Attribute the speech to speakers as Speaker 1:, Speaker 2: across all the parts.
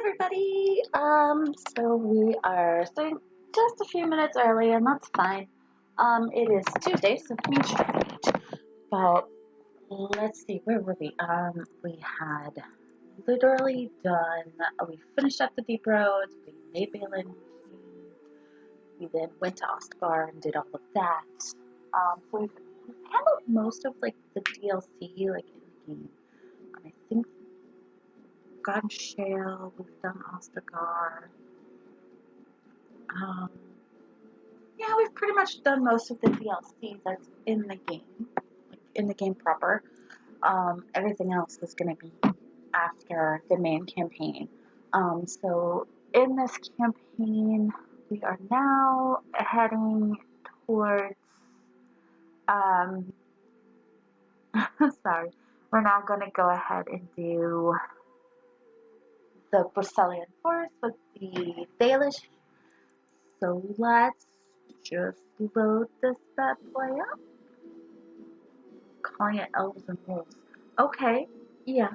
Speaker 1: everybody. So we are starting just a few minutes early, and that's fine. It is Tuesday, so that means about, let's see, where were we? We had literally done, we finished up the deep roads, we made Balin, we then went to Ostgar and did all of that. So we've handled most of, like, the DLC, like, in the game. I think God Shale, we've done Ostagar. Yeah, we've pretty much done most of the DLC that's in the game, like in the game proper. Everything else is going to be after the main campaign. So in this campaign, we are now heading towards, sorry, we're now going to go ahead and do the Bristolian Forest with the Dalish. So let's just load this bad boy up. Calling it elves and wolves. Okay, yeah.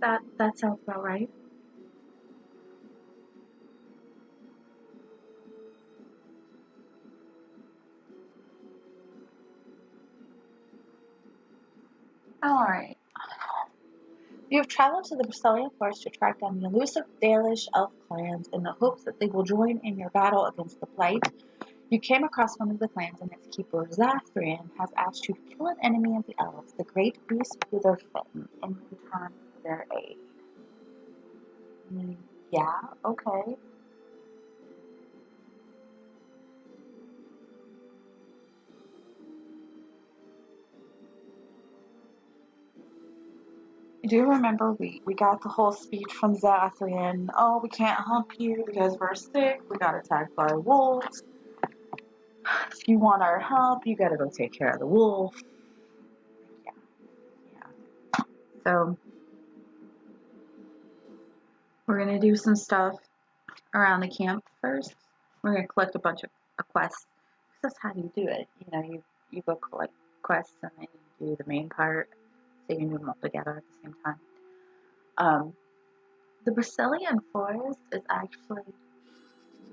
Speaker 1: That sounds about right. Alright. You have traveled to the Bristolian Forest to track down the elusive Dalish elf clans in the hopes that they will join in your battle against the Blight. You came across one of the clans, and its keeper, Zathrian, has asked you to kill an enemy of the elves, the great beast Witherfin, in return for their aid. Yeah, okay. I do remember we got the whole speech from Zathrian. Oh, we can't help you because we're sick. We got attacked by wolves. If you want our help, you gotta go take care of the wolf. Yeah. So we're gonna do some stuff around the camp first. We're gonna collect a bunch of quests. That's how you do it. You know, you go collect quests and then you do the main part, so you can do them all together at the same time. The Bristolian Forest is actually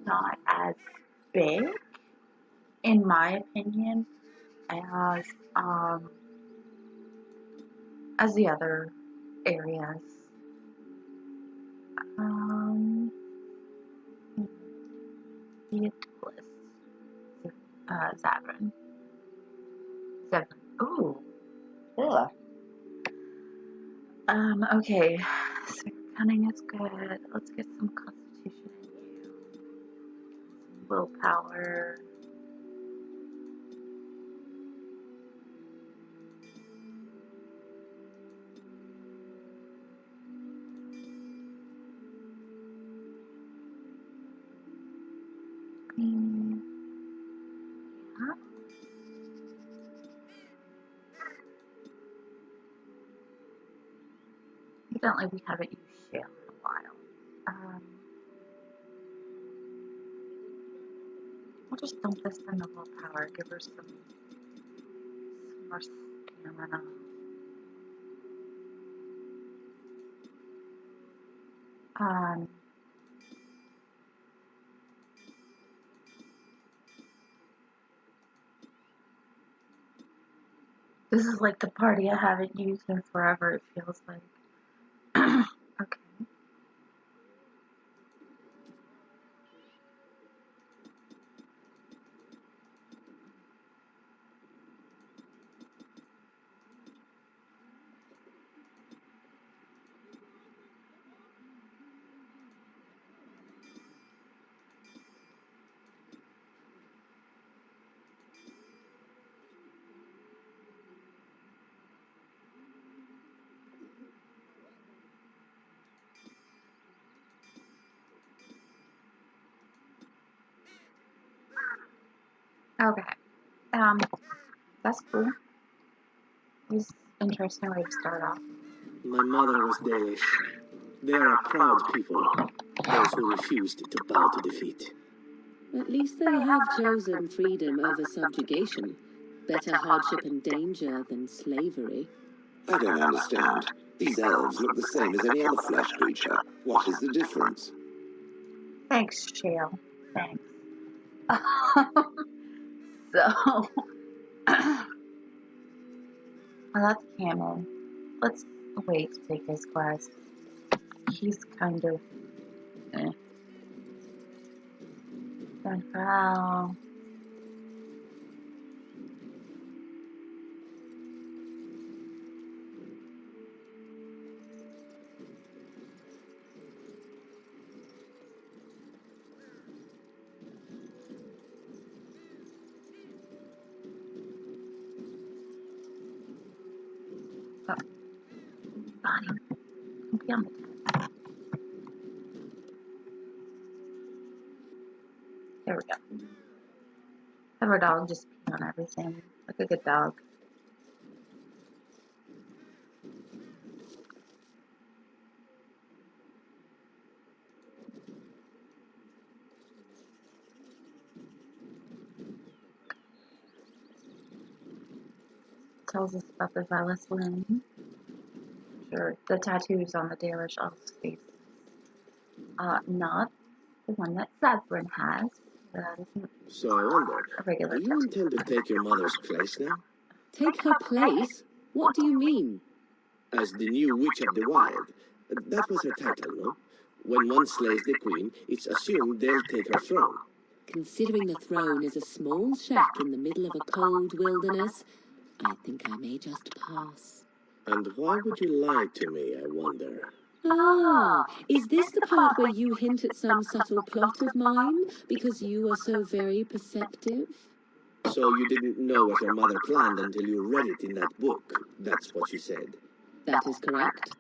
Speaker 1: not as big, in my opinion, as the other areas. Thedas, Zavrin. Ooh, ugh. Okay, so cunning is good. Let's get some constitution in you. Some willpower. Yeah. Evidently we haven't used shale in a while. We'll just dump this in the willpower, give her some more stamina. This is like the party I haven't used in forever, it feels like. Okay. Okay. That's cool. It's an interesting way to start off.
Speaker 2: My mother was Dalish. They are a proud people, those who refused to bow to defeat.
Speaker 3: At least they have chosen freedom over subjugation. Better hardship and danger than slavery.
Speaker 4: I don't understand. These elves look the same as any other flesh creature.
Speaker 2: What is the difference?
Speaker 1: Thanks, Shale. Thanks. So, well, that's Cameron. Let's wait to take his quest. He's kind of... Then Corral. Oh, Bonnie. Don't be on the desk. There we go. Have our dog just pee on everything, like a good dog. Tells us about the Valis Lynn. Sure, the tattoos on the Dalish elf's face. Not the one that Zevran has. That isn't
Speaker 2: So I wonder,
Speaker 1: a regular
Speaker 2: do you
Speaker 1: tattoo.
Speaker 2: intend to take your mother's place now?
Speaker 3: Take her place? What do you mean?
Speaker 2: As the new Witch of the Wild. That was her title, no? When one slays the queen, it's assumed they'll take her throne.
Speaker 3: Considering the throne is a small shack in the middle of a cold wilderness, I think I may just pass.
Speaker 2: And why would you lie to me, I wonder?
Speaker 3: Ah, is this the part where you hint at some subtle plot of mine, because you are so very perceptive?
Speaker 2: So you didn't know what your mother planned until you read it in that book. That's what you said.
Speaker 3: That is correct.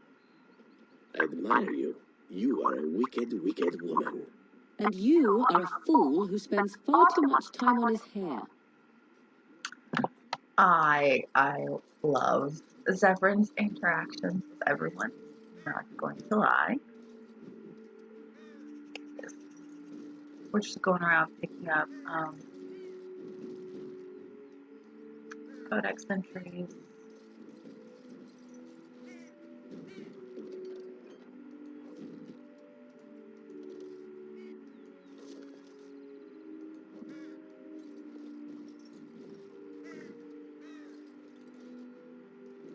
Speaker 2: I admire you. You are a wicked, wicked woman.
Speaker 3: And you are a fool who spends far too much time on his hair.
Speaker 1: I love Zevran's interactions with everyone. I'm not going to lie. We're just going around picking up codex entries.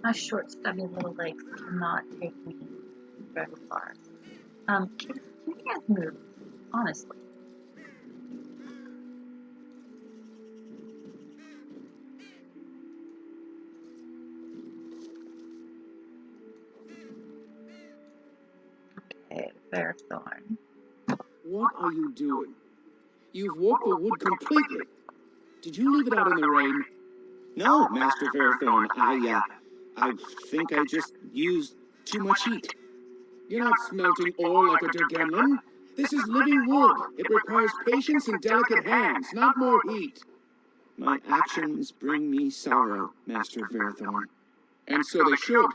Speaker 1: My short, stubby little legs cannot take me very far. Can you guys move? Honestly. Okay, Fairthorn.
Speaker 4: What are you doing? You've warped the wood completely. Did you leave it out in the rain?
Speaker 5: No, Master Fairthorn, I think I just used too much heat.
Speaker 4: You're not smelting ore like a Dergemlin. This is living wood. It requires patience and delicate hands, not more heat.
Speaker 5: My actions bring me sorrow, Master Fairthorn.
Speaker 4: And so they should.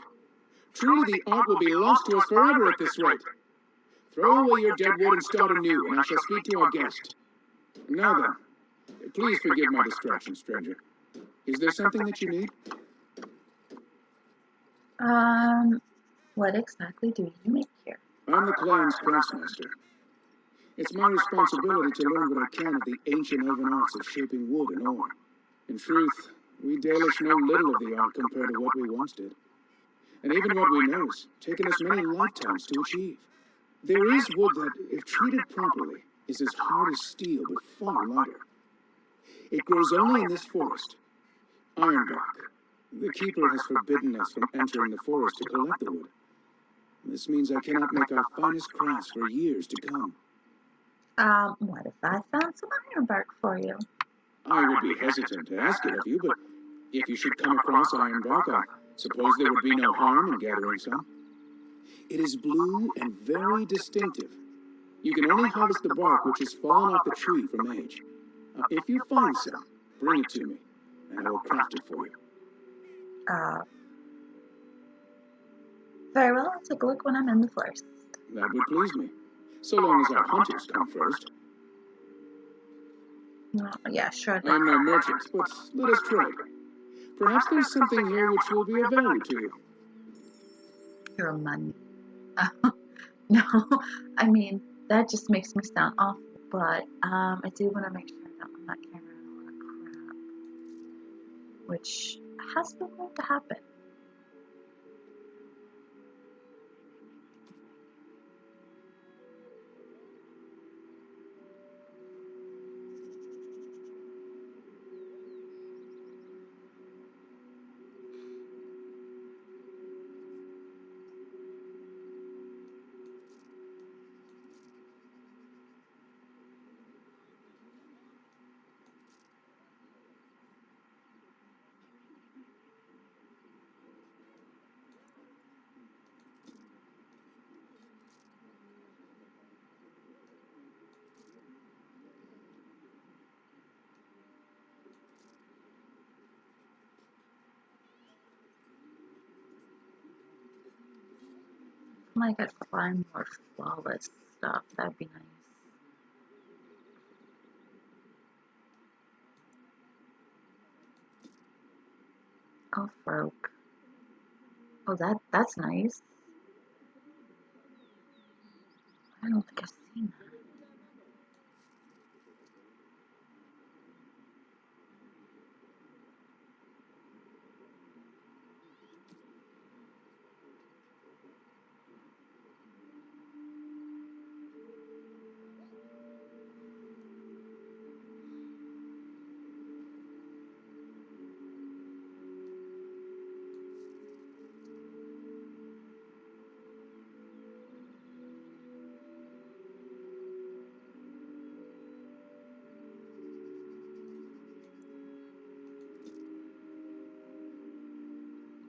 Speaker 4: Truly the art will be lost to us forever at this rate. Throw away your dead wood and start anew, and I shall speak to our guest. Now then, please forgive my distraction, stranger. Is there something that you need?
Speaker 1: What exactly do you make here?
Speaker 4: I'm the clan's craftsmaster. It's my responsibility to learn what I can of the ancient elven arts of shaping wood and ore. In truth, we Dalish know little of the art compared to what we once did. And even what we know has taken us many lifetimes to achieve. There is wood that, if treated properly, is as hard as steel but far lighter. It grows only in this forest. Ironbark. The keeper has forbidden us from entering the forest to collect the wood. This means I cannot make our finest crafts for years to come.
Speaker 1: What if I found some ironbark for you?
Speaker 4: I would be hesitant to ask it of you, but if you should come across ironbark, I suppose there would be no harm in gathering some. It is blue and very distinctive. You can only harvest the bark which has fallen off the tree from age. If you find some, bring it to me, and I will craft it for you.
Speaker 1: Very well, I'll take a look when I'm in the forest.
Speaker 4: That would please me, so long as our hunters come first.
Speaker 1: Yeah, sure.
Speaker 4: I'm no merchant, but let us trade. Perhaps there's something here which will be of value to you.
Speaker 1: Your money. No, I mean, that just makes me sound awful, but I do want to make sure that I'm not carrying around a lot of crap, which has been known to happen. I could find more flawless stuff. That'd be nice. Oh, Rogue. Oh, that's nice. I don't think I've seen that.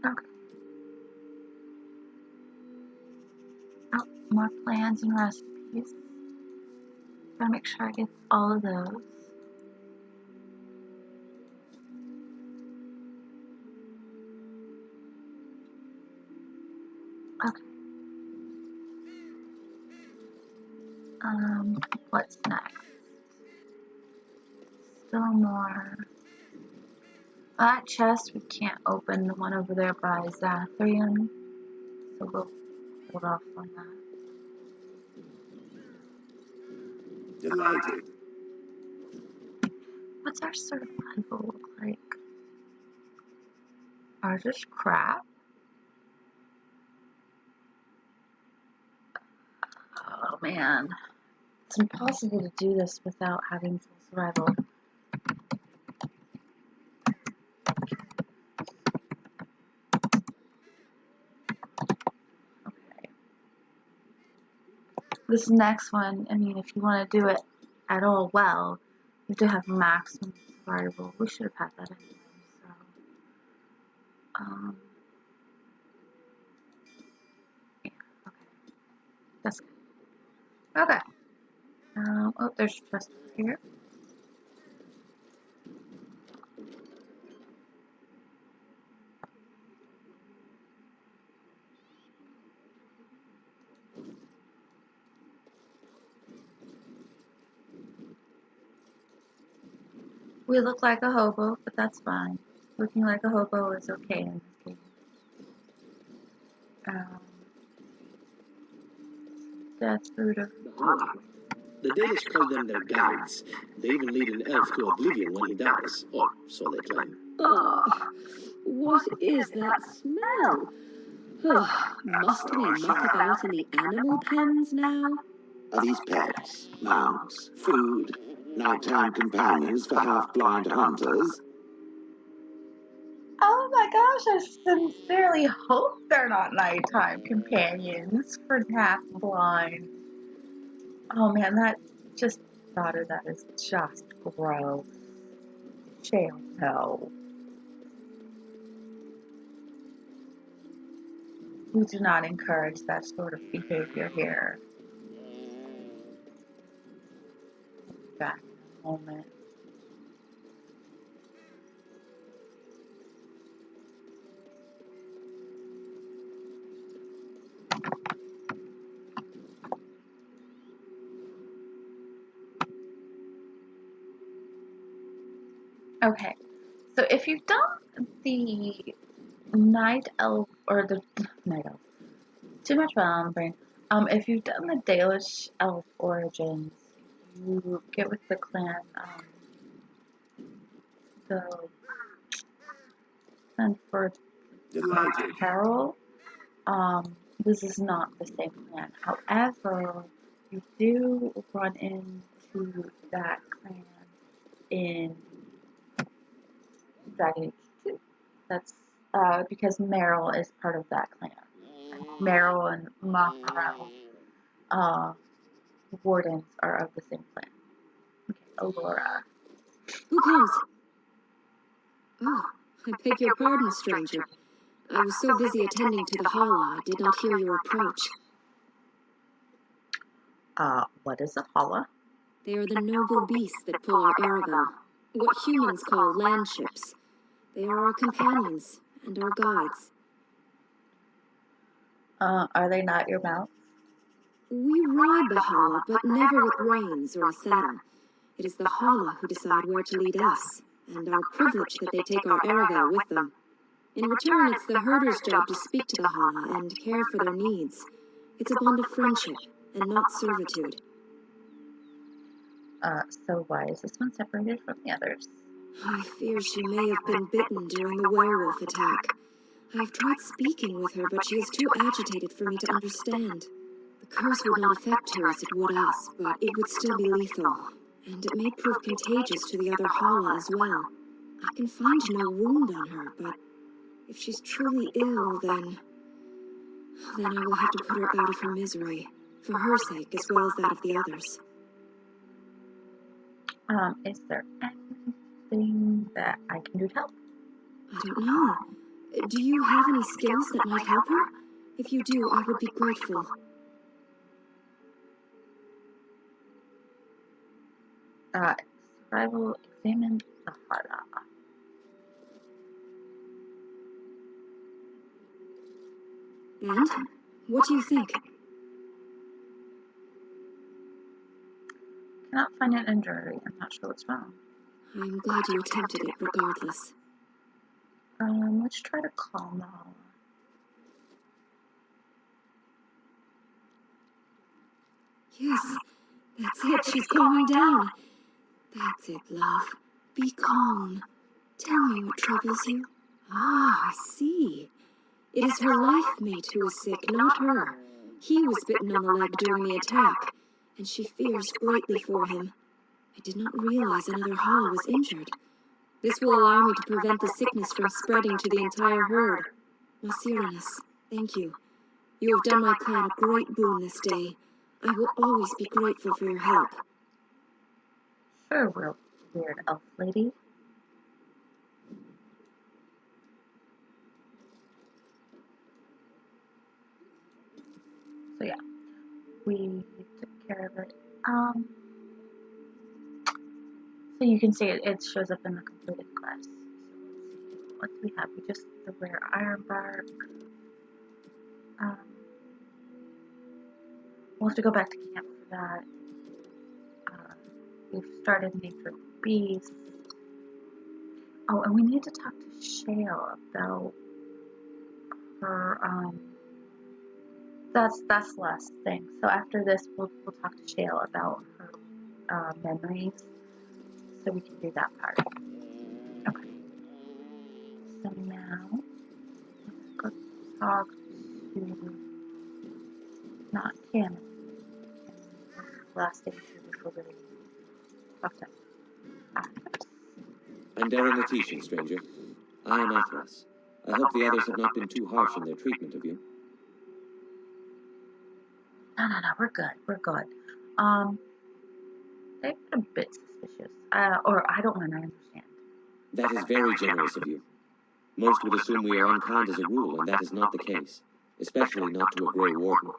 Speaker 1: Okay. Oh, more plans and recipes. Gotta make sure I get all of those. Okay. What's next? Still more. That chest we can't open, the one over there by Zathrian, so we'll hold off on that.
Speaker 2: Delighted.
Speaker 1: What's our survival look like? Ours is crap. Oh man. It's impossible to do this without having full survival. Okay. This next one, I mean, if you want to do it at all well, you have to have maximum survival. We should have had that anyway, so. Yeah, okay. That's good. Okay. Oh, there's a chest here. We look like a hobo, but that's fine. Looking like a hobo is okay in this game. That's food of.
Speaker 2: The Danish call them their guides. They even lead an elf to oblivion when he dies, or so they claim.
Speaker 3: Oh, what is that smell? Oh, must we muck about in the animal pens now?
Speaker 5: Are these pets, mounts, food, nighttime companions for half-blind hunters?
Speaker 1: Oh my gosh, I sincerely hope they're not nighttime companions for half blind. Oh man, that just thought of that is just gross. Jail, no. We do not encourage that sort of behavior here. Back in a moment. Okay, so if you've done the night elf or the night elf, too much brain. If you've done the Dalish Elf Origins, you get with the clan, the clan for
Speaker 5: Delighted.
Speaker 1: Carol. This is not the same clan. However, you do run into that clan in Dragon Age 2. That's because Meryl is part of that clan. Meryl and Maharel, wardens are of the same clan. Okay, Aurora.
Speaker 3: Who comes? Oh, I beg your pardon, stranger. I was so busy attending to the Hala, I did not hear your approach.
Speaker 1: What is a Hala?
Speaker 3: They are the noble beasts that pull our Aravel, what humans call land ships. They are our companions and our guides.
Speaker 1: Are they not your mounts?
Speaker 3: We ride the Hala, but never with reins or a saddle. It is the Hala who decide where to lead us, and our privilege that they take our Aravel with them. In return, it's the herder's job to speak to the Hala and care for their needs. It's a bond of friendship, and not servitude.
Speaker 1: So why is this one separated from the others?
Speaker 3: I fear she may have been bitten during the werewolf attack. I have tried speaking with her, but she is too agitated for me to understand. The curse would not affect her as it would us, but it would still be lethal, and it may prove contagious to the other Hala as well. I can find no wound on her, but if she's truly ill, then I will have to put her out of her misery, for her sake as well as that of the others.
Speaker 1: Is there anything that I can do to help?
Speaker 3: I don't know. Do you have any skills that might help her? If you do, I would be grateful.
Speaker 1: Survival, examine the Hala.
Speaker 3: And? What do you think?
Speaker 1: Cannot find an injury. I'm not sure what's wrong.
Speaker 3: I'm glad you attempted it regardless.
Speaker 1: Let's try to calm the Hala.
Speaker 3: Yes, that's it. She's calming down. That's it, love. Be calm. Tell me what troubles you. Ah, I see. It is her life mate who is sick, not her. He was bitten on the leg during the attack, and she fears greatly for him. I did not realize another Hala was injured. This will allow me to prevent the sickness from spreading to the entire herd. Masiranus, thank you. You have done my clan a great boon this day. I will always be grateful for your help.
Speaker 1: Sure, weird elf lady. So yeah, we took care of it. So you can see it shows up in the completed quest. So let's see, what do we have? We just the rare iron bark. We'll have to go back to camp for that. We've started nature beasts. Oh, and we need to talk to Shale about her. That's the last thing. So after this, we'll talk to Shale about her memories, so we can do that part. Okay. So now let's go talk to not Canon. Last thing before we talk to Athos.
Speaker 2: I'm Darren Atishan, stranger. I am Athos. I hope the others have not been too harsh in their treatment of you.
Speaker 1: No, we're good. We're good. They've been a bit suspicious. Or I don't want to understand.
Speaker 2: That is very generous of you. Most would assume we are unkind as a rule, and that is not the case, especially not to a Grey Warden.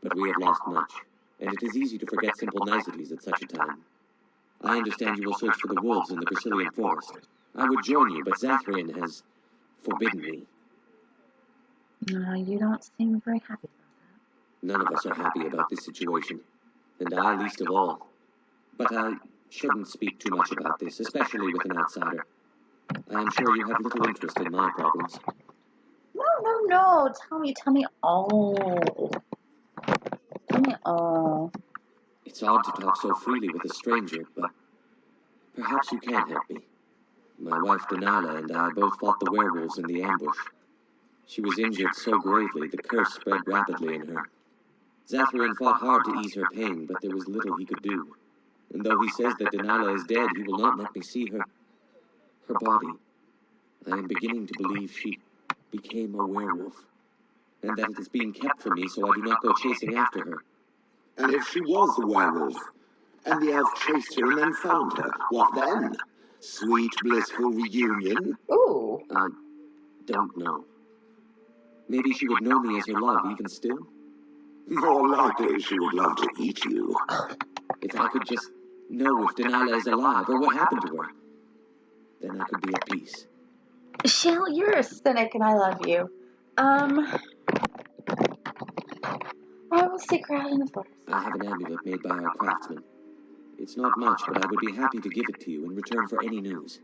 Speaker 2: But we have lost much, and it is easy to forget simple niceties at such a time. I understand you will search for the wolves in the Brazilian forest. I would join you, but Zathrian has forbidden me.
Speaker 1: You don't seem very happy about
Speaker 2: None of us are happy about this situation, and I least of all. But I shouldn't speak too much about this, especially with an outsider. I am sure you have little interest in my problems.
Speaker 1: that. No. Tell me all. Oh.
Speaker 2: It's odd to talk so freely with a stranger, but perhaps you can help me. My wife Denala and I both fought the werewolves in the ambush. She was injured so gravely, the curse spread rapidly in her. Zatharian fought hard to ease her pain, but there was little he could do. And though he says that Denala is dead, he will not let me see her body. I am beginning to believe she became a werewolf, and that it is being kept from me so I do not go chasing after her.
Speaker 5: And if she was a werewolf, and the elf chased her and then found her, what then? Sweet, blissful reunion?
Speaker 1: Ooh.
Speaker 2: I don't know. Maybe she would know me as her love even still?
Speaker 5: More likely she would love to eat you.
Speaker 2: If I could just know if Denala is alive or what happened to her, then I could be at peace.
Speaker 1: Shell, you're a cynic and I love you. I will seek her out in the forest.
Speaker 2: I have an amulet made by our craftsman. It's not much, but I would be happy to give it to you in return for any news.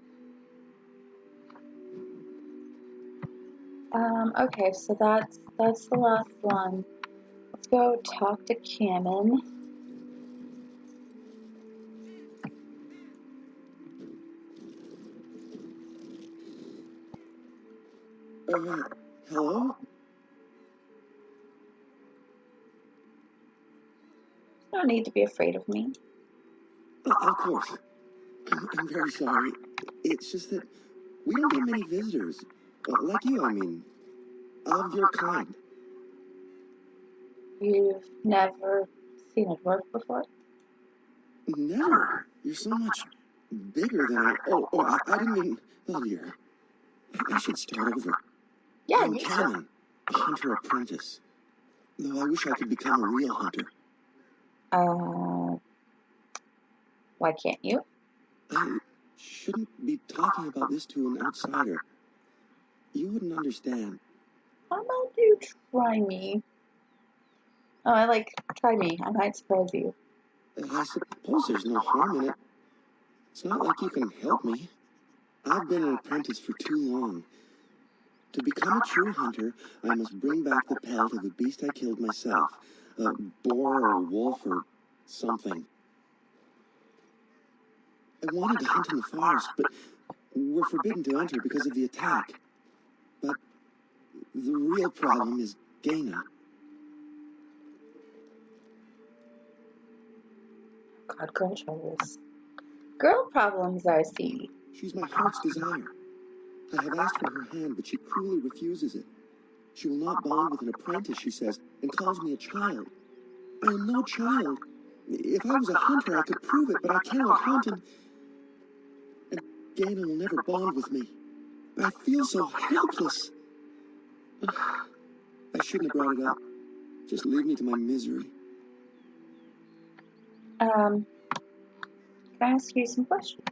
Speaker 1: Okay, so that's the last one. Let's go talk to Canon.
Speaker 2: Hello?
Speaker 1: No need to be afraid of me.
Speaker 2: Of course. I'm very sorry. It's just that we don't get many visitors. Like you, I mean. Of your kind.
Speaker 1: You've never seen a dwarf before?
Speaker 2: Never. You're so much bigger than I... I didn't mean... Oh, dear. I should start over.
Speaker 1: Yeah,
Speaker 2: I'm
Speaker 1: you should.
Speaker 2: Canon, a hunter apprentice. Though I wish I could become a real hunter.
Speaker 1: Why can't you?
Speaker 2: I shouldn't be talking about this to an outsider. You wouldn't understand.
Speaker 1: How about you try me? Oh, I like, try me. I might surprise you.
Speaker 2: I suppose there's no harm in it. It's not like you can help me. I've been an apprentice for too long. To become a true hunter, I must bring back the pelt of a beast I killed myself. A boar or a wolf or something. I wanted to hunt in the forest, but we're forbidden to enter because of the attack. But the real problem is Gaina.
Speaker 1: God, girl troubles. Girl problems, I see.
Speaker 2: She's my heart's desire. I have asked for her hand, but she cruelly refuses it. She will not bond with an apprentice, she says, and calls me a child. I am no child. If I was a hunter, I could prove it, but I cannot hunt, and Gaina will never bond with me. I feel so helpless. I shouldn't have brought it up. Just leave me to my misery.
Speaker 1: Can I ask you some questions?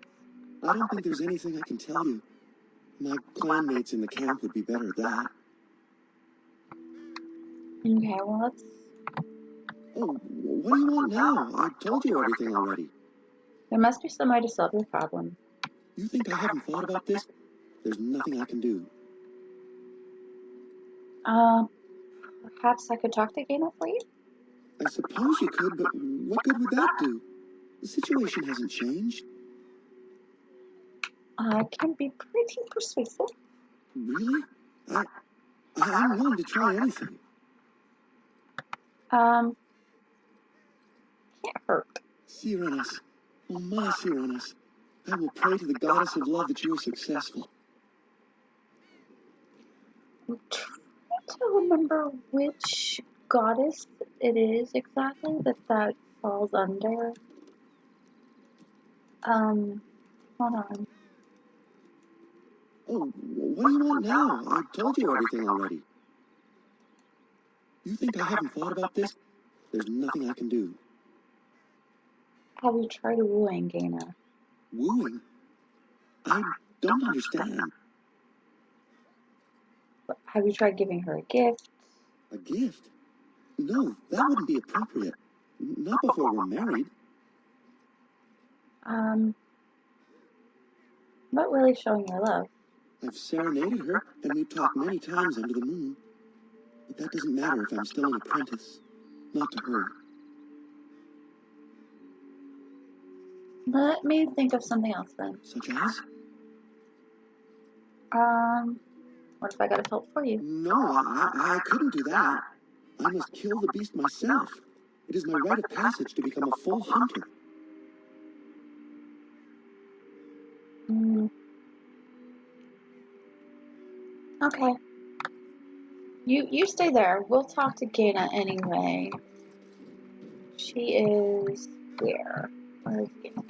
Speaker 2: I don't think there's anything I can tell you. My clanmates in the camp would be better at that.
Speaker 1: Okay, well, let's...
Speaker 2: Oh, what do you want now? I told you everything already.
Speaker 1: There must be some way to solve your problem.
Speaker 2: You think I haven't thought about this? There's nothing I can do.
Speaker 1: Perhaps I could talk to Gaina for you?
Speaker 2: I suppose you could, but what good would that do? The situation hasn't changed.
Speaker 1: I can be pretty persuasive.
Speaker 2: Really? I'm willing to try anything.
Speaker 1: Can't hurt.
Speaker 2: Cyranas, oh my Cyranas, I will pray to the goddess of love that you are successful.
Speaker 1: I'm trying to remember which goddess it is exactly that falls under. Hold on.
Speaker 2: Oh, what do you want now? I told you everything already. You think I haven't thought about this? There's nothing I can do.
Speaker 1: Have you tried wooing Gaina?
Speaker 2: Wooing? I don't understand.
Speaker 1: Have you tried giving her a gift?
Speaker 2: A gift? No, that wouldn't be appropriate. Not before we're married.
Speaker 1: Not really showing your love.
Speaker 2: I've serenaded her, and we've talked many times under the moon. But that doesn't matter if I'm still an apprentice. Not to her.
Speaker 1: Let me think of something else then.
Speaker 5: Such as?
Speaker 1: What if I got a help for you?
Speaker 5: No, I couldn't do that. I must kill the beast myself. It is my rite of passage to become a full hunter.
Speaker 1: Okay. You stay there. We'll talk to Gaina anyway. She is where? Where is Gaina?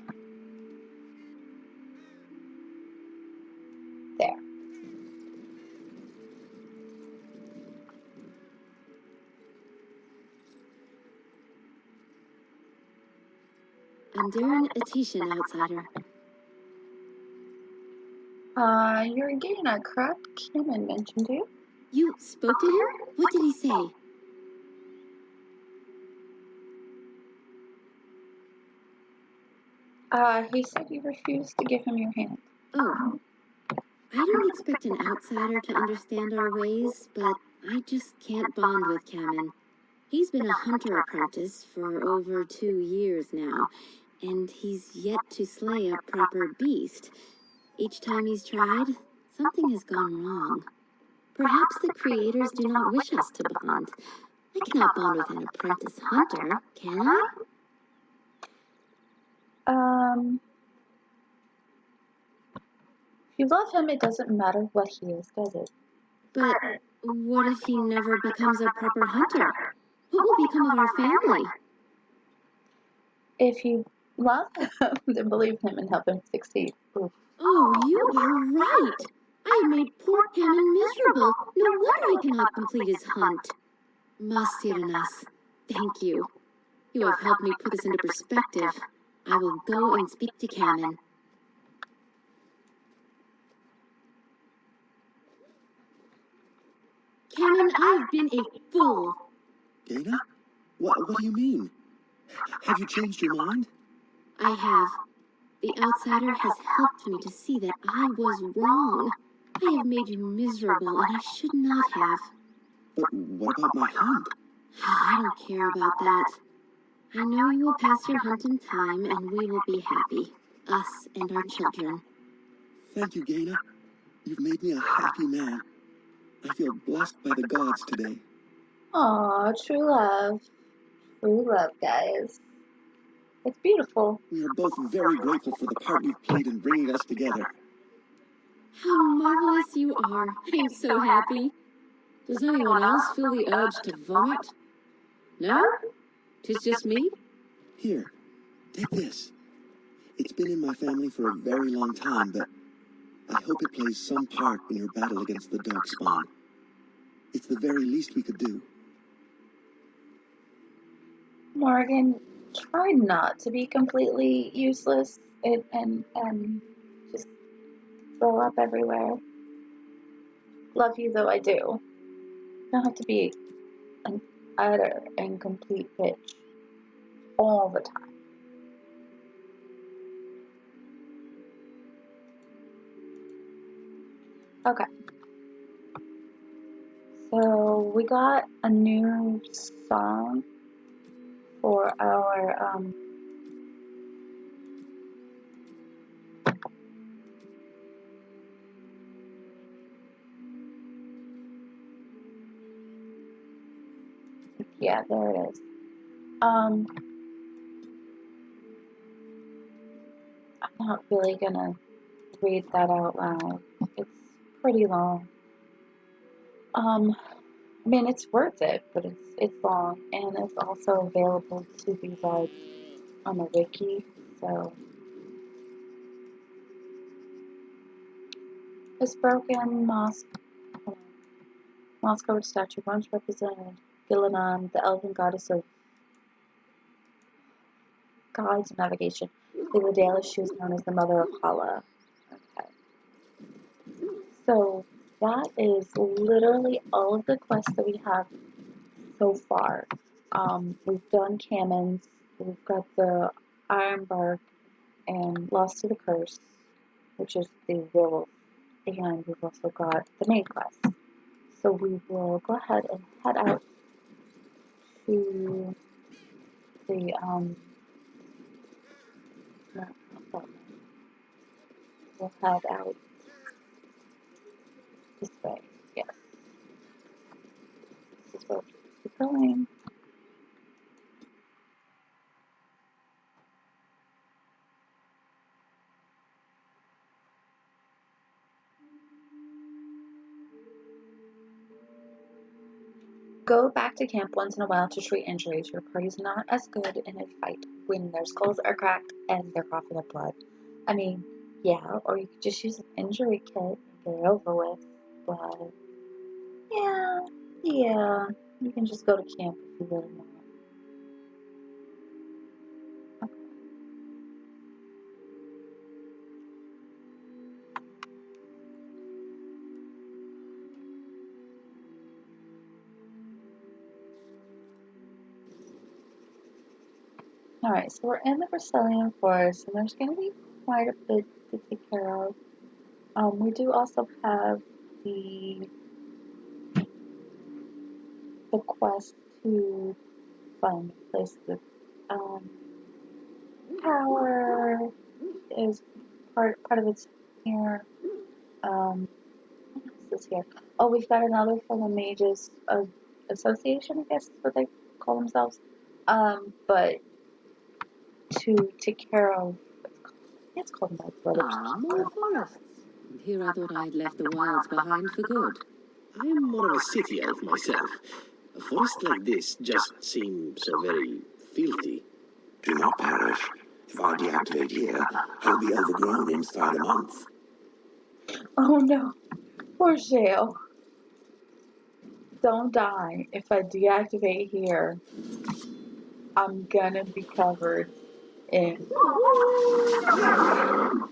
Speaker 1: There.
Speaker 3: I'm Darren Atishan, outsider.
Speaker 1: You're Gaina, correct? Cameron mentioned you.
Speaker 3: You spoke to him? What did he say?
Speaker 1: He said you refused to give him your hand.
Speaker 3: Oh. I don't expect an outsider to understand our ways, but I just can't bond with Kamen. He's been a hunter apprentice for over 2 years now, and he's yet to slay a proper beast. Each time he's tried, something has gone wrong. Perhaps the creators do not wish us to bond. I cannot bond with an apprentice hunter, can I?
Speaker 1: If you love him, it doesn't matter what he is, does it?
Speaker 3: But what if he never becomes a proper hunter? What will become of our family?
Speaker 1: If you love him, then believe him and help him succeed. Oof.
Speaker 3: Oh, you are right. I have made poor Kamen miserable. No wonder he cannot complete his hunt. Masiranas, thank you. You have helped me put this into perspective. I will go and speak to Kamen. Kamen, I have been a fool.
Speaker 5: Gaina? What do you mean? Have you changed your mind?
Speaker 3: I have. The outsider has helped me to see that I was wrong. I have made you miserable, and I should not have.
Speaker 5: But what about my hunt?
Speaker 3: I don't care about that. I know you will pass your hunt in time, and we will be happy. Us and our children.
Speaker 5: Thank you, Gaina. You've made me a happy man. I feel blessed by the gods today.
Speaker 1: Aw, true love. True love, guys. It's beautiful.
Speaker 5: We are both very grateful for the part you've played in bringing us together.
Speaker 3: How marvelous you are. I am so happy.
Speaker 6: Does anyone else feel the urge to vomit? No? 'Tis just me?
Speaker 5: Here, take this. It's been in my family for a very long time, but I hope it plays some part in your battle against the Darkspawn. It's the very least we could do.
Speaker 1: Morgan, try not to be completely useless and just throw up everywhere. Love you though I do. You don't have to be an utter and complete bitch all the time. Okay. So we got a new song for our yeah, there it is. I'm not really gonna read that out loud. It's pretty long. I mean, it's worth it, but it's long, and it's also available to be read on the wiki. So this broken moss-covered statue once represented Gillinan, the elven goddess of guides and navigation. Thedas, she was known as the mother of Hala. Okay. So that is literally all of the quests that we have so far. We've done Camen's, we've got the Ironbark, and Lost to the Curse, which is the wolf, and we've also got the main quest. So we will go ahead and head out to the No, we'll head out this way. Yes. This is where we're going. Go back to camp once in a while to treat injuries. Your party's not as good in a fight when their skulls are cracked and they're coughing up blood. I mean, yeah, or you could just use an injury kit and get it over with. But yeah, you can just go to camp if you really want. Okay. Alright, so we're in the Brazilian forest, and there's going to be quite a bit to take care of. We do also have the quest to find places. Power is part of it's here. What else is here? Oh, we've got another from the Mages Association, I guess is what they call themselves. But to take care of, it's called My Brothers.
Speaker 6: Ah, more forests. And here I thought I'd left the wilds behind for good.
Speaker 5: I'm more of a city elf myself. A forest like this just seems so very filthy. Do not perish. If I deactivate here, he'll be overgrown inside a month.
Speaker 1: Oh no, poor Shale. Don't die. If I deactivate here, I'm gonna be covered in. Oh,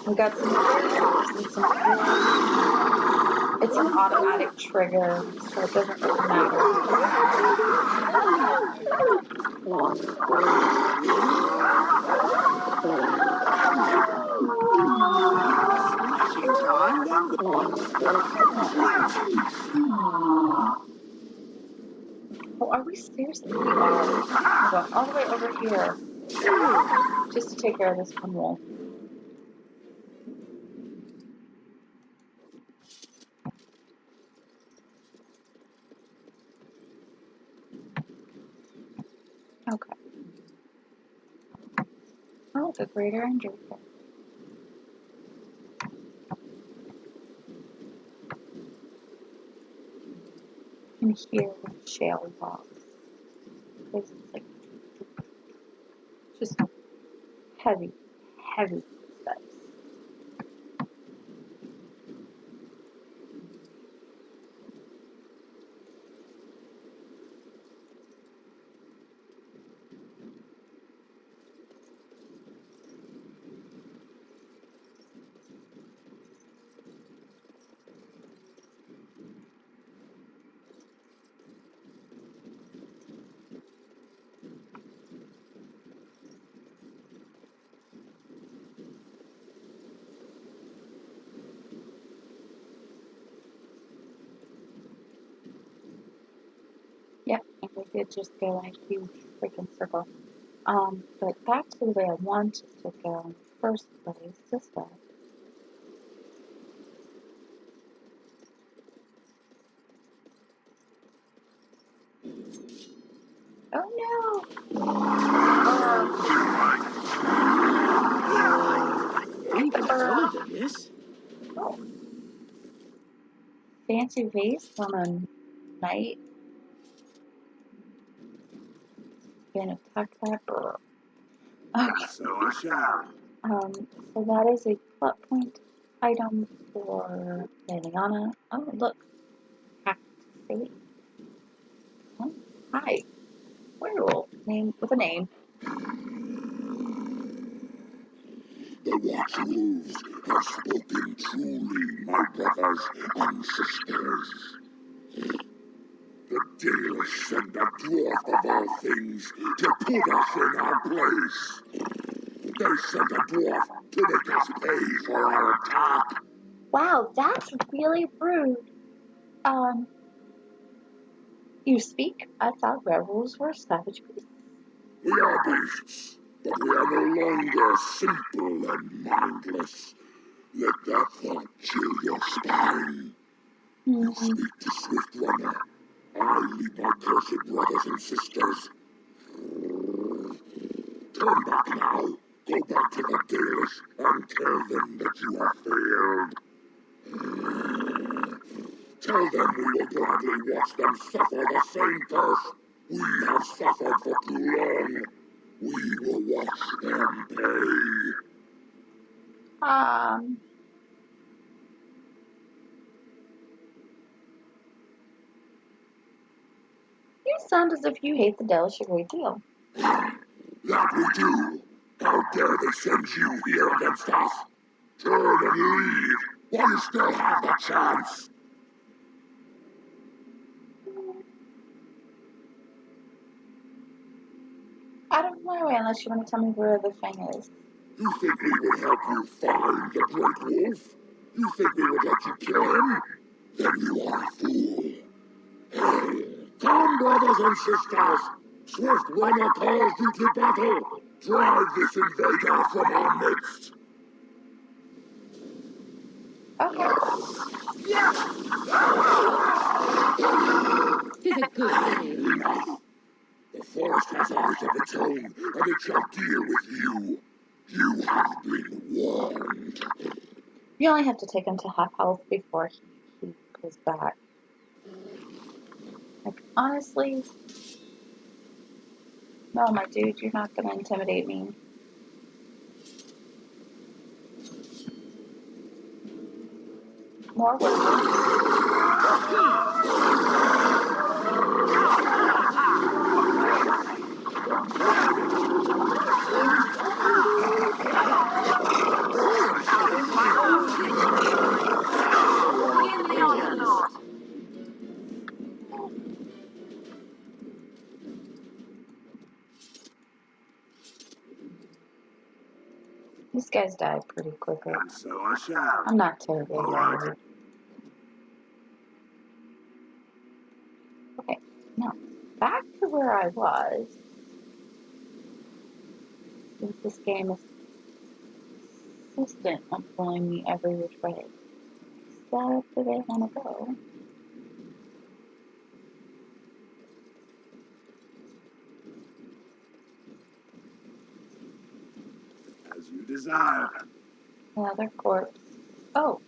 Speaker 1: we got some dwarves and some dwarves. It's an automatic trigger, so it doesn't really matter. Oh, are we seriously? We are. We're going all the way over here just to take care of this one wolf. Okay. Oh, the greater injury. You can hear when Shale walks. Because it's like just heavy steps. Yep, and we did just go in a huge freaking circle. But back to the way I wanted to go in the first place, this way. Oh no!
Speaker 5: Think I followed them, yes?
Speaker 1: Oh. Fancy vase from a knight. Gonna attack that. Okay.
Speaker 5: So I shall.
Speaker 1: So that is a plot point item for Liliana. Oh, look. Hacked save. Oh, hi. Werewolf. Name with a name.
Speaker 7: The watching wolves have spoken truly, my brothers and sisters. The Dalish sent a dwarf of all things to put us in our place. They sent a dwarf to make us pay for our attack.
Speaker 1: Wow, that's really rude. You speak? I thought werewolves were savage beasts.
Speaker 7: We are beasts, but we are no longer simple and mindless. Let that thought chill your spine. You speak to Swift Runner. I lead my cursed brothers and sisters. Turn back now. Go back to the Dalish and tell them that you have failed. Tell them we will gladly watch them suffer the same curse we have suffered for too long. We will watch them pay.
Speaker 1: You sound as if you hate the Delish a great deal.
Speaker 7: That we do. How dare they send you here against us? Turn and leave while you still have the chance.
Speaker 1: I don't know unless you want to tell me where the thing is.
Speaker 7: You think we would help you find the Great Wolf? You think we would let you kill him? Then you are a fool. Come, brothers and sisters. Swift Runner calls you to battle. Drive this invader from our midst.
Speaker 1: Okay.
Speaker 6: Tis a good day.
Speaker 7: Enough. The forest has eyes of its own, and it shall deal with you. You have been warned.
Speaker 1: You only have to take him to half health before he pulls back. Like, honestly, no, my dude, you're not going to intimidate me. More work. These guys die pretty quickly.
Speaker 7: And so I shall.
Speaker 1: I'm not terribly
Speaker 7: All right.
Speaker 1: worried. Okay, now back to where I was. Since this game is consistent on pulling me every which way. Except where they want to go.
Speaker 7: As you desire.
Speaker 1: Another corpse. Oh.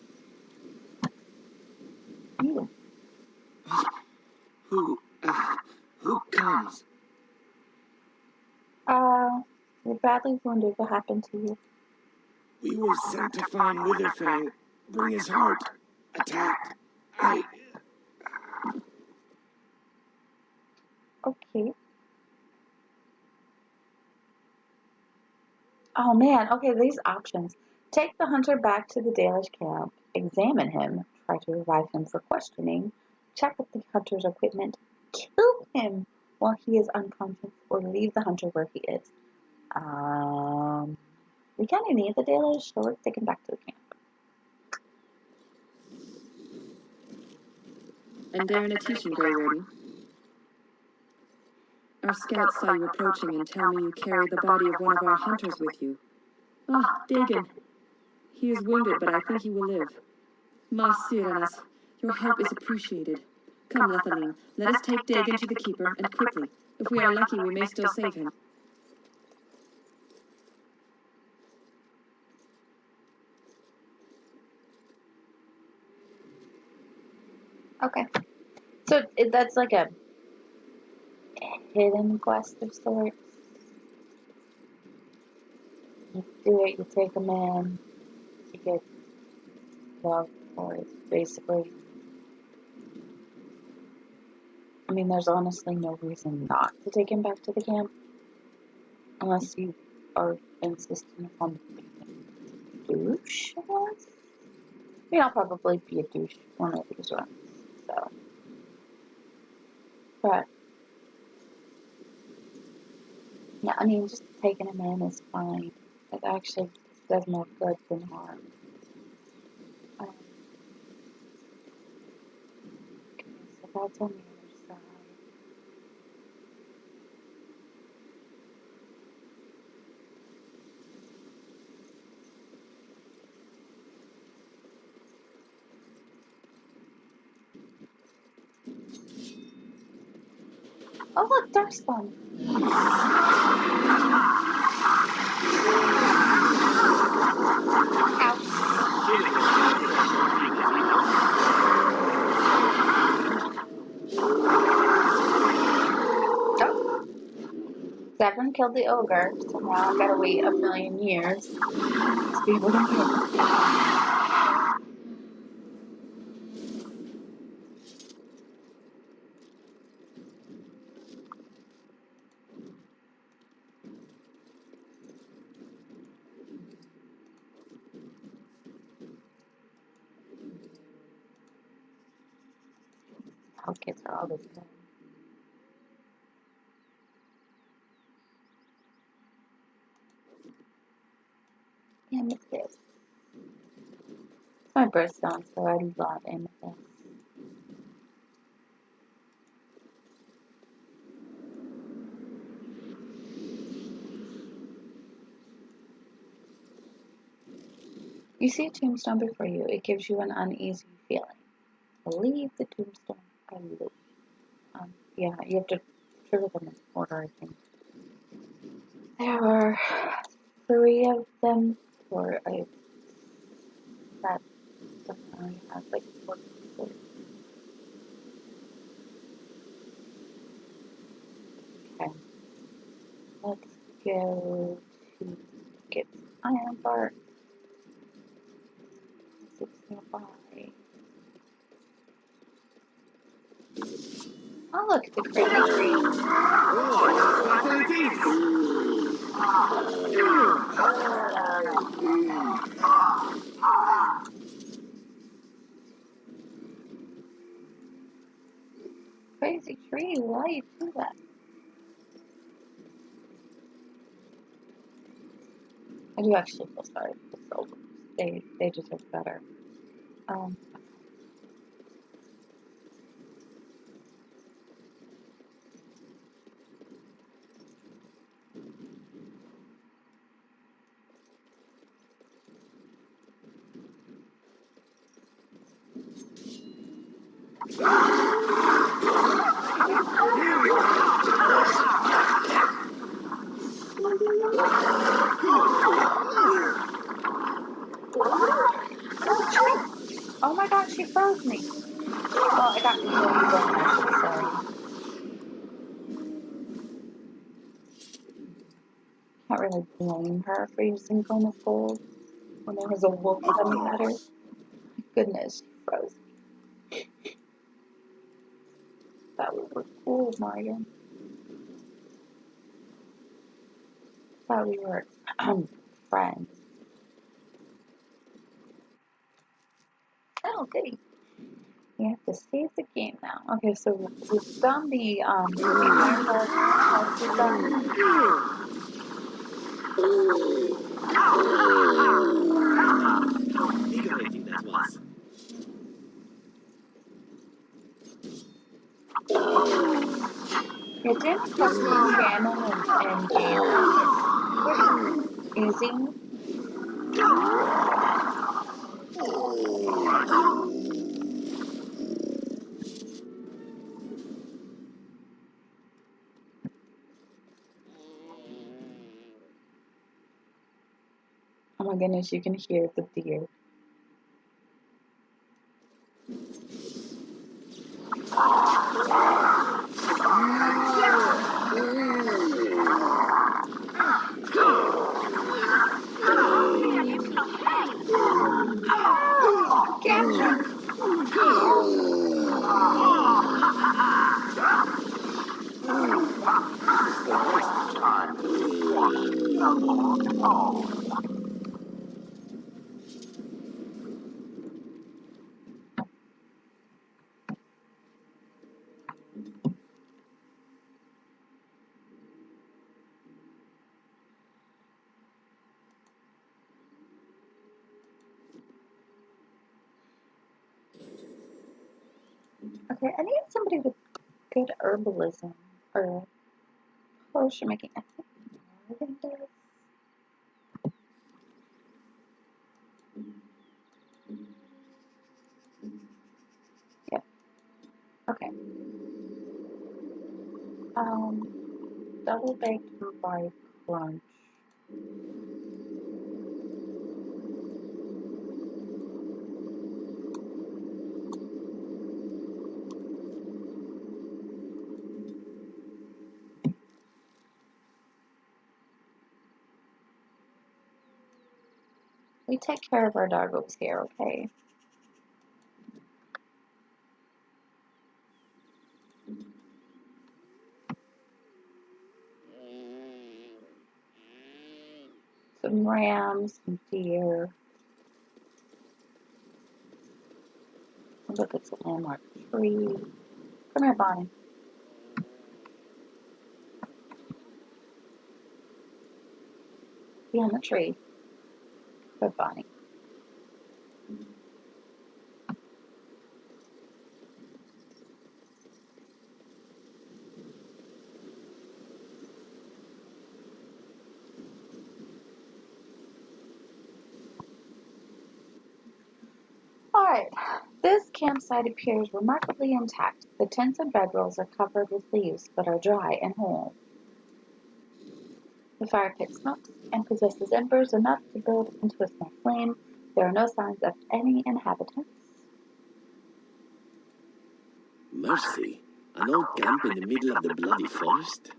Speaker 1: You.
Speaker 5: Who comes?
Speaker 1: You're badly wounded. What happened to you?
Speaker 5: We were sent to find Witherfang, bring his heart. Attacked.
Speaker 1: Okay. Oh man, okay, these options. Take the hunter back to the Dalish camp, examine him, try to revive him for questioning, check with the hunter's equipment, kill him while he is unconscious, or leave the hunter where he is. We kind of need the Dalish, so let's take him back to the camp.
Speaker 6: And Darren a teaching, Grey Warden. Our scouts saw you approaching and tell me you carry the body of one of our hunters with you. Ah, Dagon. He is wounded, but I think he will live. Ma Syranas, your help is appreciated. Come, Lethaline, let us take Dagon to the Keeper, and quickly. If we are lucky, we may still save him.
Speaker 1: Okay. So that's like a hidden quest of sorts. You do it, you take them in, you get love for it, basically. I mean, there's honestly no reason not to take him back to the camp. Unless you are insisting upon being a douche, I guess. I mean, I'll probably be a douche one of these runs, so. But, yeah, I mean, just taking him in is fine. It actually does more good than harm. Okay, so that's on the other side. Oh look, Darkspawn. Oh, Zevran killed the ogre, so now I gotta wait a million years to be able to heal. How kids are always good. Amethyst. It's my birthstone, so I love amethyst. You see a tombstone before you, it gives you an uneasy feeling. Leave the tombstone alone. Yeah, you have to trigger them in order, I think. There are 3 of them for a that definitely has like 4 pieces. Okay. Let's go to get iron bark. It's nearby. Oh look, it's a crazy tree. Crazy tree, why you do that? I do actually feel sorry for the soldiers. They deserve better. Um, oh my gosh, she froze me. Well, I got frozen, I should say. Can't really blame her for using cone of gold when there was a wolf coming at her. Goodness, she froze me. Thought we were cool, Morgan. Thought we were friends. Oh, goody. We have to save the game now. Okay, so we've done the iron bark quest. We've done.
Speaker 2: Invigorating that was.
Speaker 1: You're doing custom Shannon and Jaina. Using. Oh my goodness, you can hear the deer. Gotcha. Okay, I need somebody with good herbalism or potion making. I think Morgan does. Yep. Okay. Double baked by crunch. We take care of our doggos here, okay? Some rams, some deer. Look at the landmark tree. Come here, Bonnie. Be on the tree. Good, Bonnie. Alright, this campsite appears remarkably intact. The tents and bedrolls are covered with leaves, but are dry and whole. The fire pit smokes and possesses embers enough to build into a small flame. There are no signs of any inhabitants.
Speaker 2: Mercy? An old camp in the middle of the bloody forest?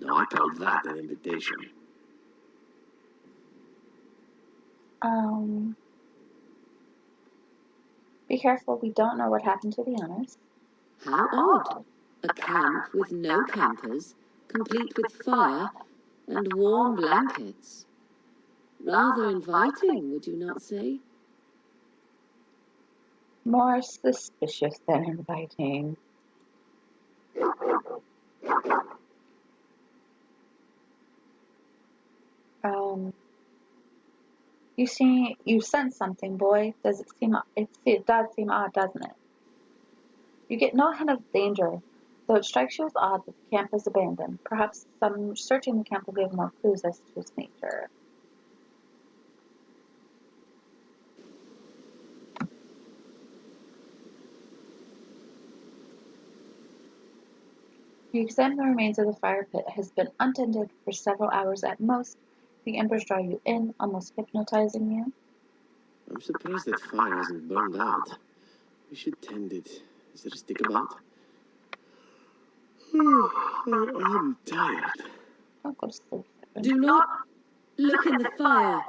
Speaker 2: No, I call that an invitation.
Speaker 1: Be careful, we don't know what happened to the owners.
Speaker 6: How odd. A camp with no campers, complete with fire and warm blankets. Rather inviting, would you not say?
Speaker 1: More suspicious than inviting. You sense something, boy. It does seem odd, doesn't it? You get no hint of danger, though it strikes you as odd that the camp is abandoned. Perhaps some searching the camp will give more clues as to its nature. You examine the remains of the fire pit. It has been untended for several hours at most. The embers draw you in, almost hypnotizing you.
Speaker 2: I'm surprised that fire hasn't burned out. We should tend it. Is there a stick about? I'm tired.
Speaker 1: Don't go to sleep.
Speaker 6: Do not look in the fire.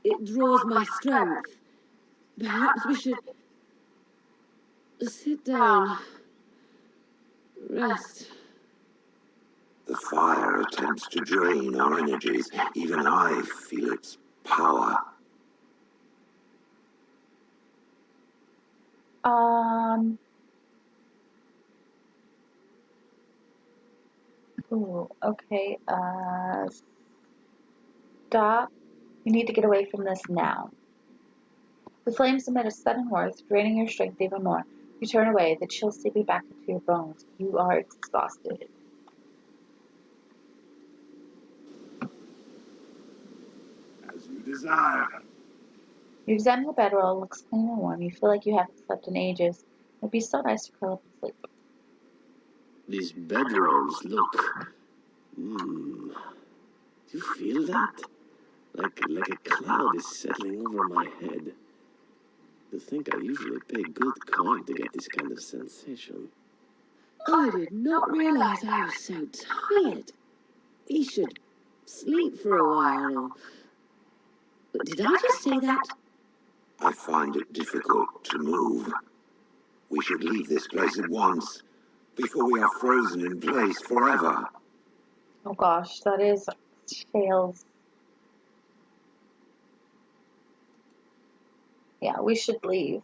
Speaker 6: It draws my strength. Perhaps we should sit down. Rest.
Speaker 7: The fire attempts to drain our energies. Even I feel its power.
Speaker 1: Ooh, okay, stop. You need to get away from this now. The flames emit a sudden warmth, draining your strength even more. You turn away, the chill seeping back into your bones. You are exhausted.
Speaker 7: As you desire.
Speaker 1: You examine the bedroll, it looks clean and warm. You feel like you haven't slept in ages. It would be so nice to curl up and sleep.
Speaker 2: These bedrolls look... Do you feel that? Like a cloud is settling over my head. To think I usually pay good coin to get this kind of sensation.
Speaker 6: I did not realize I was so tired. We should sleep for a while, or... Did I just say that?
Speaker 7: I find it difficult to move. We should leave this place at once, before we are frozen in place forever.
Speaker 1: Oh gosh, that is fails. Yeah, we should leave.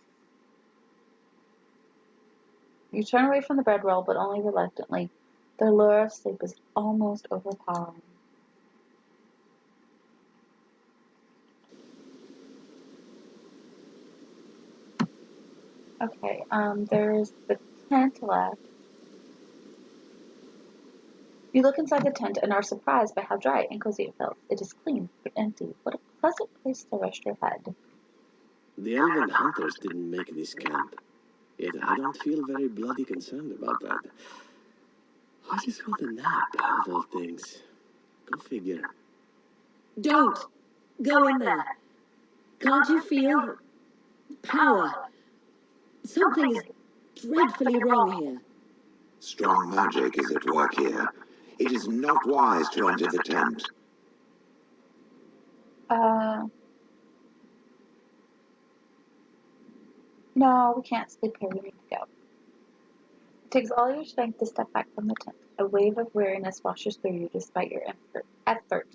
Speaker 1: You turn away from the bedroll, but only reluctantly. The lure of sleep is almost overpowering. Okay, there's the tent left. You look inside the tent and are surprised by how dry and cozy it feels. It is clean but empty. What a pleasant place to rest your head.
Speaker 2: The elven hunters didn't make this camp. Yet I don't feel very bloody concerned about that.
Speaker 5: I just want a nap, of all things. Go figure.
Speaker 6: Don't! Go in there. Can't you feel power? Something is dreadfully wrong here.
Speaker 7: Strong magic is at work here. It is not wise to enter the tent.
Speaker 1: No, we can't sleep here. We need to go. It takes all your strength to step back from the tent. A wave of weariness washes through you despite your effort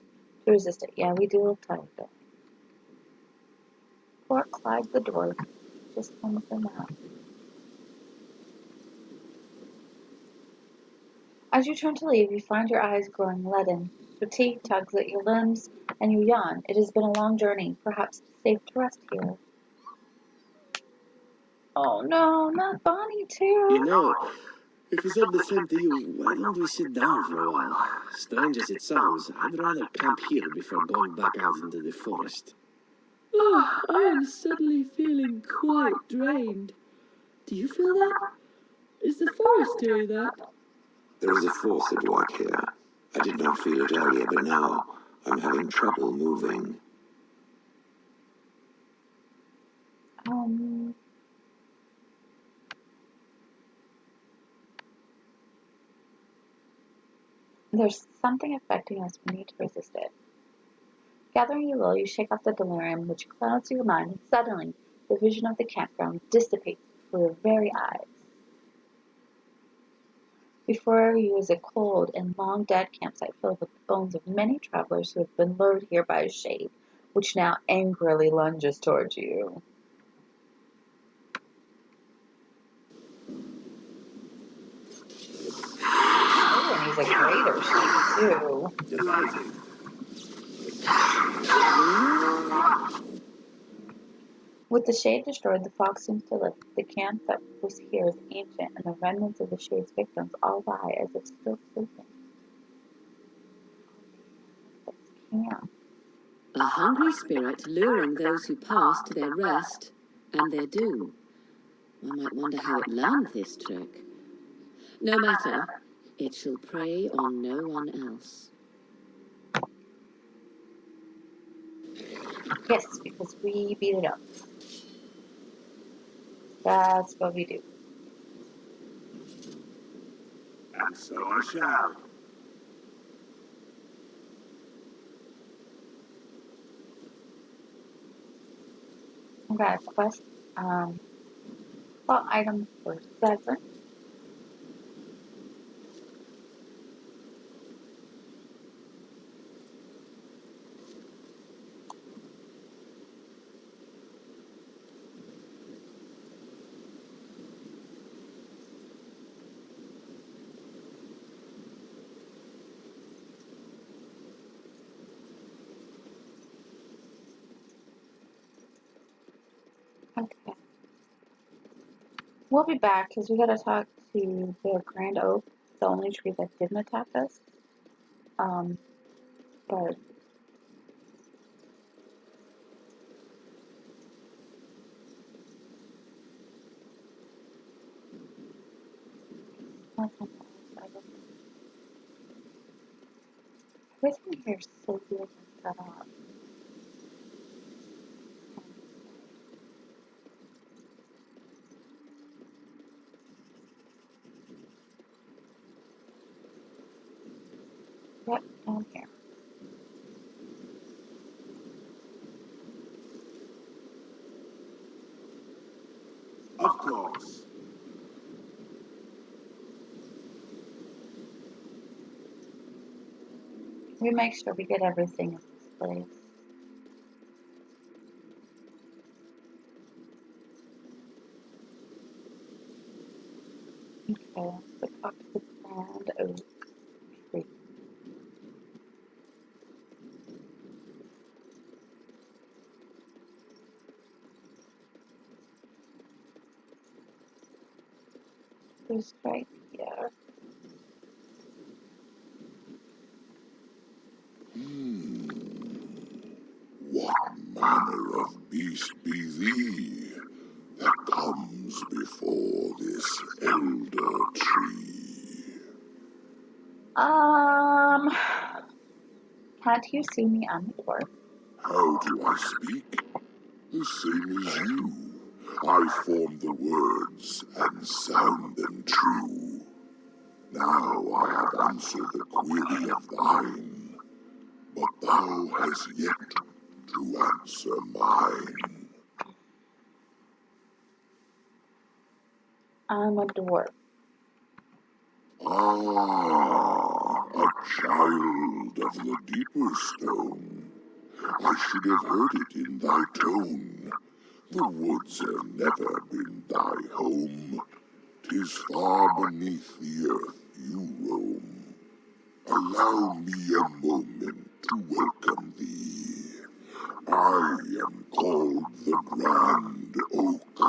Speaker 1: to resist it. Yeah, we do look tired, though. Poor Clyde the dwarf. Just home with a nap. As you turn to leave, you find your eyes growing leaden. Fatigue tugs at your limbs, and you yawn. It has been a long journey. Perhaps safe to rest here. Oh no, not Bonnie too.
Speaker 5: You know, if it's all the same to you, why don't we sit down for a while? Strange as it sounds, I'd rather camp here before going back out into the forest.
Speaker 6: Oh, I am suddenly feeling quite drained. Do you feel that? Is the forest doing that?
Speaker 7: There is a force at work here. I did not feel it earlier, but now I'm having trouble moving.
Speaker 1: There's something affecting us. We need to resist it. Gathering your will, you shake off the delirium which clouds your mind, and suddenly the vision of the campground dissipates before your very eyes. Before you is a cold and long dead campsite filled with the bones of many travelers who have been lured here by a shade, which now angrily lunges towards you. Oh, and he's a greater shade, too.
Speaker 7: Delighted.
Speaker 1: With the shade destroyed, the fog seems to lift. The camp that was here is ancient, and the remnants of the shade's victims all lie as if still sleeping. Camp.
Speaker 6: A hungry spirit luring those who pass to their rest and their doom. One might wonder how it learned this trick. No matter, it shall prey on no one else.
Speaker 1: Yes, because we beat it up. That's what we do.
Speaker 7: And so I shall.
Speaker 1: I got a quest. Plot item for 7. Okay. We'll be back because we got to talk to the Grand Oak, the only tree that didn't attack us. But everything here is so weird and set up. Yep, down here.
Speaker 7: Of course.
Speaker 1: We make sure we get everything in this place. Okay, let's talk to the Grand Oak tree. Who's right here?
Speaker 7: What manner of beast be thee that comes before this elder tree?
Speaker 1: Can't you see me? I'm a dwarf.
Speaker 7: How do I speak? The same as you. I form the words and sound them true. Now I have answered the query of thine, but thou hast yet to answer mine.
Speaker 1: I'm a dwarf.
Speaker 7: Ah, a child of the deeper stone. I should have heard it in thy tone. The woods have never been thy home. 'Tis far beneath the earth you roam. Allow me a moment to welcome thee. I am called the Grand Oak,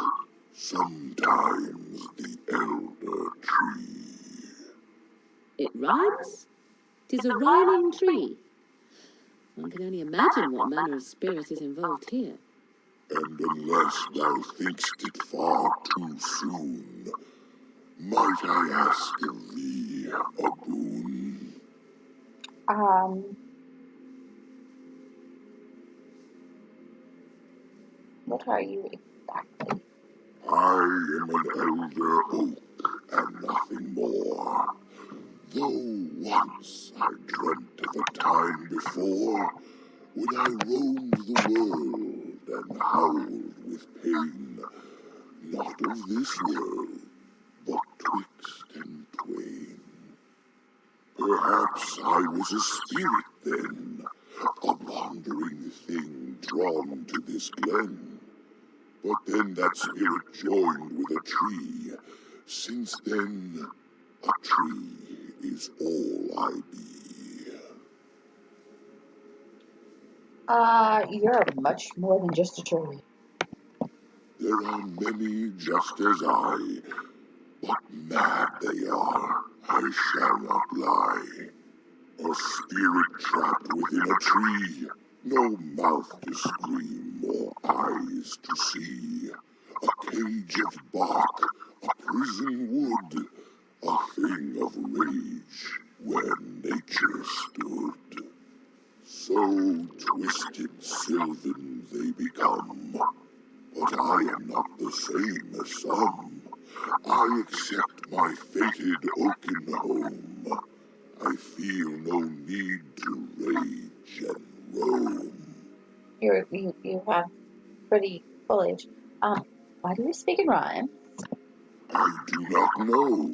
Speaker 7: sometimes the Elder Tree.
Speaker 6: It rhymes? 'Tis a rhyming tree. One can only imagine what manner of spirit is involved here.
Speaker 7: And unless thou think'st it far too soon, might I ask of thee a boon?
Speaker 1: What are you exactly?
Speaker 7: I am an elder oak and nothing more. Though once I dreamt of a time before when I roamed the world and howled with pain, not of this world, but twixt and twain. Perhaps I was a spirit then, a wandering thing drawn to this glen. But then that spirit joined with a tree. Since then, a tree is all I be.
Speaker 1: You're much more than just a tree.
Speaker 7: There are many just as I, but mad they are, I shall not lie. A spirit trapped within a tree, no mouth to scream or eyes to see. A cage of bark, a prison wood, a thing of rage where nature stood. So twisted sylvan they become, but I am not the same as some. I accept my fated oaken home. I feel no need to rage and roam.
Speaker 1: You have pretty foliage. Why do you speak in rhyme?
Speaker 7: I do not know.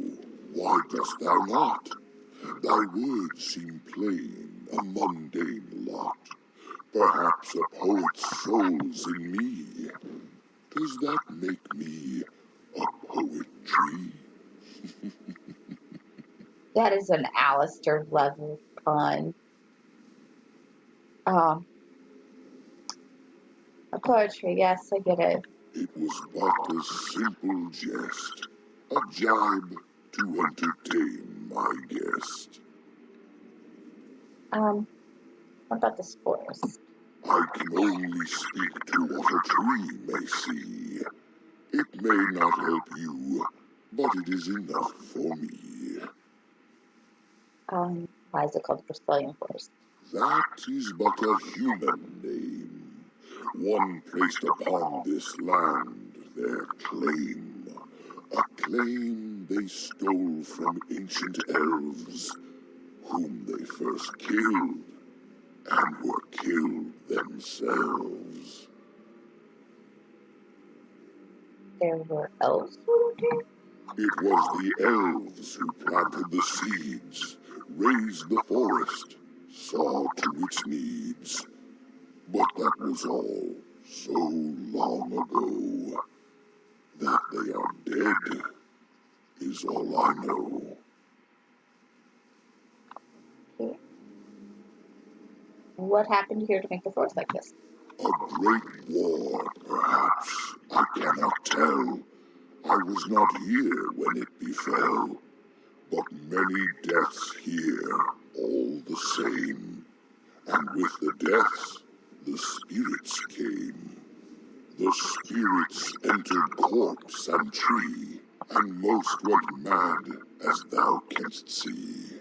Speaker 7: Why dost thou not? Thy words seem plain, a mundane lot. Perhaps a poet's soul's in me. Does that make me a poetry?
Speaker 1: That is an Alistair level pun. A poetry, yes, I get it.
Speaker 7: It was but a simple jest, a jibe to entertain my guest.
Speaker 1: What about this forest?
Speaker 7: I can only speak to what a tree may see. It may not help you, but it is enough for me.
Speaker 1: Why is it called the Brazilian forest?
Speaker 7: That is but a human name, one placed upon this land their claim, a claim they stole from ancient elves, whom they first killed, and were killed themselves.
Speaker 1: There were elves who lived here?
Speaker 7: It was the elves who planted the seeds, raised the forest, saw to its needs. But that was all so long ago. That they are dead is all I know.
Speaker 1: Okay. What happened here to make the forest like this?
Speaker 7: A great war, perhaps. I cannot tell. I was not here when it befell. But many deaths here, all the same. And with the deaths, the spirits came. The spirits entered corpse and tree, and most went mad, as thou canst see.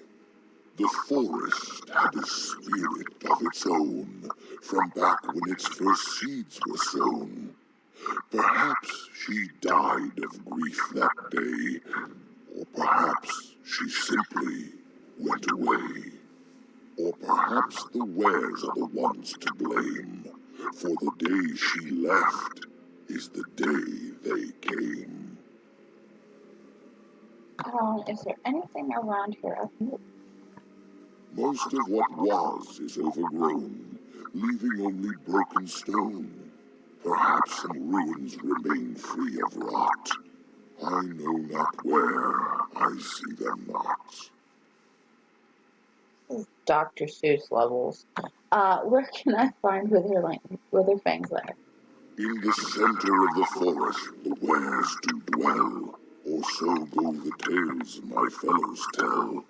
Speaker 7: The forest had a spirit of its own from back when its first seeds were sown. Perhaps she died of grief that day, or perhaps she simply went away. Or perhaps the wares are the ones to blame, for the day she left is the day they came.
Speaker 1: Is there anything around here of note?
Speaker 7: Most of what was is overgrown, leaving only broken stone. Perhaps some ruins remain free of rot. I know not where, I see them not.
Speaker 1: This is Dr. Seuss levels. Where can I find Witherfang's lair?
Speaker 7: In the center of the forest the wares do dwell, or so go the tales my fellows tell.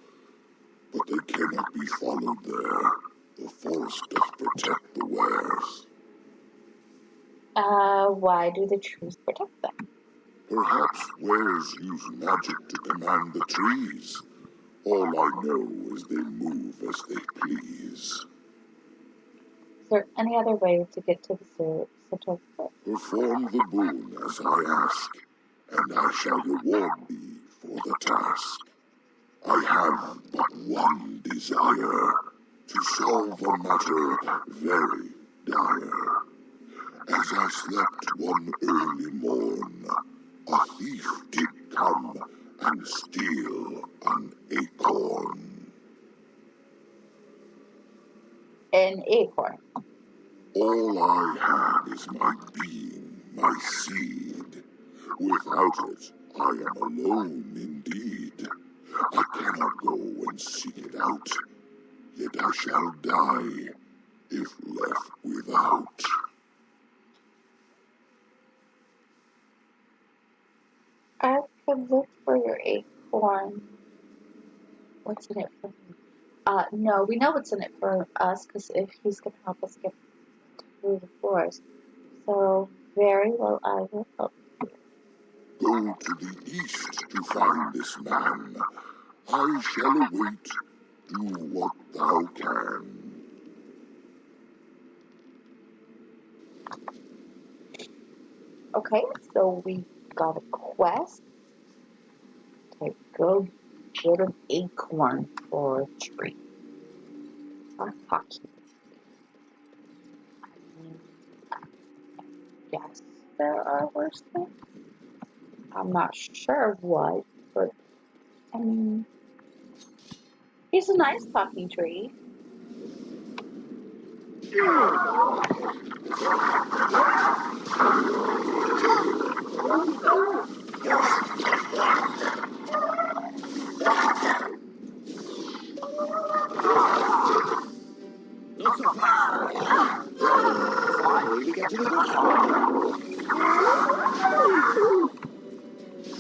Speaker 7: But they cannot be followed there. The forest doth protect the wares.
Speaker 1: Why do the trees protect them?
Speaker 7: Perhaps wares use magic to command the trees. All I know is they move as they please.
Speaker 1: Is there any other way to get to the center of the forest?
Speaker 7: Perform the boon as I ask, and I shall reward thee for the task. I have but one desire, to solve a matter very dire. As I slept one early morn, a thief did come and steal an acorn.
Speaker 1: An acorn.
Speaker 7: All I had is my being, my seed. Without it, I am alone indeed. I cannot go and seek it out, yet I shall die if left without.
Speaker 1: I could look for your acorn. What's in it for me? No, we know what's in it for us, because if he's going to help us get through the forest. So, very well, I will help you.
Speaker 7: Go to the east to find this man. I shall await. Do what thou can.
Speaker 1: Okay, so we got a quest to go get an acorn for a tree. A hockey. I mean, I guess there are worse things. I'm not sure what, but I mean, he's a nice talking tree.
Speaker 2: Not so fast. Finally, we get to the good part.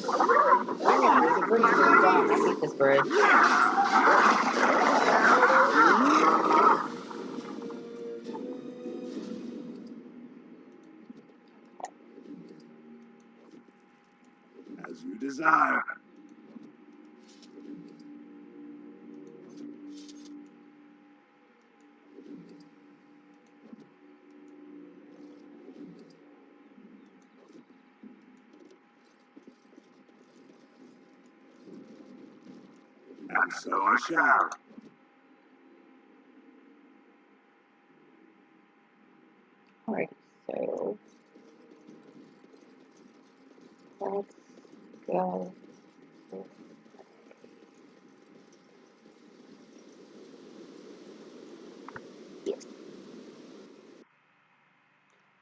Speaker 1: Oh, the bridge is gone. I hate this bridge.
Speaker 4: As you desire. And so I shall.
Speaker 1: Alright, so let's go. Yes.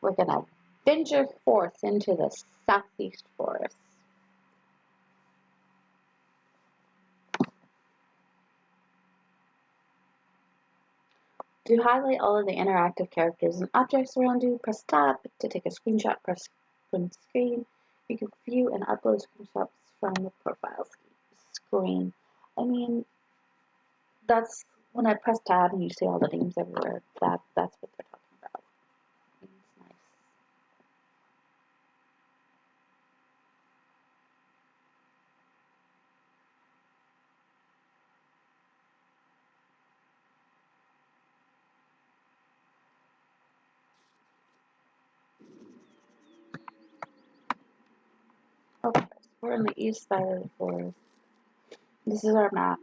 Speaker 1: We're gonna venture forth into the southeast forest. To highlight all of the interactive characters and objects around you, press tab. To take a screenshot, press print screen. You can view and upload screenshots from the profile screen. I mean, that's when I press tab and you see all the names everywhere. That's what they're talking about. It's nice. Okay, so we're on the east side of the forest. This is our map.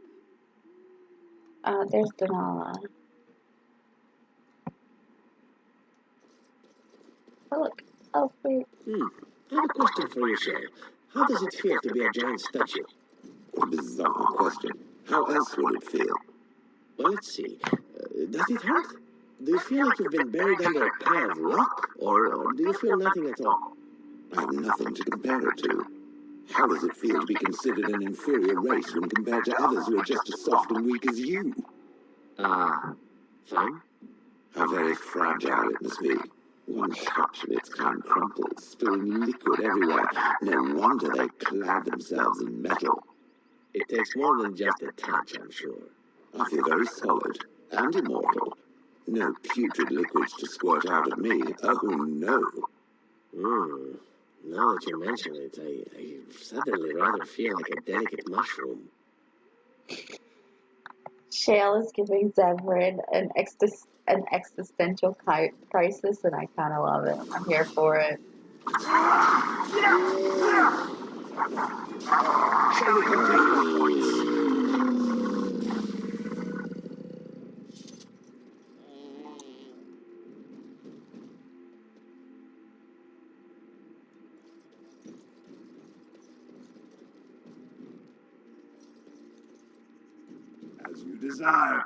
Speaker 1: There's Denala. Oh, look. Oh, wait.
Speaker 2: I have a question for you, Shay. How does it feel to be a giant statue?
Speaker 5: What a bizarre question. How else would it feel?
Speaker 2: Well, let's see. Does it hurt? Do you feel like you've been buried under a pile of rock? Or do you feel nothing at all?
Speaker 5: I have nothing to compare it to. How does it feel to be considered an inferior race when compared to others who are just as soft and weak as you?
Speaker 2: Fine.
Speaker 5: How very fragile it must be. One touch and it's kind crumpled, spilling liquid everywhere. No wonder they clad themselves in metal.
Speaker 2: It takes more than just a touch, I'm sure.
Speaker 5: I feel very solid and immortal. No putrid liquids to squirt out of me. Oh, no.
Speaker 2: Now that you mention it, I suddenly rather feel like a delicate mushroom.
Speaker 1: Shale is giving Zevran an existential crisis, and I kind of love it. I'm here for it.
Speaker 2: Shall we compare your points?
Speaker 7: As you desire.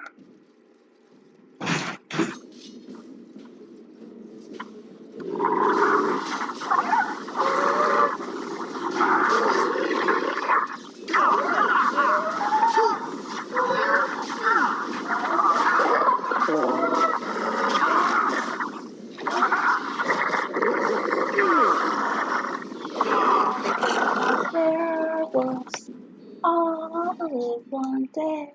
Speaker 1: There was always one day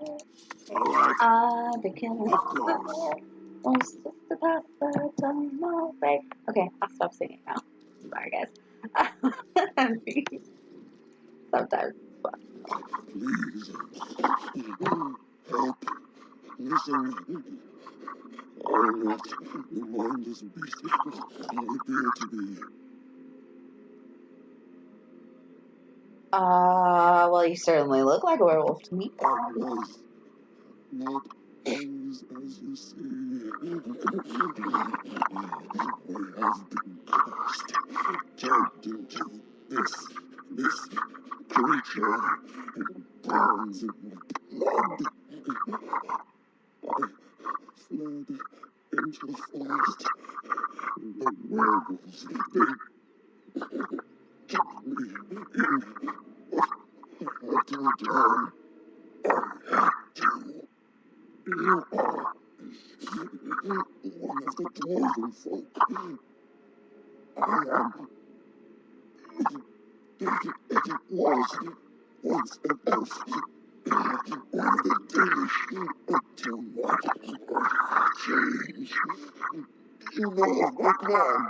Speaker 7: All right.
Speaker 1: I became a
Speaker 7: Of course.
Speaker 1: was just about the time away. Okay, I'll stop singing now. Sorry, guys. Sometimes it's fun.
Speaker 7: Please. Help. Listen. I'm not the mindless beast I appear to be.
Speaker 1: Well, you certainly look like a werewolf to me.
Speaker 7: I was not always as you see. I have been cursed, turned into this creature, and it burns in my blood. I fled into the forest. The werewolves, they took me in. I had to return. I had to. You are one of the Dwarven folk. I am. It was once an elf. One of the Danish until my change. You know of my clan.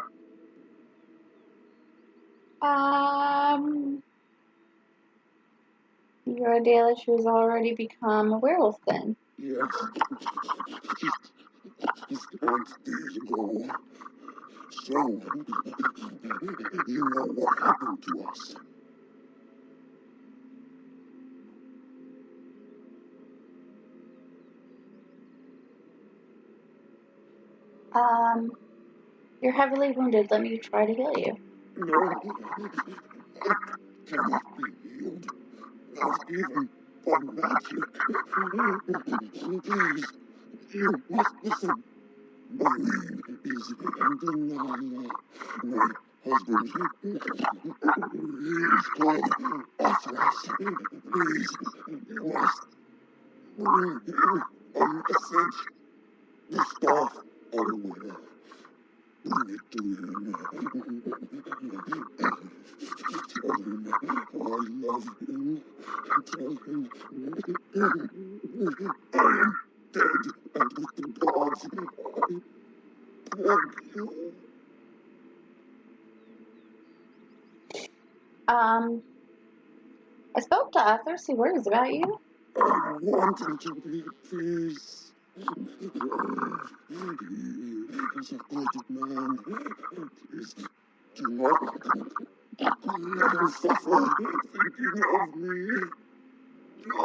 Speaker 1: Your Dalish has already become a werewolf then.
Speaker 7: Yes. Just 20 days ago. So, you know what happened to us.
Speaker 1: You're heavily wounded. Let me try to heal you.
Speaker 7: No, I cannot be healed. Not even by magic. Please, you must listen. My name is Denali. My husband, he is called Athras. Please, you must bring him a message. The staff are aware. Bring it to him. Tell him I love him. Tell him I am dead and with the gods. I beg you.
Speaker 1: I spoke to Arthur. See words about you.
Speaker 7: I want him to be at peace. He is a good man. Please do not Let her suffer thinking of me. Oh,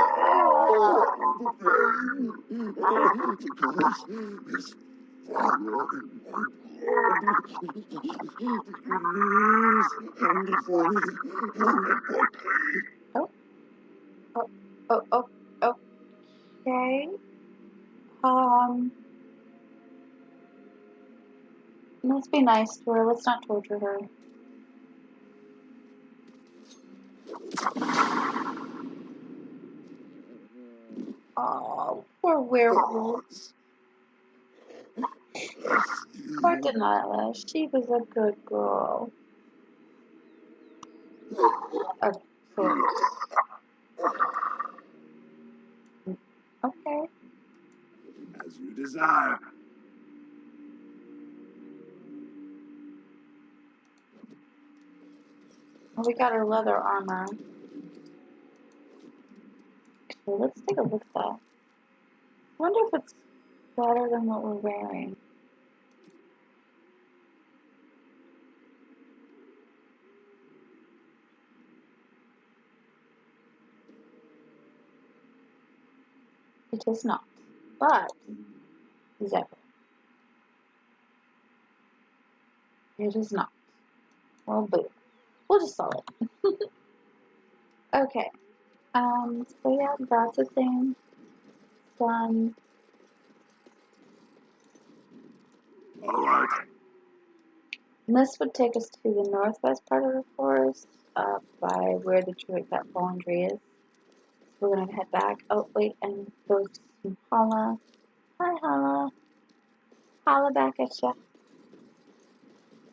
Speaker 7: the pain! Oh, the curse is fire in my blood. It is wonderful. Oh, let my pain.
Speaker 1: Oh, okay. Let's be nice to her. Let's not torture her. Oh, poor werewolf. Poor Delilah. She was a good girl. Of course. Okay.
Speaker 4: As you desire.
Speaker 1: Well, we got her leather armor. Okay, let's take a look at that. I wonder if it's better than what we're wearing. It is not. But, zebra. It is not. Well, boo. We'll just sell it. Okay. So yeah, that's a thing. Done.
Speaker 4: Alright.
Speaker 1: And this would take us to the northwest part of the forest, by where the tree, that fallen tree is. So we're gonna head back. Oh, wait, and go to Hala. Hi, Hala. Holla back at ya.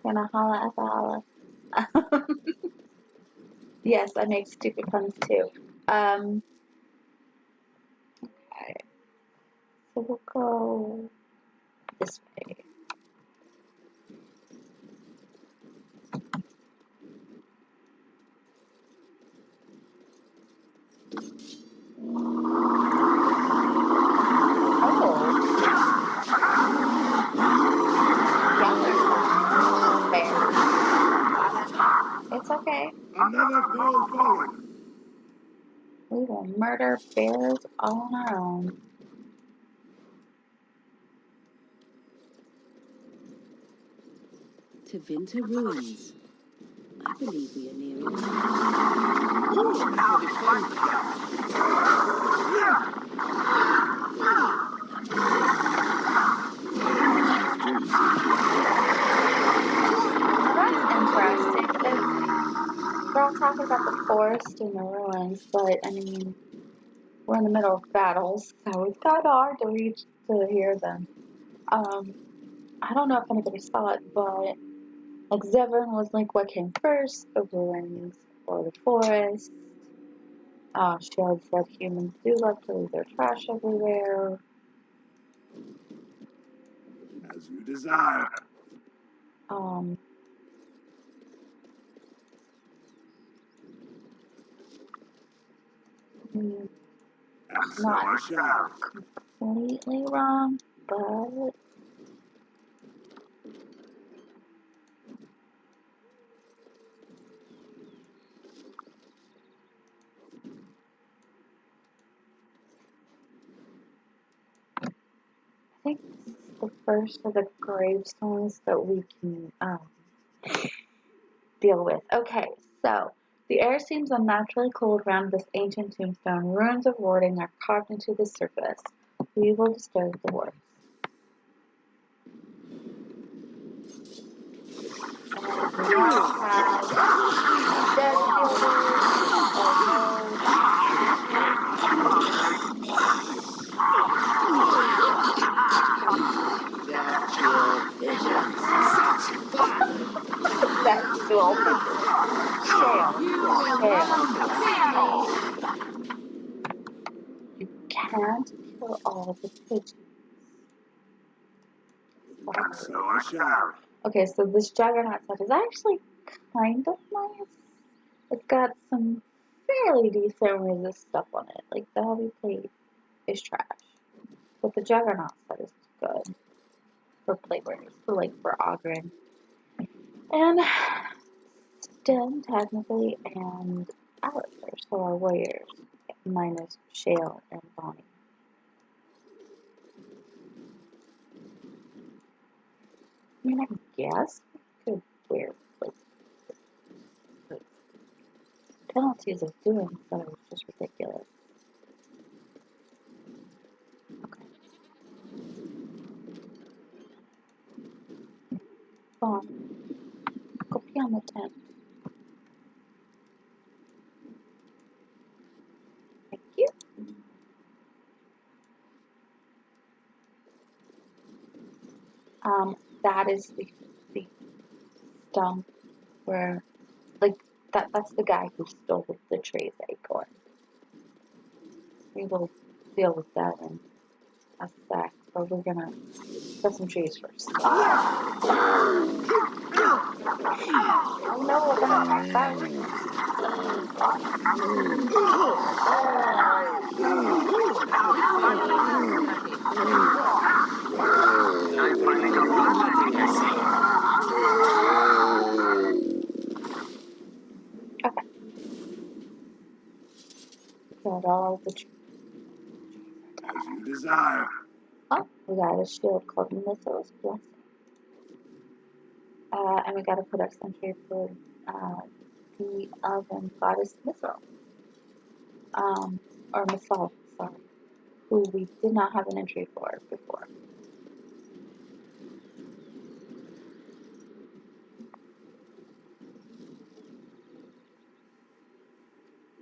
Speaker 1: Gonna holla at the holla. Yes, I make stupid puns too. Okay. So we'll go this way. It's okay.
Speaker 4: Another foe fallen.
Speaker 1: We will murder bears all on our own.
Speaker 3: To Vinter Ruins. I believe we are nearing.
Speaker 8: Who will now defend the
Speaker 1: That's interesting. We're all talking about the forest and the ruins, but I mean, we're in the middle of battles, so it's kind of hard to hear them. I don't know if anybody saw it, but like Zevran was like what came first, the ruins or the forest. She had said humans do love to leave their trash everywhere.
Speaker 4: As you desire.
Speaker 1: Um,
Speaker 4: And so I shall.
Speaker 1: completely wrong, but I think this is the first of the gravestones that we can deal with. Okay, so the air seems unnaturally cold around this ancient tombstone. Runes of warding are carved into the surface. We will disturb the wards. And we now have dead fielders. Sexual visions. Shale. You can't kill all the pigeons.
Speaker 4: And so I shall.
Speaker 1: Okay, so this juggernaut set is actually kind of nice. It's got some fairly decent resist stuff on it. Like the heavy plate is trash, but the juggernaut set is good for players, for like for Ogren. And Dim, technically, and Alistair, so our warriors, minus Shale and Bonnie. I mean, I guess we could wear, like, the penalties of doing so is just ridiculous. Okay. Bon, go pee on the tent. Thank you. That is the stump where, like, that's the guy who stole the tree's acorn. We will deal with that in a sec, but we're gonna cut some trees first. Oh no, we're gonna attack back.
Speaker 8: How delightful. I finally got one thing I see.
Speaker 1: Okay. Got all the trees.
Speaker 7: As you desire.
Speaker 1: Oh, we got a shield called Missiles Blessing. And we got to put our sentry for the Elven Goddess Missile. Or Missile, sorry. Who we did not have an entry for before.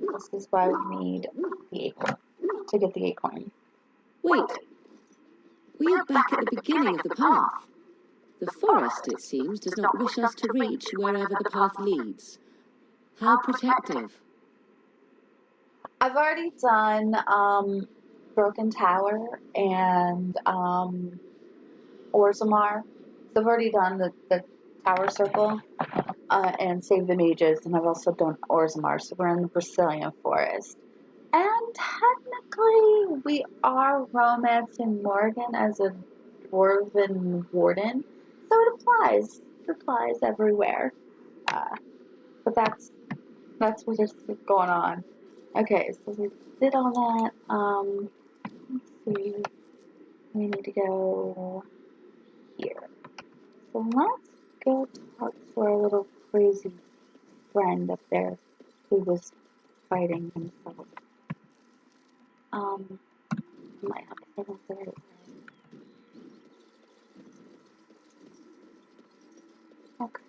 Speaker 1: This is why we need the acorn. To get the acorn.
Speaker 3: Wait. We are back at the beginning of the path. The forest, it seems, does not wish us to reach wherever the path leads. How protective.
Speaker 1: I've already done Broken Tower and Orzammar. So I've already done the Tower Circle and Save the Mages, and I've also done Orzammar. So we're in the Brazilian Forest. And technically, we are romancing Morgan as a Dwarven warden, so it applies. It applies everywhere. But that's what is going on. Okay, so we did all that. Let's see. We need to go here. So let's go talk to our little crazy friend up there who was fighting himself. Might have to pronounce it right. Okay.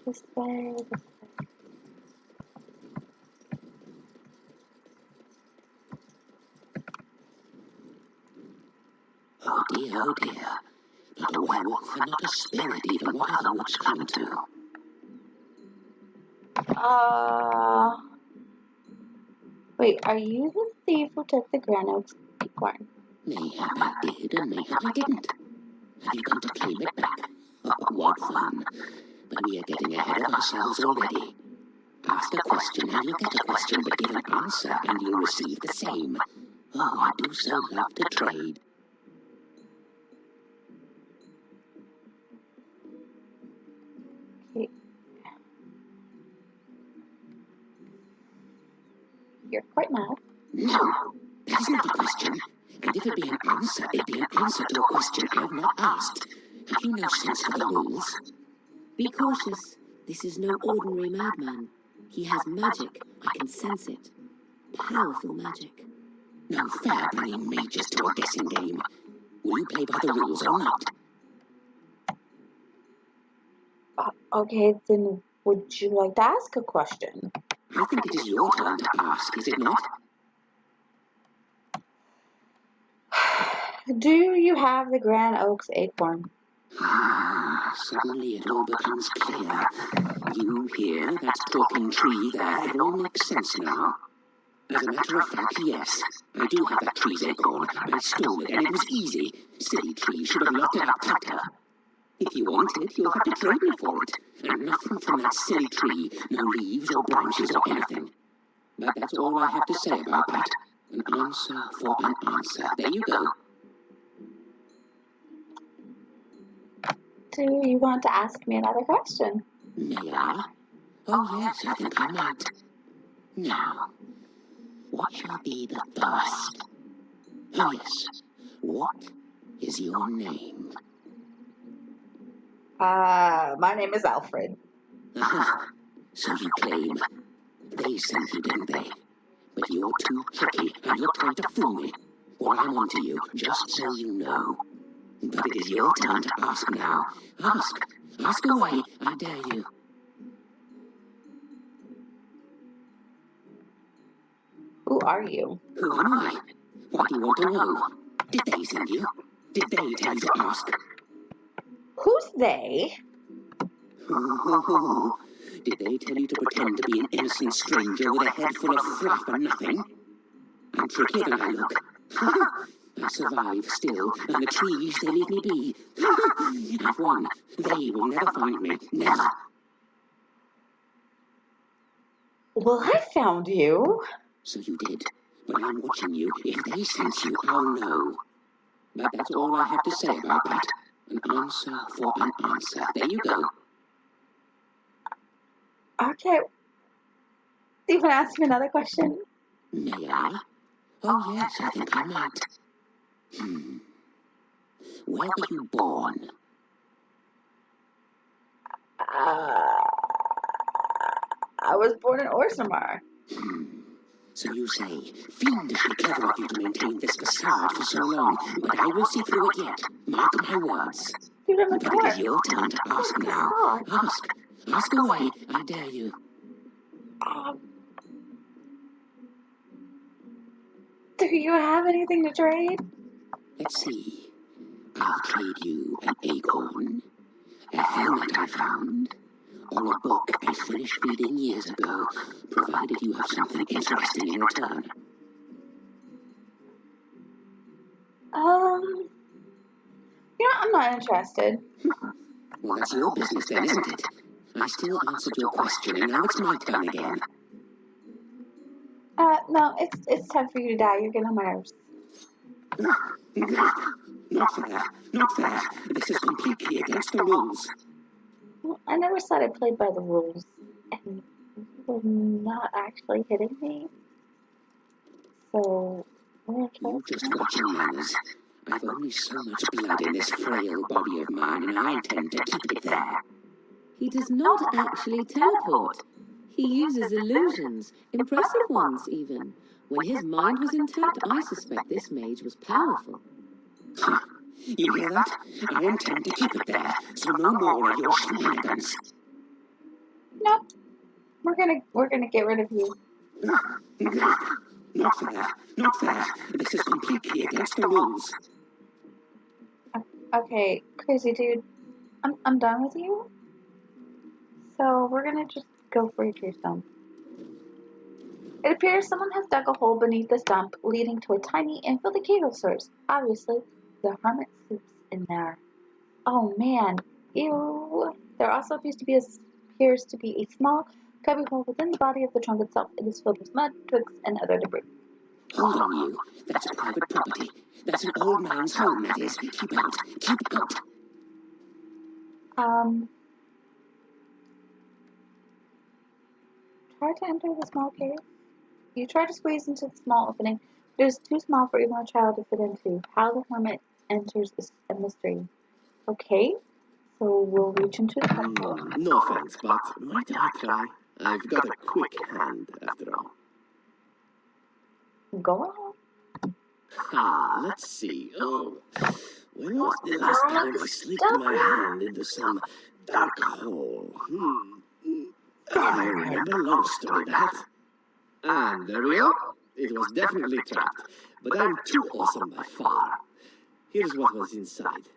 Speaker 1: This way, this way.
Speaker 2: Oh dear, not a werewolf and not a spirit even. What are the woods come to?
Speaker 1: Wait, are you the thief who took the Grand Oaks acorn?
Speaker 2: Mayhap I did and mayhap I didn't. Have you come to claim it back? Oh, what fun. But we are getting ahead of ourselves already. Ask a question and you'll get a question, but give an answer and you'll receive the same. Oh, I do so love to trade.
Speaker 1: Okay. You're quite mad.
Speaker 2: No, that is not a question. And if it be an answer, it be an answer to a question I have not asked. Have you no sense for the rules?
Speaker 3: Be cautious. This is no ordinary madman. He has magic. I can sense it. Powerful magic.
Speaker 2: No fair bringing mages to a guessing game. Will you play by the rules or not?
Speaker 1: Okay, then would you like to ask a question?
Speaker 2: I think it is your turn to ask, is it not?
Speaker 1: Do you have the Grand Oaks acorn?
Speaker 2: Suddenly it all becomes clear. You here, that talking tree there, it all makes sense now. As a matter of fact, yes, I do have that tree's acorn. I stole it, and it was easy. Silly tree should have locked it up tighter. If you want it, you'll have to trade me for it. And nothing from that silly tree, no leaves or branches or anything. But that's all I have to say about that. An answer for an answer. There you go.
Speaker 1: Do you want to ask me another question?
Speaker 2: May I? Oh, yes, I think I might. Now, what shall be the first? Oh, yes. What is your name?
Speaker 1: My name is Alfred.
Speaker 2: Aha, so you claim. They sent you, didn't they? But you're too tricky, and you're trying to fool me. Well, I'm on to you, just so you know. But it is your turn to ask now. Ask. Ask away, I dare you.
Speaker 1: Who are you?
Speaker 2: Who am I? Why do you want to know? Did they send you? Did they tell you to ask?
Speaker 1: Who's they?
Speaker 2: Did they tell you to pretend to be an innocent stranger with a head full of fluff and nothing? I'm trickier than I look. I survive still, and the trees, they leave me be. I've won. They will never find me. Never.
Speaker 1: Well, I found you.
Speaker 2: So you did. But I'm watching you. If they sent you, I'll know. But that's all I have to say about that. An answer for an answer. There you go.
Speaker 1: Okay. Do you want to ask me another question?
Speaker 2: May I? Oh, yes, I think I might. Where were you born?
Speaker 1: I was born in Orsamar.
Speaker 2: So you say, fiendishly clever of you to maintain this facade for so long, but I will see through it yet. Mark my words.
Speaker 1: Dude, I'm a
Speaker 2: But it is
Speaker 1: dwarf.
Speaker 2: your turn to ask now. Ask. Ask away, I dare you.
Speaker 1: Do you have anything to trade?
Speaker 2: Let's see. I'll trade you an acorn, a helmet I found, or a book I finished reading years ago, provided you have something interesting in return.
Speaker 1: I'm not interested.
Speaker 2: Well, that's your business then, isn't it? I still answered your question, and now it's my turn again.
Speaker 1: No, it's time for you to die. You're getting on my nerves.
Speaker 2: Not fair. Not fair. This is completely against the rules.
Speaker 1: Well, I never said I played by the rules, and you were not actually hitting me. So,
Speaker 2: You just watch your manners. I've only so much blood in this frail body of mine, and I intend to keep it there.
Speaker 6: He does not actually teleport. He uses illusions, impressive ones even. When his mind was intact, I suspect this mage was powerful.
Speaker 2: You hear that? I intend to keep it there, so no more of your shenanigans.
Speaker 1: Nope. We're gonna get rid of you.
Speaker 2: Not fair. Not fair. This is completely against the rules.
Speaker 1: Okay, crazy dude. I'm done with you. So we're gonna just go for your tombstone. It appears someone has dug a hole beneath this dump, leading to a tiny infiltrated cave of sorts. Obviously, the hermit sleeps in there. Oh man, ew. There also appears to be a small cubby hole within the body of the trunk itself. It is filled with mud, twigs, and other debris.
Speaker 2: Hold on, you. That's private property. That's an old man's home, that is. Keep out. Keep out.
Speaker 1: Try to enter the small cave. You try to squeeze into the small opening, but it is too small for even a child to fit into. How the hermit enters is a mystery. Okay, so we'll reach into the cubby.
Speaker 5: No offense, but might I try? I've got a quick hand, after all.
Speaker 1: Go on.
Speaker 5: Let's see. Oh, when was the last time I slipped my hand into some dark hole? I remember. Long story, that. And the real? It was definitely trapped, but I'm too awesome by far. Here's what was inside.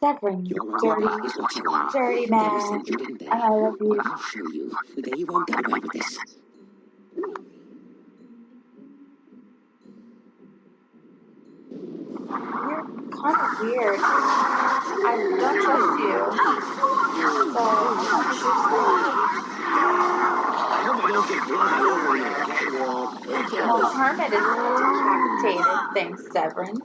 Speaker 1: Severin, dirty man. I love you.
Speaker 2: I'll show you. They won't get away with this.
Speaker 1: You're kind of weird. I don't trust you. So,
Speaker 5: I hope I don't get blood all over your catwalk.
Speaker 1: no, hermit is decapitated. Thanks, Severin.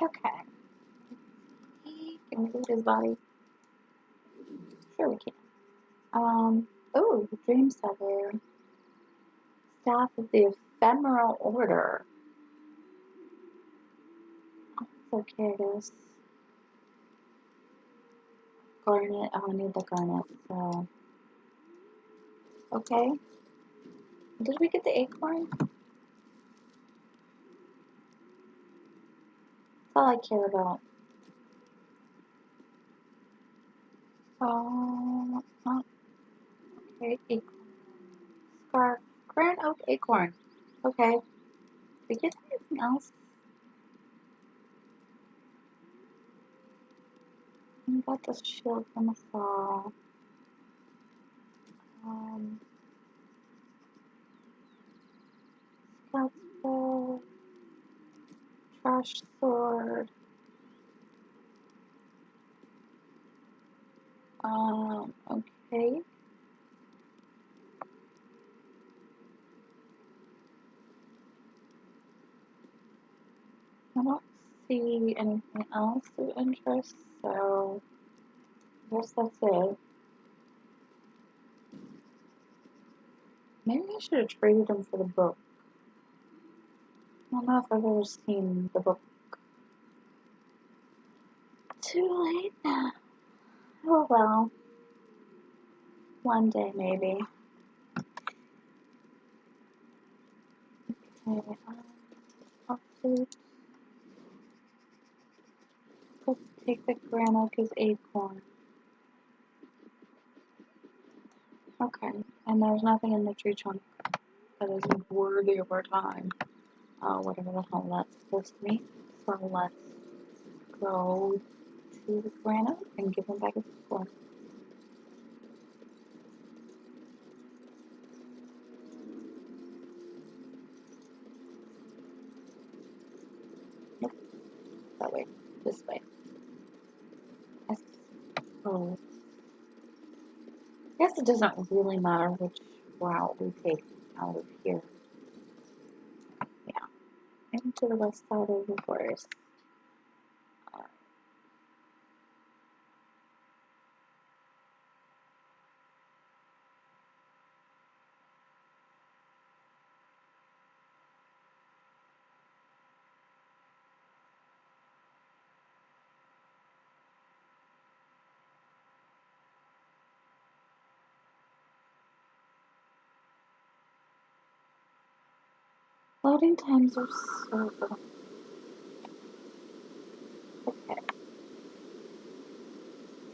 Speaker 1: Okay. Can we loot his body? Sure we can. Oh, the Dream Sever. Staff of the Ephemeral Order. Okay, it is. Garnet. Oh, I need the garnet, so. Okay. Did we get the acorn? That's all I care about. Okay, acorn. Scarf. Grand Oak Acorn. Okay. Did we get anything else? We got the shield from the fall. Scout's bow. Trash sword. Okay. I don't see anything else of interest, so I guess that's it. Maybe I should have traded him for the book. I don't know if I've ever seen the book. Too late now. Oh well. One day, maybe. Okay, I'll let's take the Grand Oak's acorn. Okay, and there's nothing in the tree trunk that is worthy of our time. Whatever the hell that's supposed to mean. So let's go to the Grand Oak and give him back his acorn. Nope, that way. This way. Oh. I guess it doesn't really matter which route we take out of here. Yeah, into the west side of the forest. Loading times are so good. Okay.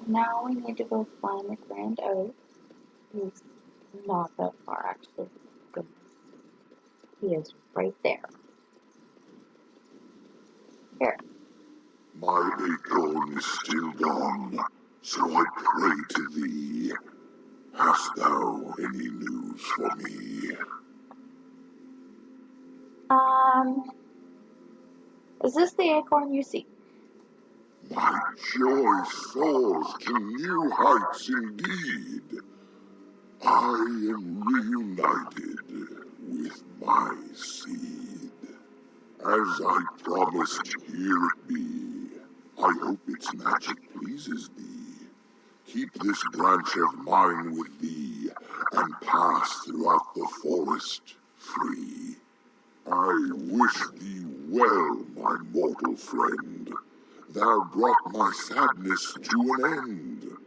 Speaker 1: Now we need to go find the Grand Oak. He's not that far, actually. Goodness. He is right there. Here.
Speaker 7: My acorn is still gone, so I pray to thee. Hast thou any news for me?
Speaker 1: Is this the acorn you seek?
Speaker 7: My joy soars to new heights indeed. I am reunited with my seed. As I promised, here it be. I hope its magic pleases thee. Keep this branch of mine with thee, and pass throughout the forest free. I wish thee well, my mortal friend. Thou brought my sadness to an end.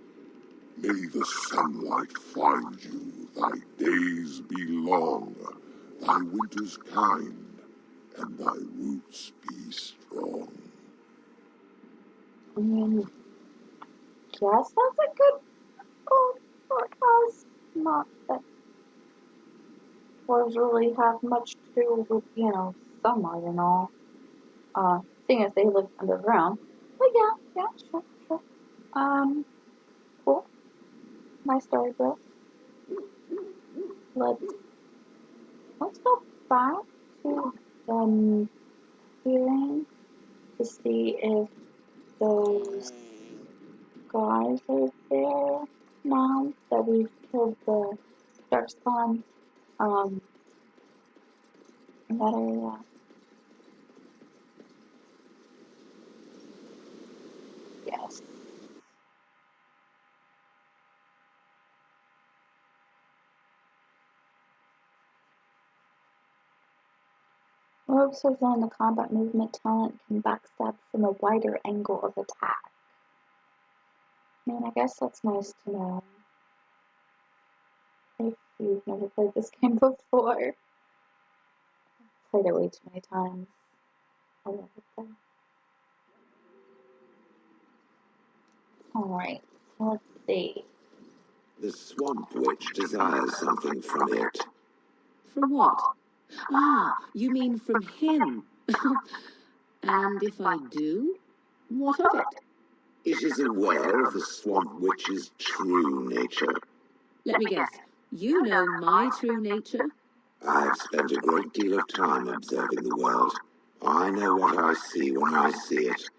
Speaker 7: May the sunlight find you, thy days be long, thy winters kind, and thy roots be strong.
Speaker 1: I mean, yes, that's a good goal for us. Not that dwarves really have much to do with, sunlight and all. Seeing as they live underground. But yeah, sure. Cool. Nice story, bro. Let's go back to the clearing to see if those guys are there now that we've killed the Darkspawn, in that area. Rogues who learn the combat movement talent can backstab from a wider angle of attack. I mean, I guess that's nice to know. If you've never played this game before. I've played it way too many times. I love it though. Alright, so let's see.
Speaker 5: The swamp witch desires something from it.
Speaker 6: From what? Ah, you mean from him. And if I do, what of it?
Speaker 5: It is aware of the swamp witch's true nature.
Speaker 6: Let me guess. You know my true nature?
Speaker 5: I've spent a great deal of time observing the world. I know what I see when I see it.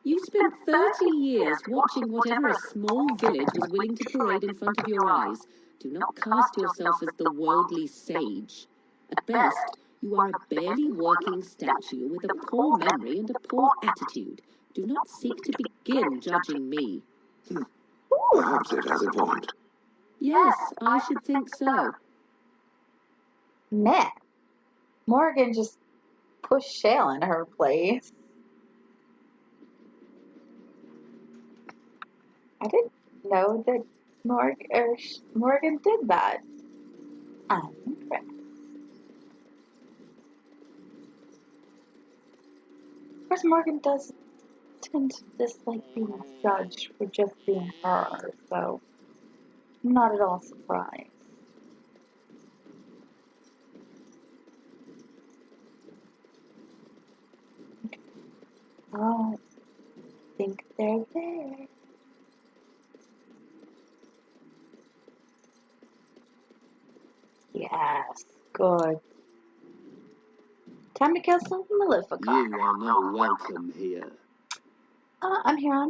Speaker 6: You spent 30 years watching whatever a small village was willing to parade in front of your eyes. Do not cast yourself as the worldly sage. At best, you are a barely working statue with a poor memory and a poor attitude. Do not seek to begin judging me.
Speaker 5: Perhaps it has a point.
Speaker 6: Yes, I should think so.
Speaker 1: Meh. Morgan just pushed Shale in her place. I didn't know that Morgan did that. I'm impressed. Of course, Morgan does tend to dislike being judged for just being her, so I'm not at all surprised. Okay. Oh, I think they're there. Yes, good. Time to kill some Maleficant.
Speaker 9: You are not welcome here.
Speaker 1: I'm here on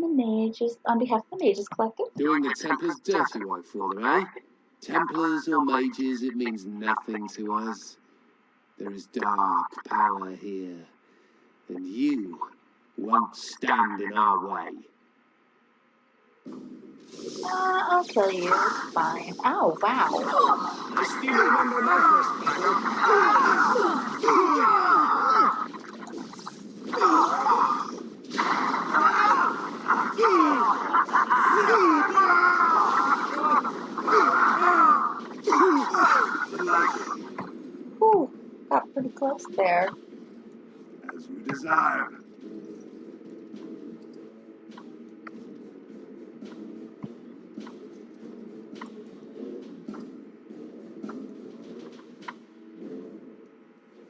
Speaker 1: behalf of the Mages Collective.
Speaker 9: Doing the Templars' dirty work for them, eh? Templars or mages, it means nothing to us. There is dark power here, and you won't stand in our way.
Speaker 1: I'll kill you. It's fine. Oh, wow.
Speaker 8: I still remember my first
Speaker 1: Ooh, got pretty close there.
Speaker 7: As you desire.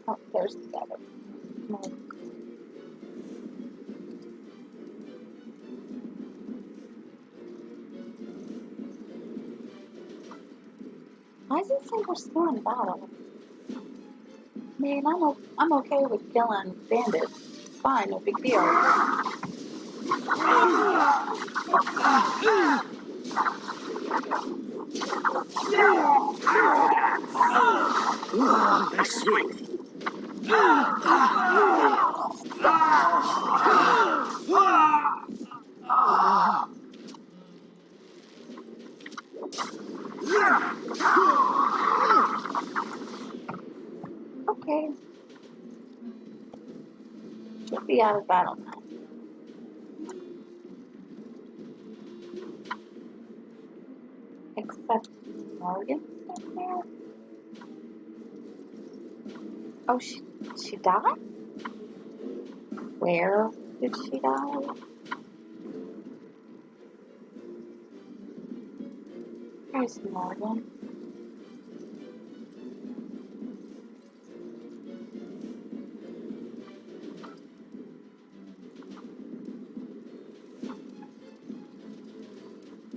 Speaker 1: Oh, there's the other. No. Why does it say we're still in battle? Man, I'm okay with killing bandits. It's fine, no big deal.
Speaker 8: Nice swing.
Speaker 1: Okay. Should be out of battle now. Except Morgan's in there. Oh, she died? Where did she die? There's Morgan.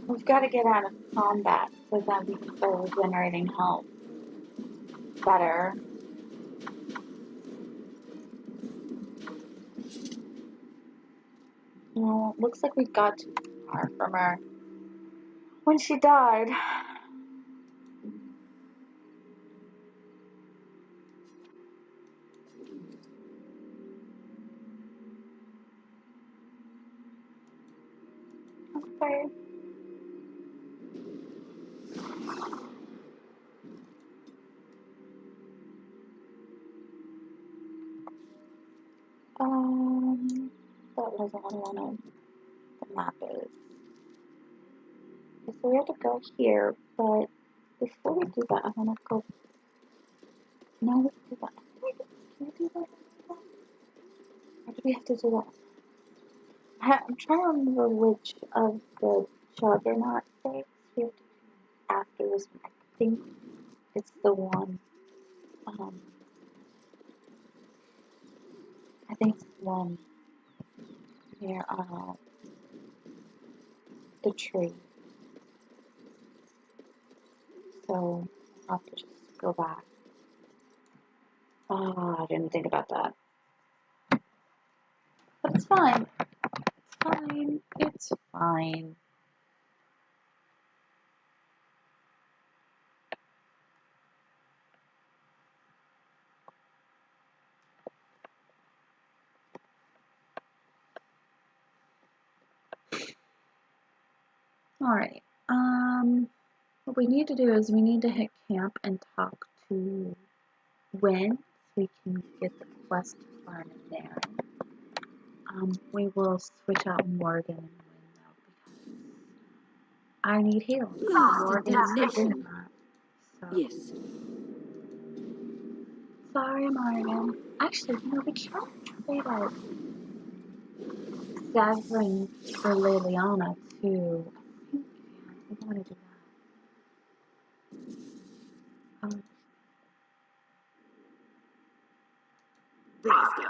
Speaker 1: We've got to get out of combat so that we can start regenerating health better. Well, looks like we got too far from her when she died. Okay. depends on what the map is. Okay, so we have to go here, but before we do that, I want to go. No, we can do that. Can we do that? Or do we have to do that? I'm trying to remember which of the Juggernaut things we have to do after this one. I think it's the one. I think it's the one near the tree. So I'll have to just go back. Oh, I didn't think about that. But it's fine. It's fine. It's fine. Alright. What we need to do is we need to hit camp and talk to Wynn so we can get the quest to farm in there. We will switch out Morgan and Wynn though because I need healing.
Speaker 3: Lost in
Speaker 1: Morgan is not doing
Speaker 3: damnation.
Speaker 1: that. So
Speaker 3: Yes.
Speaker 1: sorry, Morgan. Actually, we can trade out Severin for Liliana too. I think I want to do that.
Speaker 9: Braska.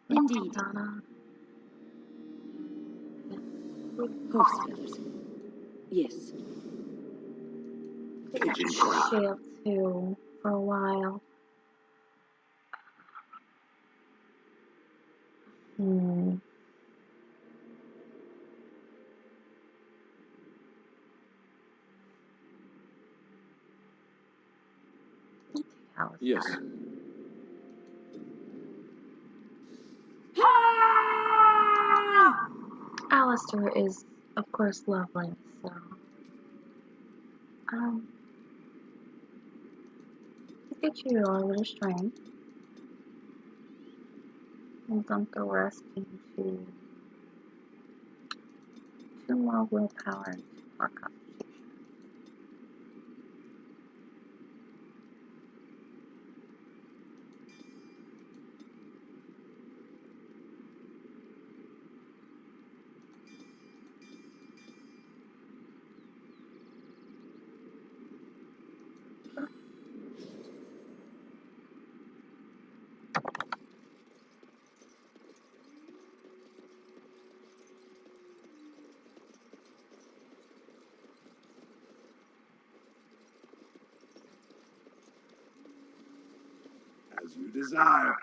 Speaker 3: Indeed.
Speaker 1: Liliana.
Speaker 3: Horsefeathers. Yes.
Speaker 2: Pigeon trap.
Speaker 1: Shield too for a while.
Speaker 2: Yes.
Speaker 1: Alistair is, of course, lovely, so let's get you a little strength. And don't go rest into 2 more willpower and 2 more constitution.
Speaker 7: As you desire.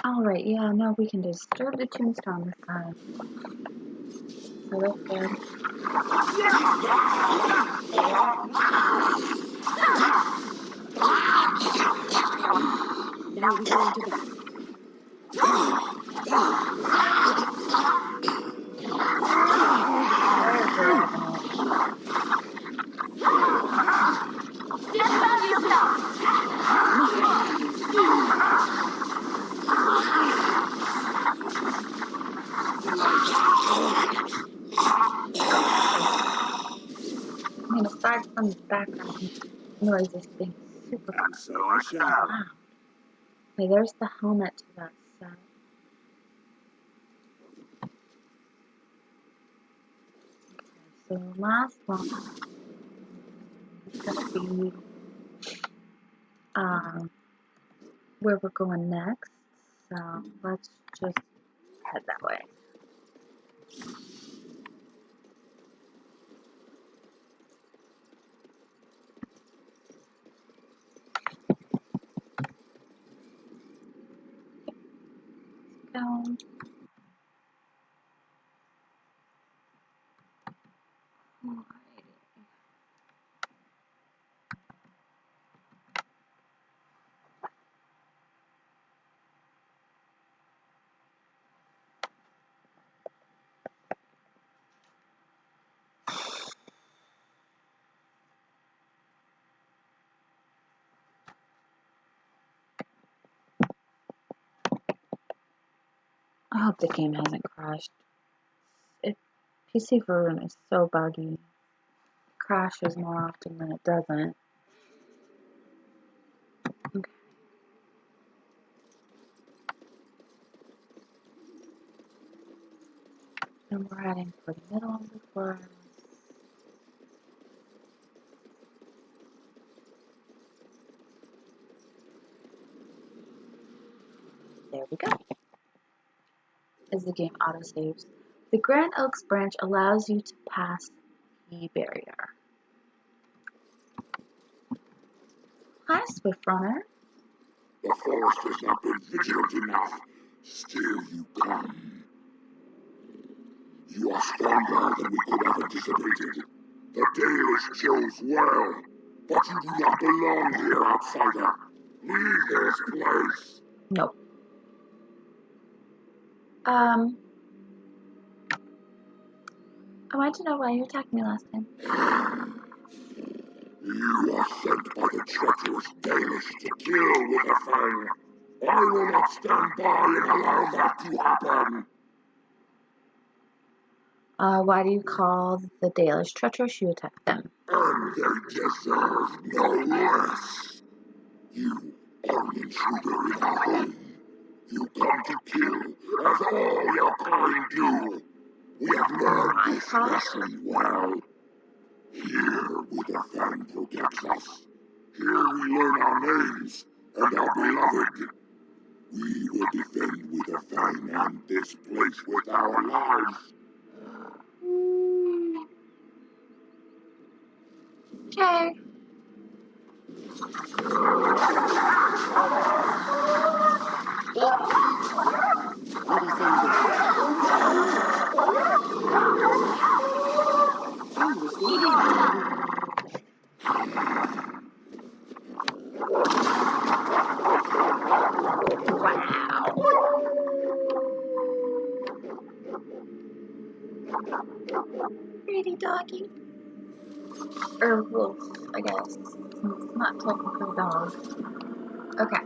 Speaker 1: Alright, yeah, no, we can disturb the tombstone this time. So that's good.
Speaker 3: Now we go into battle.
Speaker 6: Defend yourself!
Speaker 1: I mean, aside from the background noises being super
Speaker 7: And so I shall.
Speaker 1: loud. Okay, there's the helmet to that set. Okay, so last one is gonna be where we're going next. So let's just head that way. Go. Alrighty. I hope the game hasn't crashed. PC version is so buggy. It crashes more often than it doesn't. Okay. And we're heading for the middle of the forest. There we go. As the game autosaves, the Grand Oaks branch allows you to pass the barrier. Hi, Swift Runner.
Speaker 7: The forest has not been vigilant enough. Still you come. You are stronger than we could have anticipated. The Dalish chose well, but you do not belong here, outsider. Leave this place.
Speaker 1: Nope. I wanted to know why you attacked me last time.
Speaker 7: You are sent by the treacherous Dalish to kill with a fang. I will not stand by and allow that to happen.
Speaker 1: Why do you call the Dalish treacherous? You attacked them.
Speaker 7: And they deserve no less. You are an intruder in our home. You come to kill, as all your kind do. We have learned this lesson well. Here, Witherfang protects us. Here we learn our names and our beloved. We will defend Witherfang and this place with our lives.
Speaker 1: Okay.
Speaker 3: Let us end this.
Speaker 1: Pretty doggy. Or wolf, I guess. It's not technically a dog. Okay.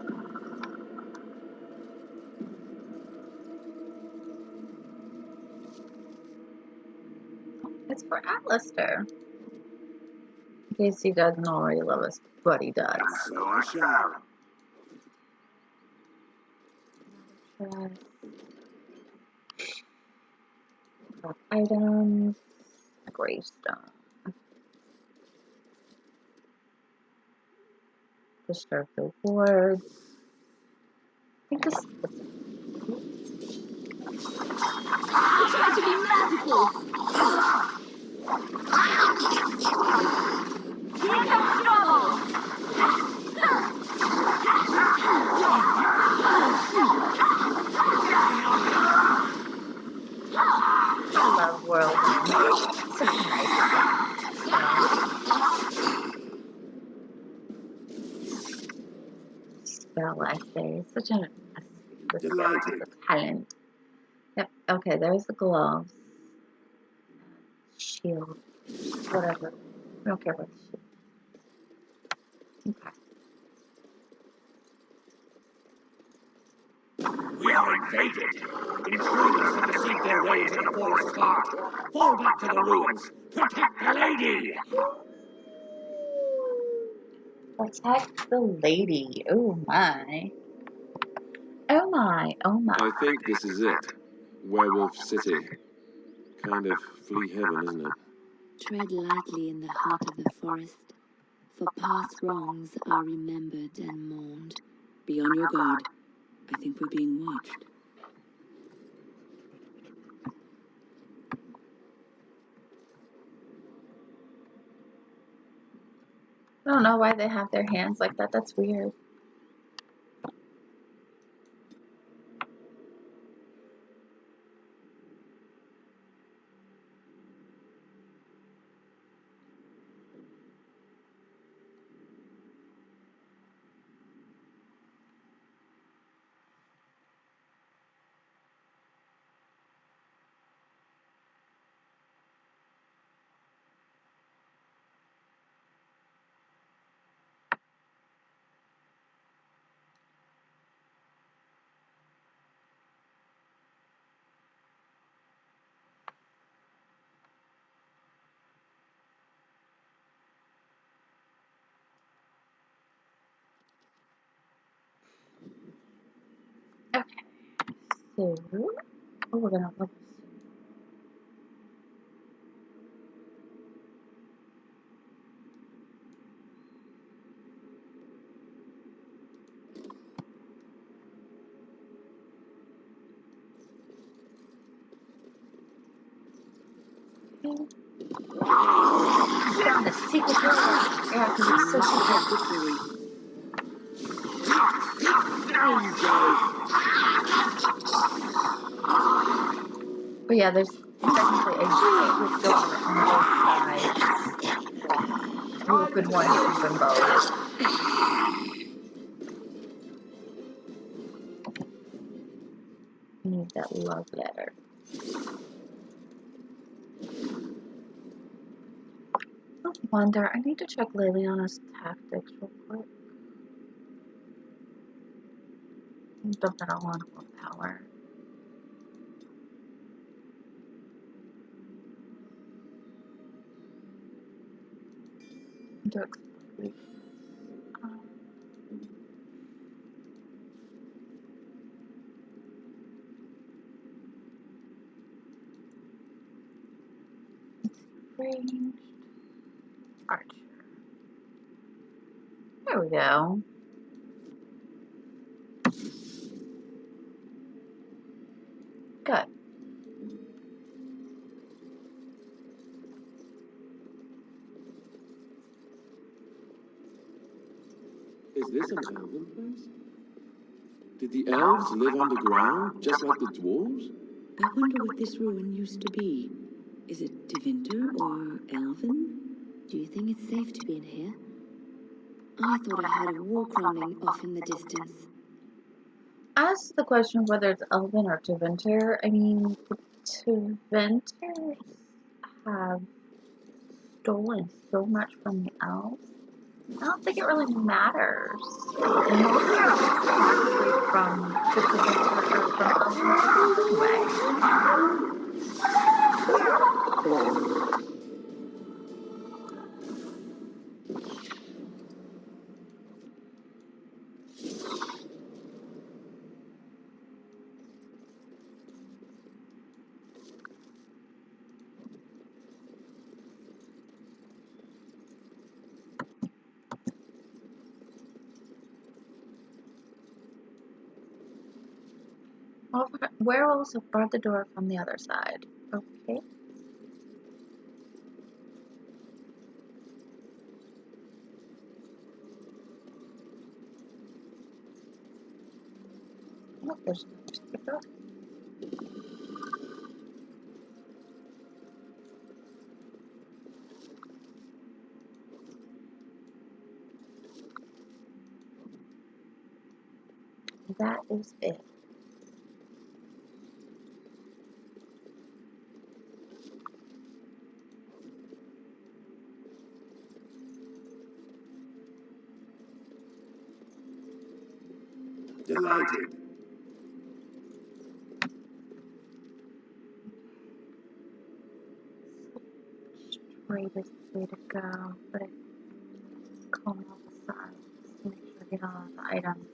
Speaker 1: It's for Alistair. In case he doesn't already love us, but he does.
Speaker 7: So I shall.
Speaker 1: Items. Gravestone. Disturb the wards. I think this is
Speaker 3: Try to be merciful. Here comes trouble.
Speaker 1: I love world. Such a nice spell, I say. Such a
Speaker 7: Delighted.
Speaker 1: talent. Yep. Okay, there's the gloves. Shield. Whatever. I don't care about the shield. Okay.
Speaker 2: We are invaded. Intruders have received their way into the forest's heart. Fall back to the ruins. Protect the lady.
Speaker 1: Protect the lady. Oh my. Oh my. Oh my.
Speaker 9: I think this is it. Werewolf City. Kind of flea heaven, isn't it?
Speaker 3: Tread lightly in the heart of the forest, for past wrongs are remembered and mourned. Be on your guard. I think we're being watched.
Speaker 1: I don't know why they have their hands like that. That's weird. So, oh, we're gonna level soon. Found a secret door. Yeah, because it's so secret.
Speaker 7: Down you go!
Speaker 1: But yeah, there's technically a secret door on both sides. You could want to open both. You need that love letter. I wonder, I need to check Liliana's tactics real quick. Dump that all on willpower. Do explorations. Ranged. Archer. There we go. Good.
Speaker 9: Is this an elven place? Did the elves live underground, just like the dwarves?
Speaker 3: I wonder what this ruin used to be. Is it Devinter or Elven? Do you think it's safe to be in here? I thought I heard a walk running off in the distance.
Speaker 1: As to the question of whether it's Elven or Deventer, I mean, the Deventers have stolen so much from the elves. I don't think it really matters. Most of it's probably from the Deventer or from Elven anyway. Werewolves have barred the door from the other side. Okay. Oh, there's another secret door. That is it.
Speaker 7: Delighted.
Speaker 1: Straightest way to go, but I comb all the sides to make sure I get all of the items.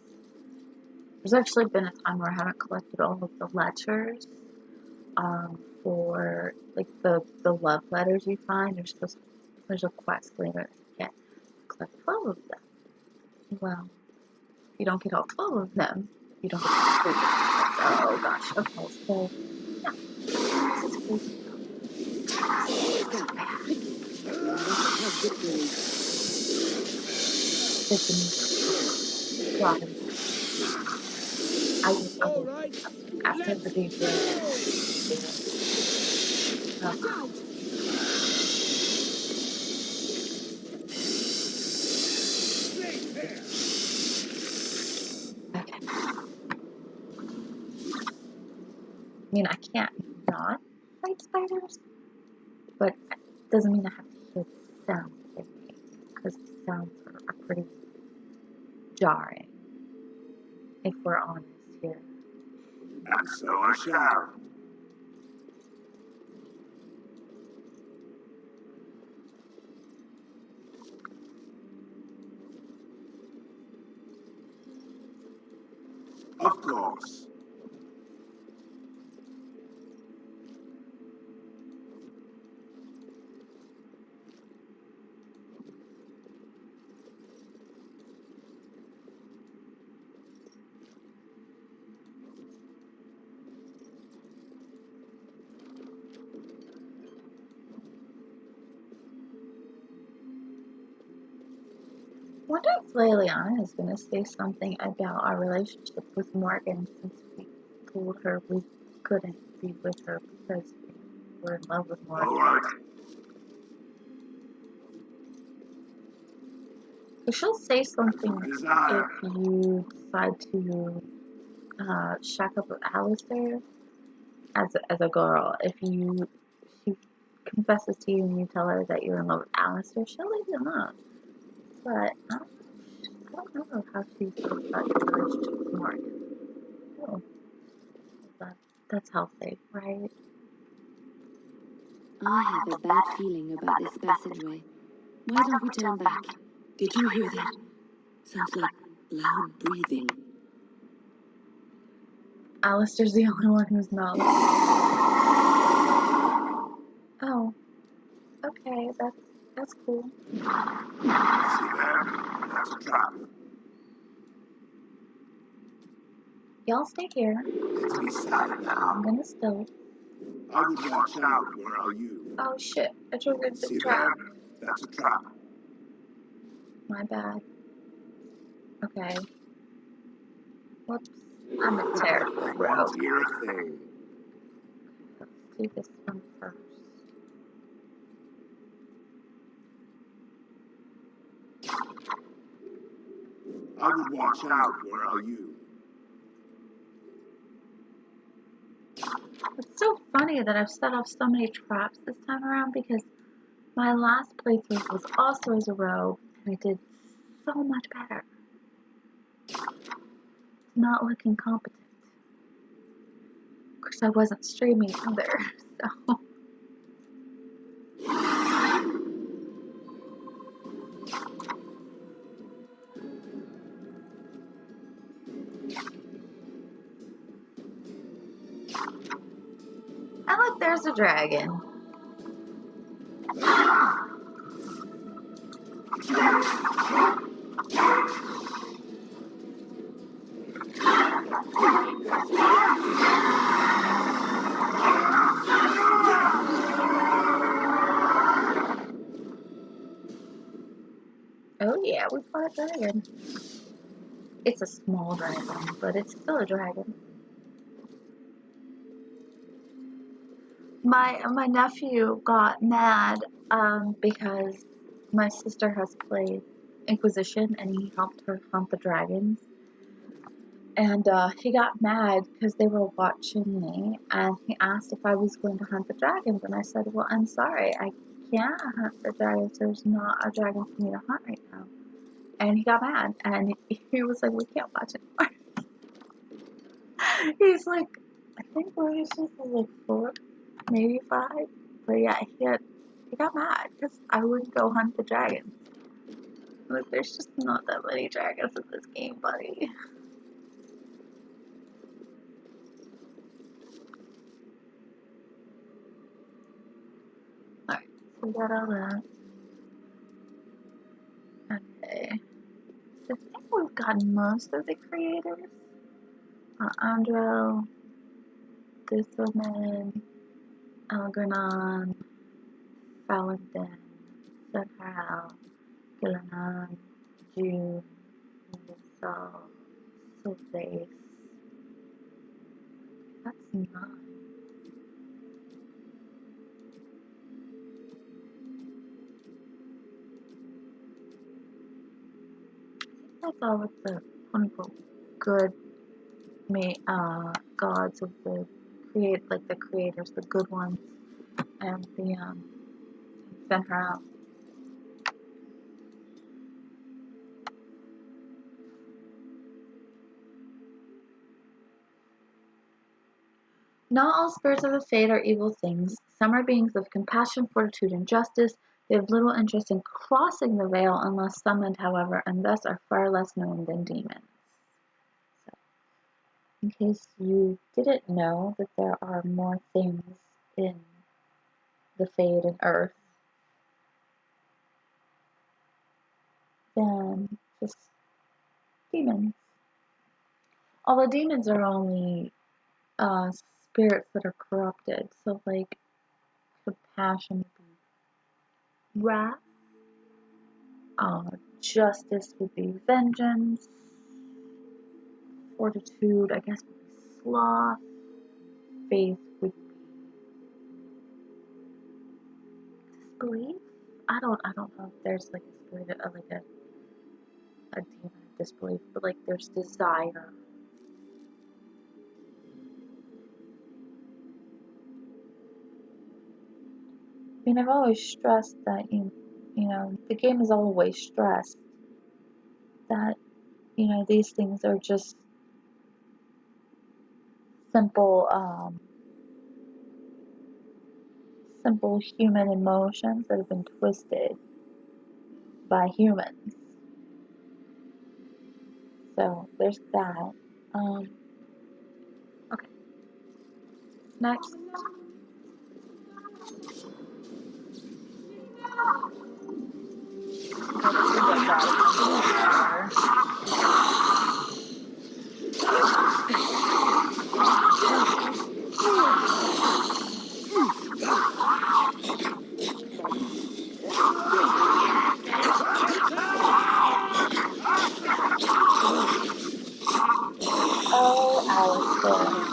Speaker 1: There's actually been a time where I haven't collected all of the letters for like the love letters you find. There's a quest later to get collect 12 of them. Well, if you don't get all 12 of them, you don't get the food. Oh gosh. Okay, so yeah, this is crazy. Dwarven. I will after the DJ. Okay. I mean, I can't not fight spiders, but it doesn't mean I have to hear the sounds they make, because the sounds are pretty jarring, if we're honest here.
Speaker 7: And so I shall. Of course.
Speaker 1: wonder if Liliana is going to say something about our relationship with Morgan since we told her we couldn't be with her because we were in love with Morgan.
Speaker 7: All right.
Speaker 1: But she'll say something
Speaker 7: Desire.
Speaker 1: if you decide to shack up with Alistair as a girl. If she confesses to you and you tell her that you're in love with Alistair, she'll leave you alone. But I don't know how she feels about your relationship with Morgan. Oh, that's healthy, right?
Speaker 3: I have a bad feeling about this passageway. Why don't we turn back? Did you hear that? Sounds like loud breathing.
Speaker 1: Alistair's the only one who's not. Oh, okay, that's cool.
Speaker 7: See there? That's a trap.
Speaker 1: Y'all stay here.
Speaker 7: Let's be silent now.
Speaker 1: I'm gonna still.
Speaker 7: I would watch out. Where are you?
Speaker 1: Oh shit! I triggered the
Speaker 7: See
Speaker 1: trap.
Speaker 7: there? That's a trap.
Speaker 1: My bad. Okay. Whoops. I'm a terrible
Speaker 7: I
Speaker 1: bro.
Speaker 7: want to hear a thing.
Speaker 1: Let's do this one first.
Speaker 7: I would watch out. Where are you?
Speaker 1: It's so funny that I've set off so many traps this time around because my last playthrough was also as a rogue and I did so much better. Not looking competent. Of course, I wasn't streaming either, so. And look, there's a dragon. Oh yeah, we fought a dragon. It's a small dragon, but it's still a dragon. My nephew got mad because my sister has played Inquisition and he helped her hunt the dragons. And he got mad because they were watching me and he asked if I was going to hunt the dragons. And I said, well, I'm sorry, I can't hunt the dragons. There's not a dragon for me to hunt right now. And he got mad and he was like, we can't watch anymore. He's like, I think Lucius was like 4, maybe 5. But yeah, he got mad because I wouldn't go hunt the dragons. Like, there's just not that many dragons in this game, buddy. Alright, so we got all that. Okay. So I think we've got most of the creators. Andro, Disselman, Algernon, Valentin, Sethal, Gillanan, June, Nisal, Sylvace. That's 9. That's all of the quote-unquote good gods of the the creators, the good ones, and the sent her out. Not all spirits of the Fade are evil things. Some are beings of compassion, fortitude, and justice. They have little interest in crossing the veil unless summoned, however, and thus are far less known than demons. So, in case you didn't know that there are more things in the Fade and Earth than just demons. Although demons are only spirits that are corrupted, so like compassion would be wrath, Justice would be vengeance. Fortitude, I guess, would be sloth. Faith would be disbelief. I don't know if there's like a spirit, like a demon of disbelief, but like there's desire. I mean, I've always stressed that you know, the game has always stressed that these things are just simple, simple human emotions that have been twisted by humans. So there's that. Okay. Next. Oh, Alistair.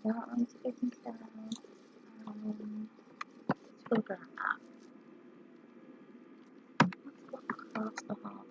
Speaker 1: That one's taken care of. Let's look at that. Let's go across the hallway.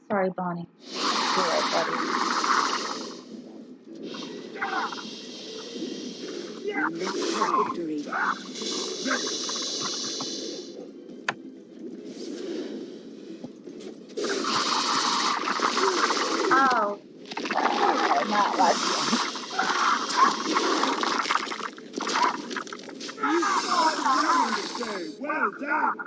Speaker 1: Sorry, Bonnie. You're right, buddy.
Speaker 3: Victory.
Speaker 1: Oh. Okay, not watching.
Speaker 7: Well done!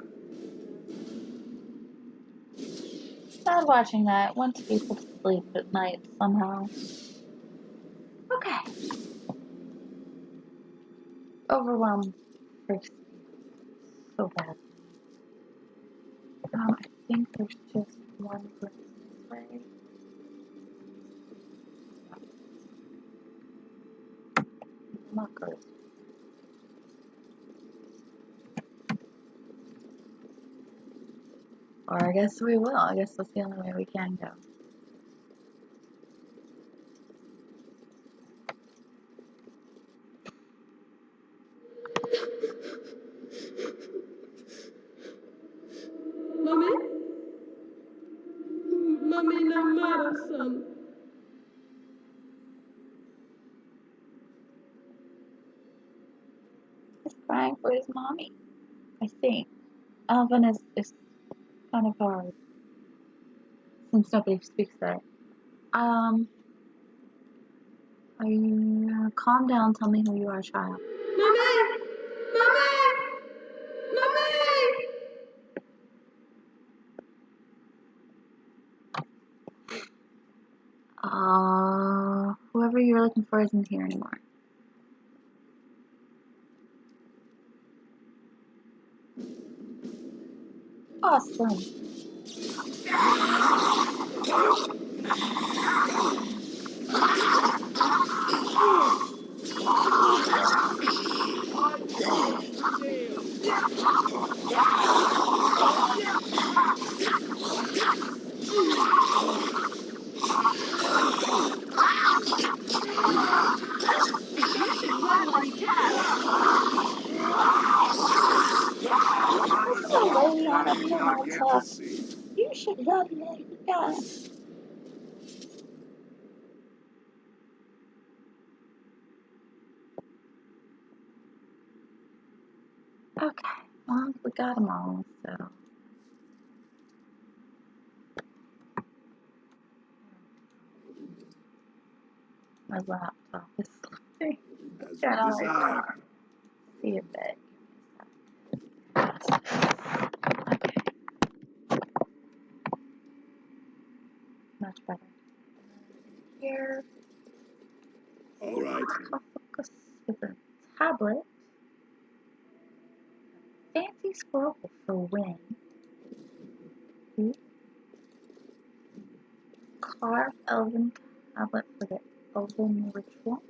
Speaker 1: Sad watching that. Went to be put to sleep at night somehow. Okay. Overwhelmed freaks me so bad. I think there's just one person this way. I'm not good. Or I guess we will. I guess that's the only way we can go.
Speaker 6: Mummy? Mummy, no matter, son.
Speaker 1: He's crying for his mommy, I think. Alvin is kind of hard. Since nobody speaks there. Are you calm down, tell me who you are, child.
Speaker 6: Mummy! Mummy! Mummy!
Speaker 1: Whoever you're looking for isn't here anymore. Awesome. Well, we got them all, so. My laptop is sleeping.
Speaker 7: As
Speaker 1: Get
Speaker 7: you
Speaker 1: out.
Speaker 7: desire.
Speaker 1: See a bit. Okay. Much better. Here.
Speaker 7: All right.
Speaker 1: I'll focus with a tablet. Fancy scroll for win. Carve elven tablet for the elven ritual.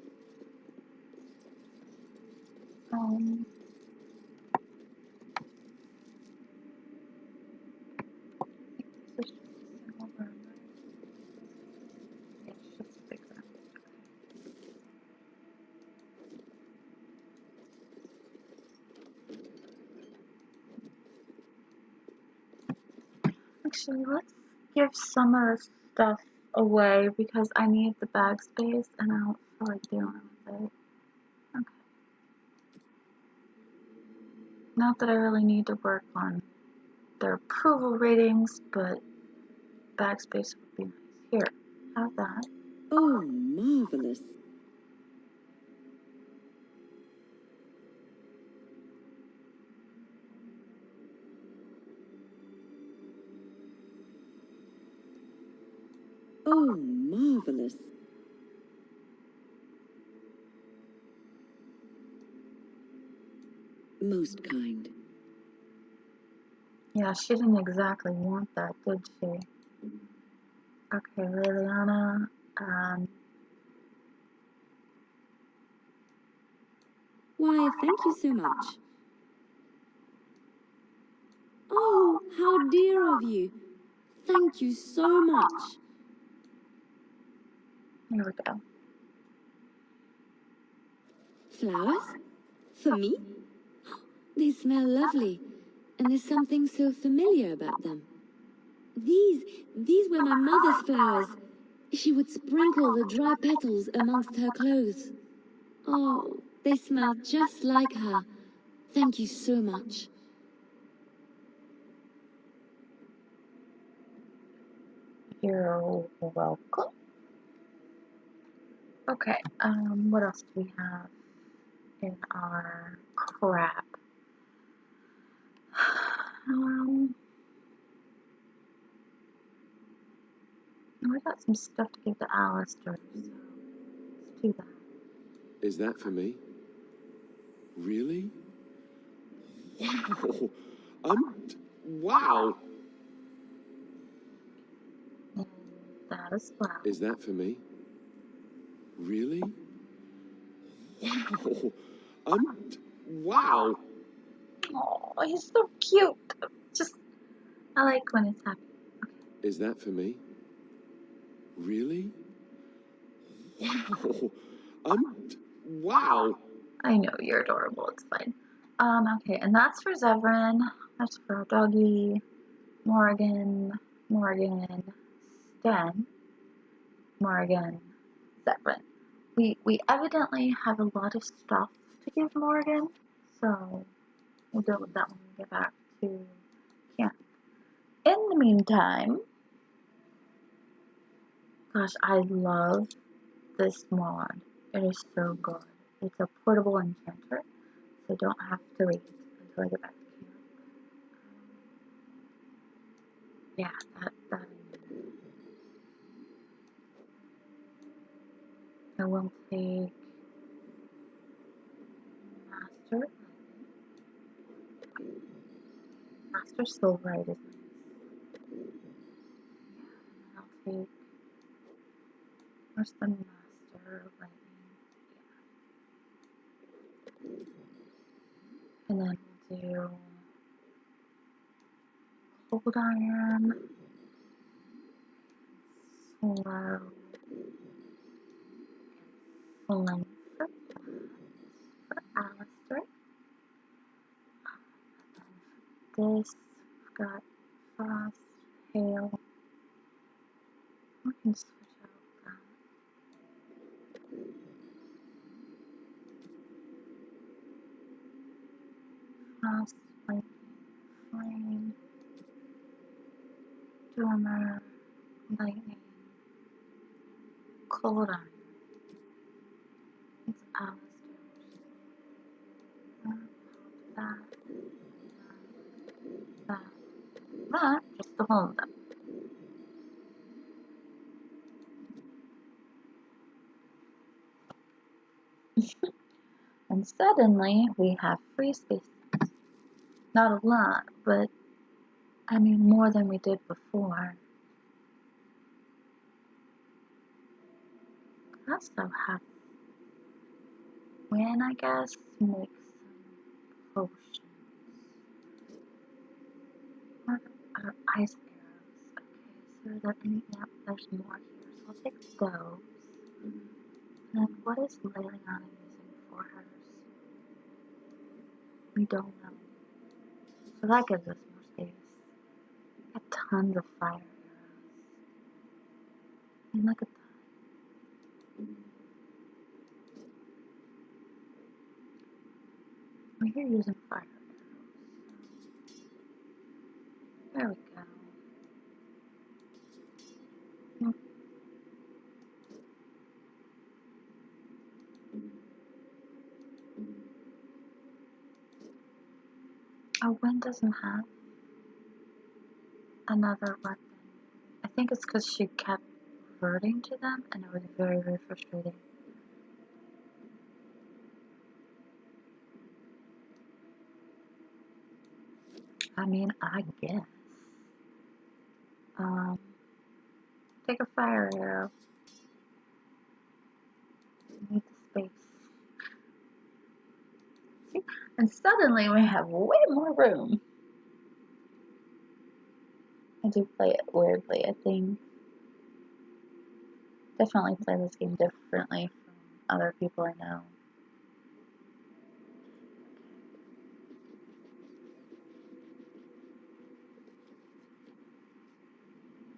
Speaker 1: This is silver, right? It's just bigger. Actually, let's give some of the stuff away because I need the bag space and I don't feel like dealing with it. Okay. Not that I really need to work on their approval ratings, but bag space would be nice. Here, have that.
Speaker 6: Oh, marvelous. Oh, marvelous. Most kind.
Speaker 1: Yeah, she didn't exactly want that, did she? Okay, Liliana,
Speaker 3: Why, thank you so much. Oh, how dear of you. Thank you so much.
Speaker 1: here we go.
Speaker 3: Flowers? For me? They smell lovely, and there's something so familiar about them. These were my mother's flowers. She would sprinkle the dry petals amongst her clothes. Oh, they smell just like her. Thank you so much.
Speaker 1: You're welcome. Okay, what else do we have in our crap? We got some stuff to give to Ancestors, so let's do that.
Speaker 2: Is that for me? Really? Wow. Wow.
Speaker 1: And that as well.
Speaker 2: Is that for me? Really? Wow.
Speaker 1: Oh, he's so cute. Just, I like when it's happy. Okay.
Speaker 2: Is that for me? Really? Wow.
Speaker 1: I know, you're adorable. It's fine. Okay, and that's for Zevran. That's for our doggy. Morgan, Sten, Morgan, Zevran. We evidently have a lot of stuff to give Morgan, so we'll deal with that when we get back to camp. In the meantime, gosh, I love this mod. It is so good. It's a portable enchanter, so I don't have to wait until I get back to camp. Yeah, that I will take Master. Master Silverite is nice. Yeah, and I'll take. Where's the Master Lightning? Yeah. And then we'll do Cold Iron, Slow, and Flame for Alistair. And this, we've got Frost, Hail. We can switch out that. Frost, Lightning. Stormer, lightning, cold iron. It's Ancesteors. That, just to hold them. And suddenly we have free spaces. Not a lot, but I mean more than we did before. I also have when I guess make some potions. What are ice arrows? Okay, so that any there's more here, so I'll take those. And what is Liliana using for hers? We don't know. So that gives us more space. We got tons of fire arrows. I mean, look at that. We're here using fire arrows. There we go. Oh, Gwen doesn't have another weapon. I think it's because she kept reverting to them, and it was very, very frustrating. I mean, I guess. Take a fire arrow. Need the space. See? And suddenly we have way more room. I do play it weirdly, I think. Definitely play this game differently from other people I know.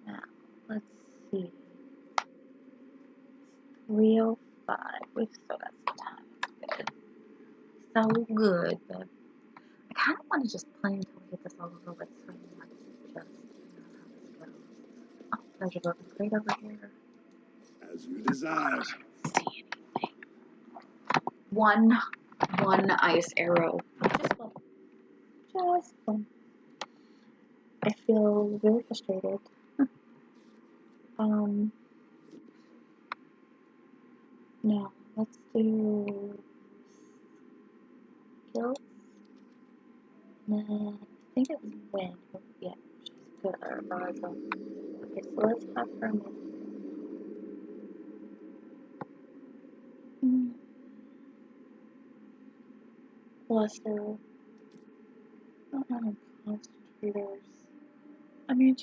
Speaker 1: Now, let's see. 3:05. We've still got some time. It's good. So good, but I kind of want to just play until we get this all over with so I might just figure out how this goes. Oh, there's a broken crate over here.
Speaker 7: As you desire.
Speaker 1: See anything. One ice arrow. Just one. I feel really frustrated. No, let's do skills. Nah, I think it's wind. Yeah, she's good at her Barzo. Okay, so let's have her make cluster. I don't have any concentrators. I mean,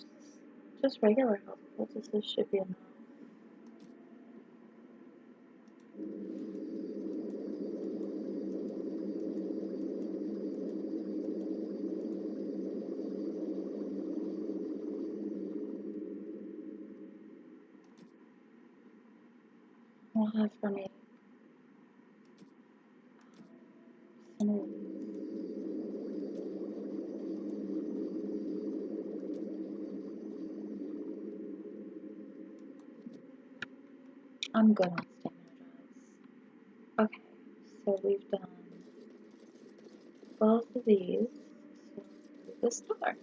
Speaker 1: just regular health poultices should be enough. We'll have her make some of these. I'm good on stamina drives. Okay, so we've done both of these. So the store.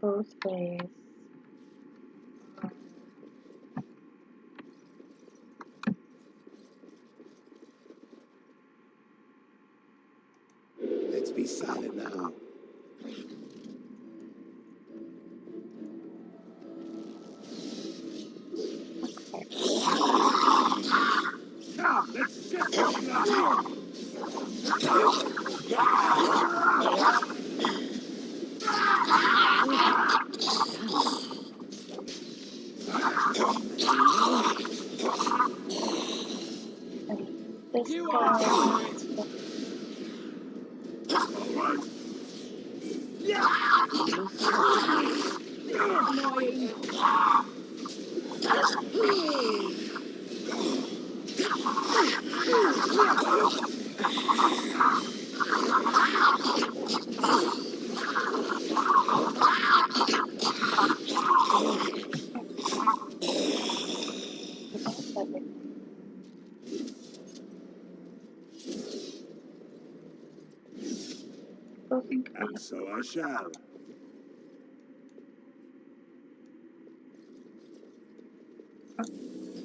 Speaker 1: So both ways.
Speaker 5: Let's be silent now.
Speaker 7: Come, let's sit down now.
Speaker 1: This
Speaker 8: You
Speaker 1: guy.
Speaker 8: are doing it.
Speaker 7: All right.
Speaker 8: Annoying.
Speaker 7: And so I shall.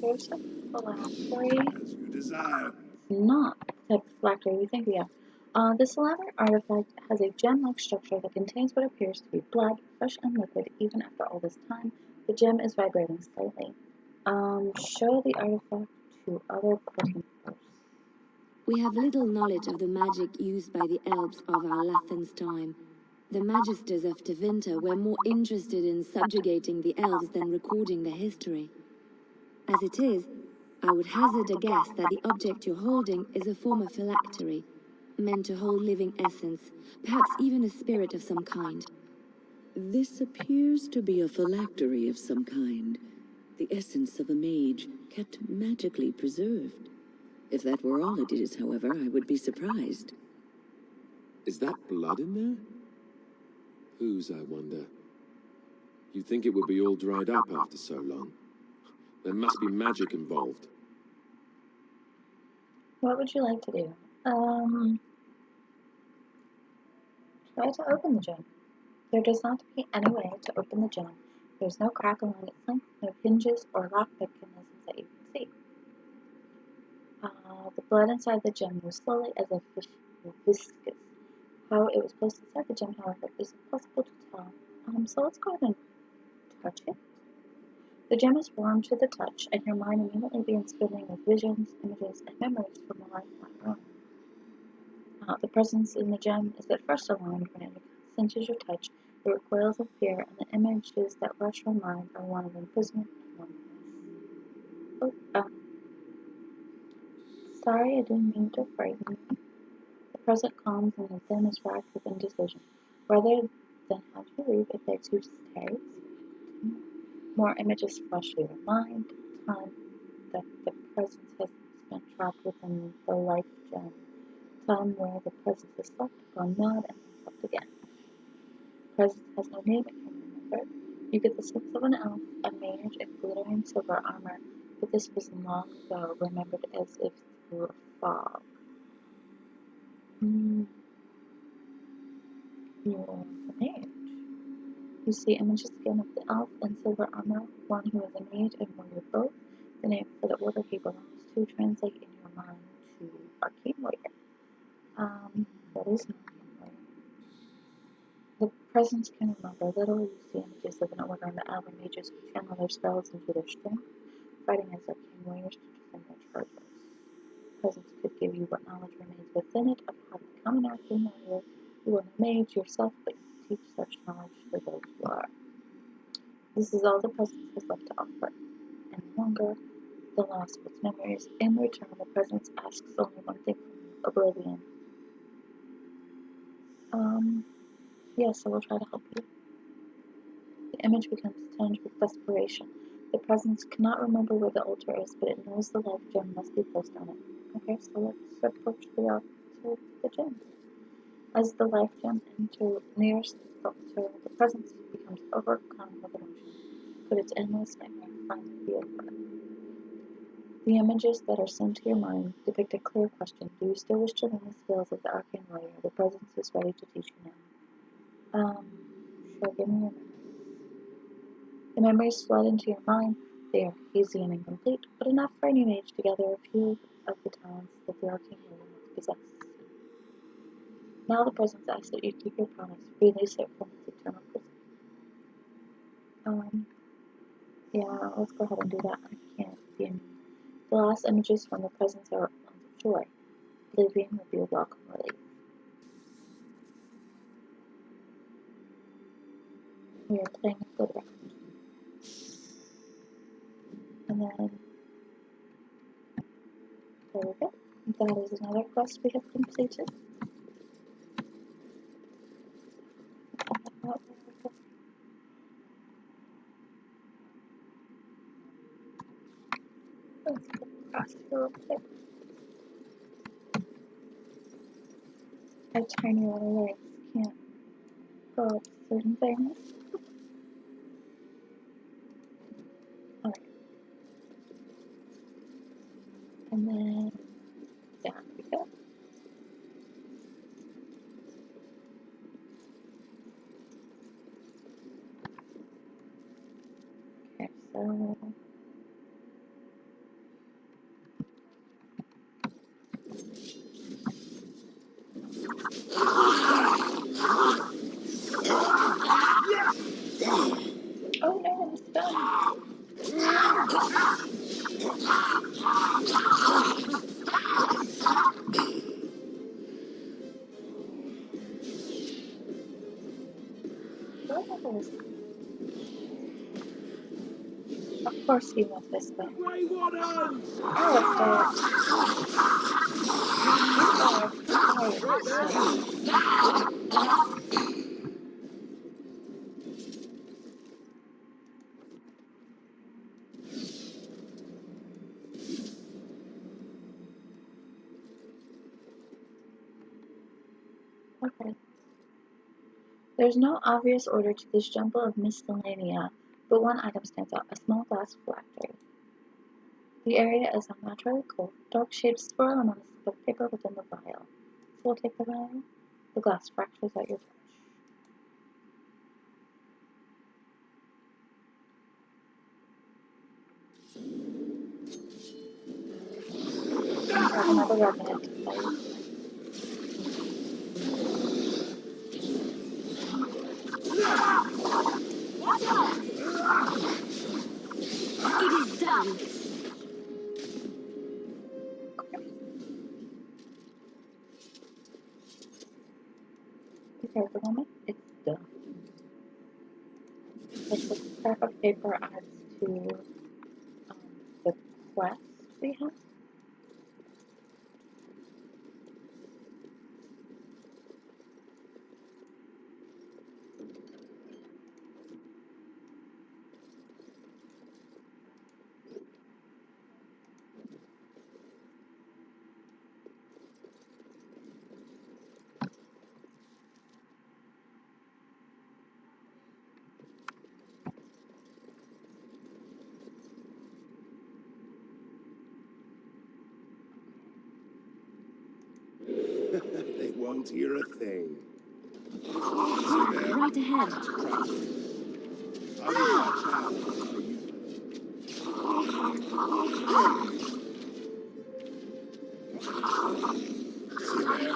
Speaker 1: Here's a phylactery.
Speaker 7: As you desire.
Speaker 1: Not the type of phylactery we think we have. This elaborate artifact has a gem-like structure that contains what appears to be blood, fresh and liquid. Even after all this time, the gem is vibrating slightly. Show the artifact to other party members.
Speaker 3: We have little knowledge of the magic used by the elves of our Lathan's time. The Magisters of Tevinter were more interested in subjugating the elves than recording their history. As it is, I would hazard a guess that the object you're holding is a form of phylactery, meant to hold living essence, perhaps even a spirit of some kind.
Speaker 10: This appears to be a phylactery of some kind, the essence of a mage kept magically preserved. If that were all it is, however, I would be surprised.
Speaker 9: Is that blood in there? Whose, I wonder? You'd think it would be all dried up after so long. There must be magic involved.
Speaker 1: What would you like to do? Try to open the gem. There does not be any way to open the gem. There's no crack along its length, no hinges or lock mechanisms that you can see. The blood inside the gem moves slowly as if viscous. How it was placed inside the gem, however, is impossible to tell. So let's go ahead and touch it. The gem is warm to the touch, and your mind immediately begins filling with visions, images, and memories from a life not your own. The presence in the gem is at first alarmed when it senses your touch. It recoils in fear, and the images that rush your mind are one of imprisonment and loneliness. Sorry, I didn't mean to frighten you. The present calms, and then is racked with indecision. Rather than have you leave, it begs you to stay. More images flash through your mind. Time that the presence has been trapped within the life gem. Time where the presence is slept, gone mad, and then slept again. The presence has no name, it can remember. You get the sense of an elf, a mage in glittering silver armor, but this was long ago, remembered as if through a fog. You're the mage. You see images again of the elf in silver armor, one who is a mage and warrior both. The name for the order he belongs to translate in your mind to arcane warrior. That is not arcane warrior. The presence can remember little. You see images of an order and the elven mages who channel their spells into their strength, fighting as arcane warriors to defend their charges. The presence could give you what knowledge remains within it of how to become an arcane warrior. You are no mage yourself, but you can teach such knowledge to those who are. This is all the presence has left to offer. And longer, the loss of its memories. In return, the presence asks only one thing from you, oblivion. Yes, I will try to help you. The image becomes tinged with desperation. The presence cannot remember where the altar is, but it knows the life gem must be placed on it. Okay, so let's approach the gem. As the life gem nears the altar, the presence becomes overcome with emotion. Could its endless nightmare finally be over? The images that are sent to your mind depict a clear question. Do you still wish to learn the skills of the arcane warrior? The presence is ready to teach you now. Sure, give me your memories. The memories flood into your mind. They are hazy and incomplete, but enough for any mage to gather a few of the talents that the arcane warrior must possess. Now the presence asks that you keep your promise, release it from its eternal prison. Yeah, let's go ahead and do that. I can't be in. The last images from the presence are ones of joy. Oblivion will be a welcome relief. We are playing a good round. And then, there we go. That is another quest we have completed. Let's go across here real quick. My tiny little legs can't go up certain things. Alright. And then down we go. see what this way.
Speaker 7: Grey Wardens!
Speaker 1: Oh,
Speaker 7: Right there!
Speaker 1: Okay. There's no obvious order to this jumble of miscellanea, but one item stands out, a small glass phylactery. The area is unnaturally cold. Dark shapes swirl on the slip of paper within the vial. So we'll take the vial. The glass fractures at your touch. I have another revenant to fight.
Speaker 3: It is done.
Speaker 1: Okay, the moment it's done. Like the scrap of paper adds to the quest we have.
Speaker 7: They won't hear a thing.
Speaker 3: Right ahead.
Speaker 7: How do I child? See there?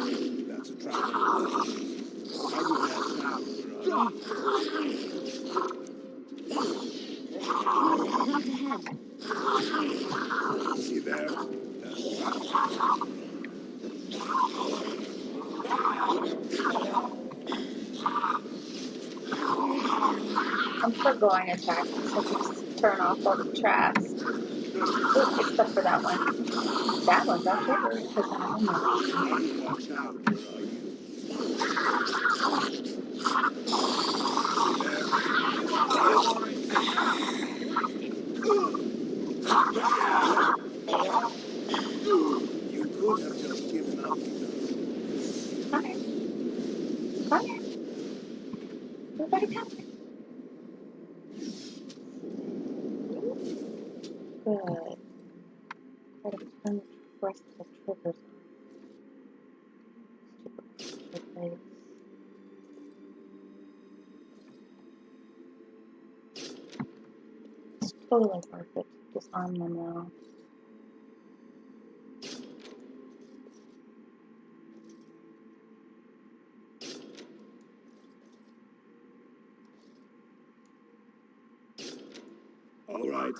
Speaker 7: That's a trap. How do that child?
Speaker 3: Right ahead.
Speaker 7: See there? That's a trap.
Speaker 1: I'm forgoing attacks so just turn off all the traps. Ooh, except for that one. That one's on trigger because I have a move.
Speaker 7: How do I child? See there? You could have just given up.
Speaker 1: Come here. Come here. Everybody come here. Good. Try to turn the rest of the triggers on. Stupid place. It's totally worth it to disarm them now.
Speaker 7: All right.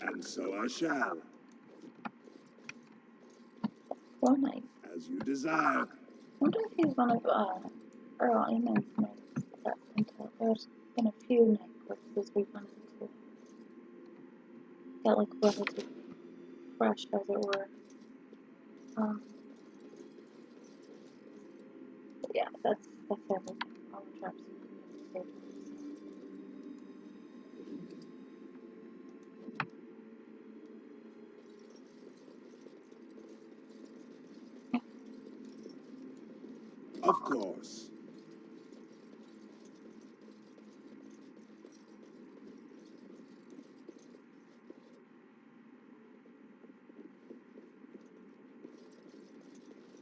Speaker 7: And so I shall,
Speaker 1: Poor Knight.
Speaker 7: as you desire.
Speaker 1: Wonder if he's one of Earl Eamon's knights that intel. There's been a few night corpses we've run into. That like relatively fresh, as it were. But yeah, that's everything. All the traps are safe.
Speaker 7: Of course.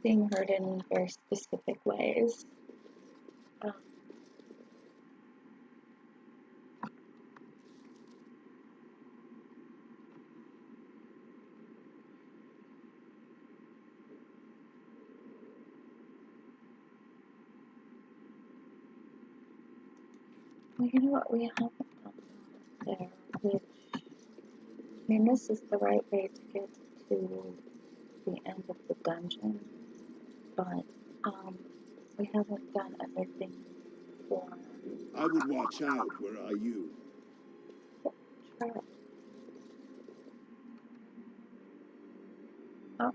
Speaker 1: Being heard in very specific ways. Well, you know what? We haven't done there, which, I mean, this is the right way to get to the end of the dungeon, but, we haven't done everything for
Speaker 7: I would watch out, were I you.
Speaker 1: trap. Oh.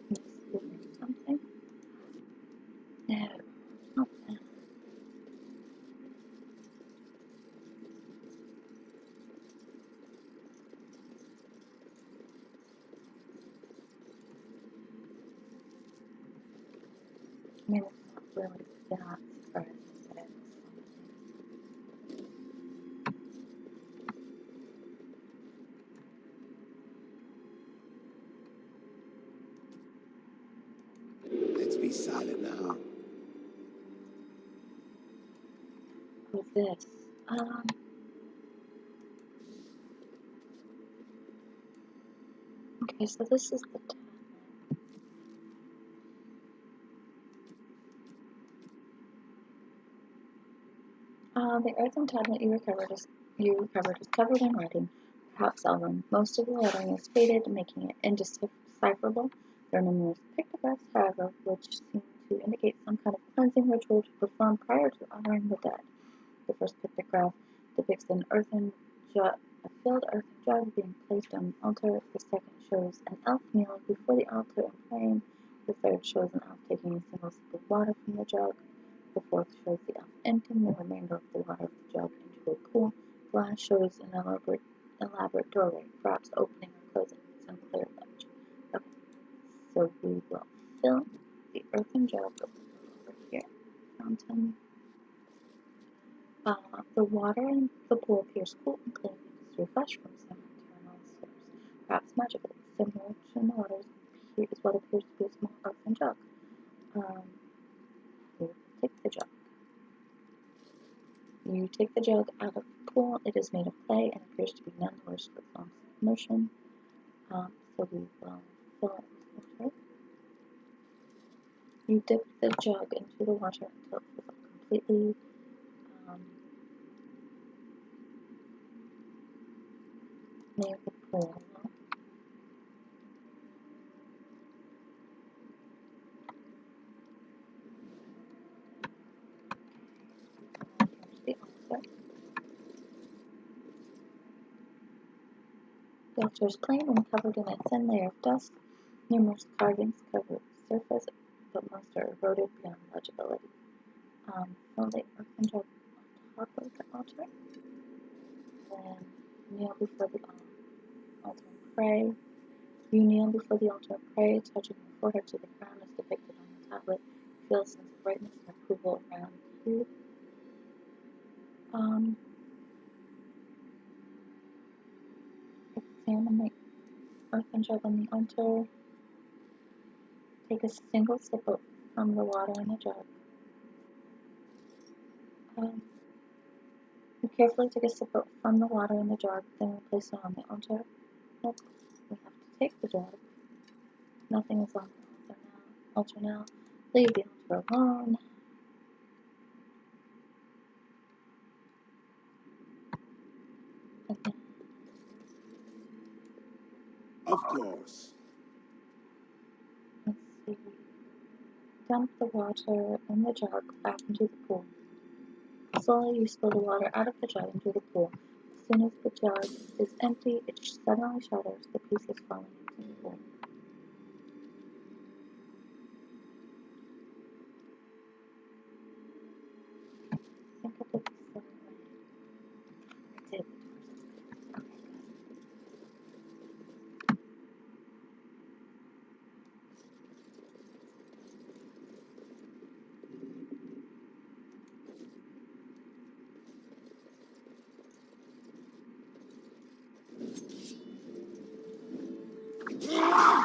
Speaker 1: Missing something? No. Not that. I mean, it's not really that surprising that it's
Speaker 5: Let's be silent now.
Speaker 1: with this. Okay, so this is the the earthen tablet you recovered is covered in writing, perhaps elven. Most of the lettering is faded, making it indecipherable. There are numerous pictographs, however, which seem to indicate some kind of cleansing ritual to perform prior to honoring the dead. The first pictograph depicts a filled earthen jug being placed on an altar. The second shows an elf kneeling before the altar and praying. The third shows an elf taking a single sip of water from the jug. The fourth shows the elf emptying the remainder of the water of the jug into a pool. The last shows an elaborate doorway, perhaps opening or closing some clear ledge. Okay, so we will fill the earthen jug over here. Fountain. The water in the pool appears cool and clean and is refreshed from some internal source, perhaps magically. Similar to the waters is what appears to be a small earthen jug. You take the jug. You take the jug out of the pool. It is made of clay and appears to be none the worse for its long motion. So we will fill it with water. You dip the jug into the water until it fills up completely. Near the pool. Here's the altar. The altar is plain and covered in a thin layer of dust. Numerous carvings cover the surface, but most are eroded beyond legibility. Fill the earthen jug on top of the altar. Then kneel before the altar and pray. You kneel before the altar and pray, touching your forehead to the ground as depicted on the tablet. Feel a sense of brightness and approval around you. Examine the earthen jug on the altar. Take a single sip from the water in the jug. You carefully take a sip from the water in the jug, then place it on the altar. Nope, we have to take the jug. Nothing is on the altar now. Leave the altar alone. And then,
Speaker 7: Of course.
Speaker 1: let's see. Dump the water in the jug back into the pool. Slowly you spill the water out of the jug into the pool. As soon as the jug is empty, it suddenly shatters, the pieces falling into the pool. I think I did this the right way. I did. Okay, good.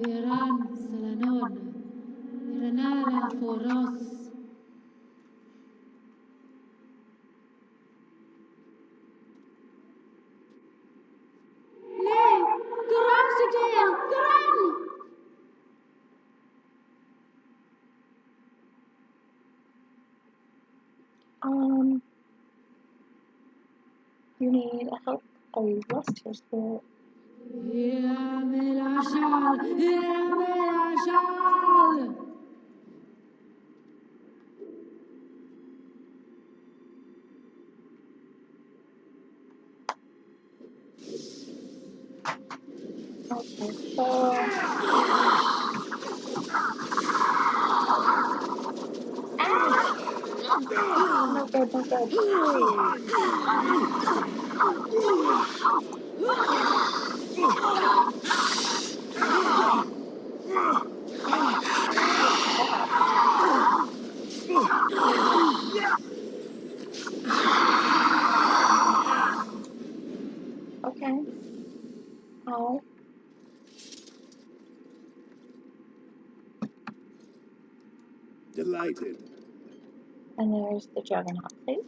Speaker 6: Iran Selanon, Iranara Foros. Nee, Garan Sudel, Garan!
Speaker 1: You need help? Are you lost your spirit?
Speaker 6: Yamelashal, Yamelashal!
Speaker 1: Okay, so no good, no good. Okay. Oh,
Speaker 7: Delighted.
Speaker 1: and there's the Juggernaut plate.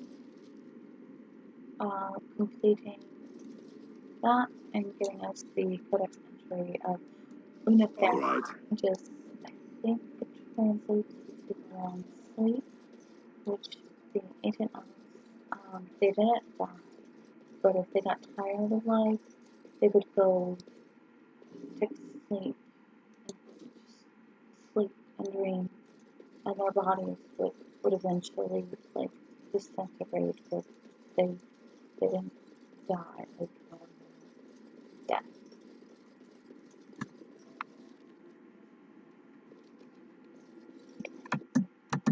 Speaker 1: Completing that and giving us the codex entry of Unifem,
Speaker 7: All right.
Speaker 1: which is, I think it translates to long sleep, which the ancient elves, they didn't die, but if they got tired of life, they would go take sleep and just sleep and dream, and their bodies would eventually like disintegrate because they didn't die like death.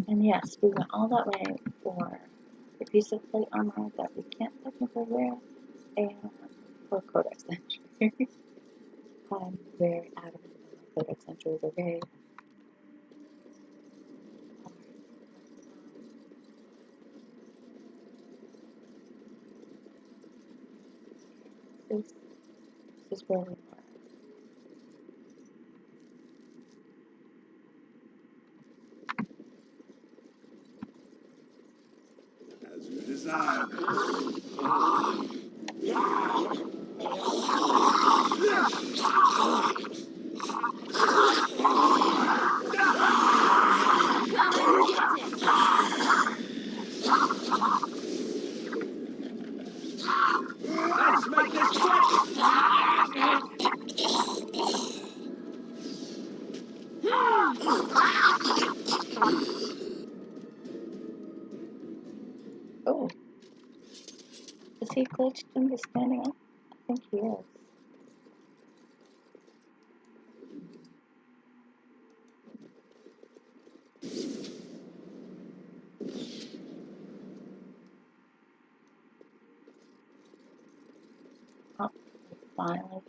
Speaker 1: And yes, we went all that way for a piece of plate armor that we can't technically wear and for codex entry. I'm very adamant that my codex entries are gay. This is where we are.
Speaker 7: As you desire.
Speaker 8: Let's make this quick!
Speaker 1: Oh, is he glitched into standing up? I think he is. Oh, finally.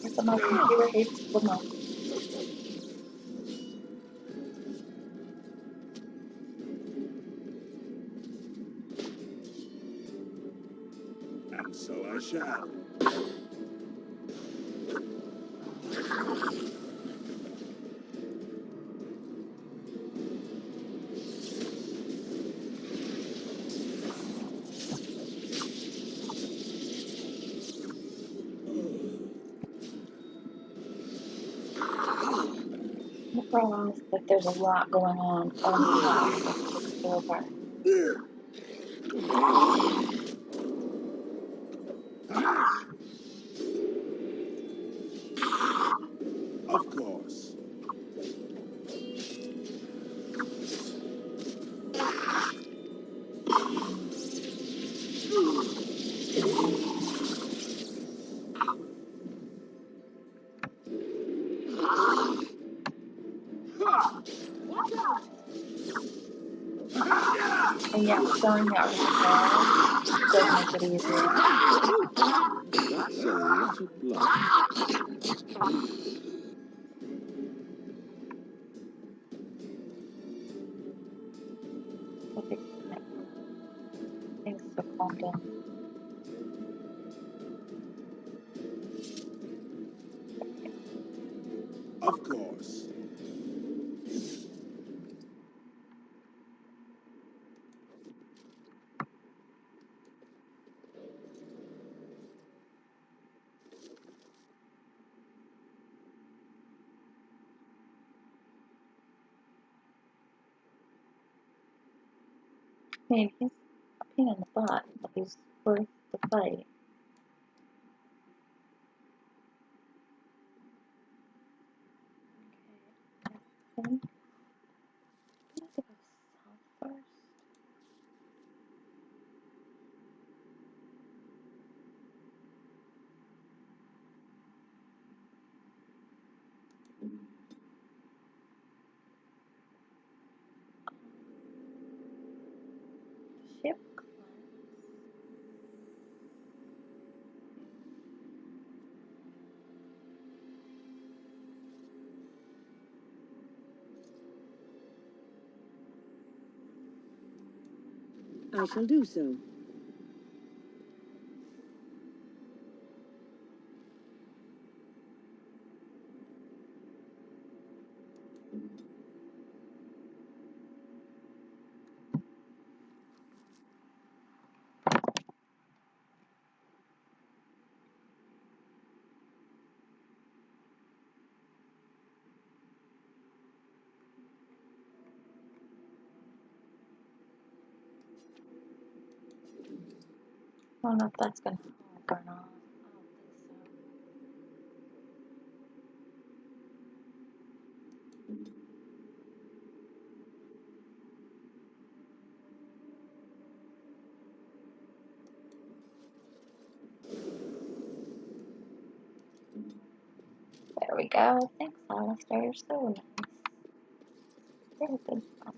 Speaker 1: Guess my computer hates the most.
Speaker 7: And so I shall.
Speaker 1: I'm realize that there's a lot going on this particular part.
Speaker 7: Of course.
Speaker 1: And yeah, showing the art does make it easier.
Speaker 9: That's a lot of blood.
Speaker 1: calm down.
Speaker 7: Of course.
Speaker 1: I mean, he's a pain in the butt, but he's worth the fight. Okay, I think I need to go south first. Ship
Speaker 10: I shall do so.
Speaker 1: I don't know if that's gonna help or not. I don't think so. There we go. Thanks, Alistair. You're so nice. Very good fun.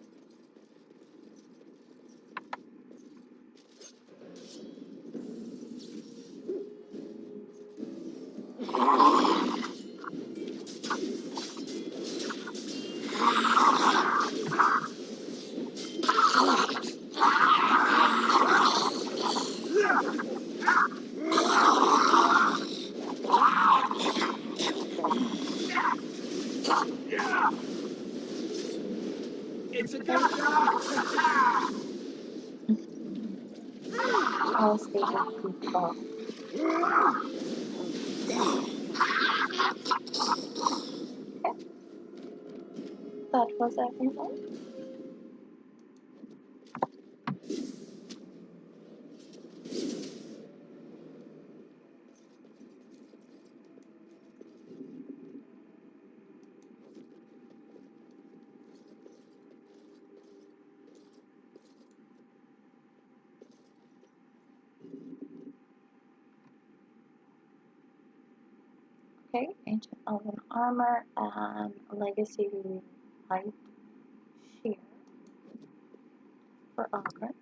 Speaker 8: It's a gotcha!
Speaker 1: Alistair's a goofball. Okay, that was everyone. Okay, ancient elven armor and legacy light shear for Ogre.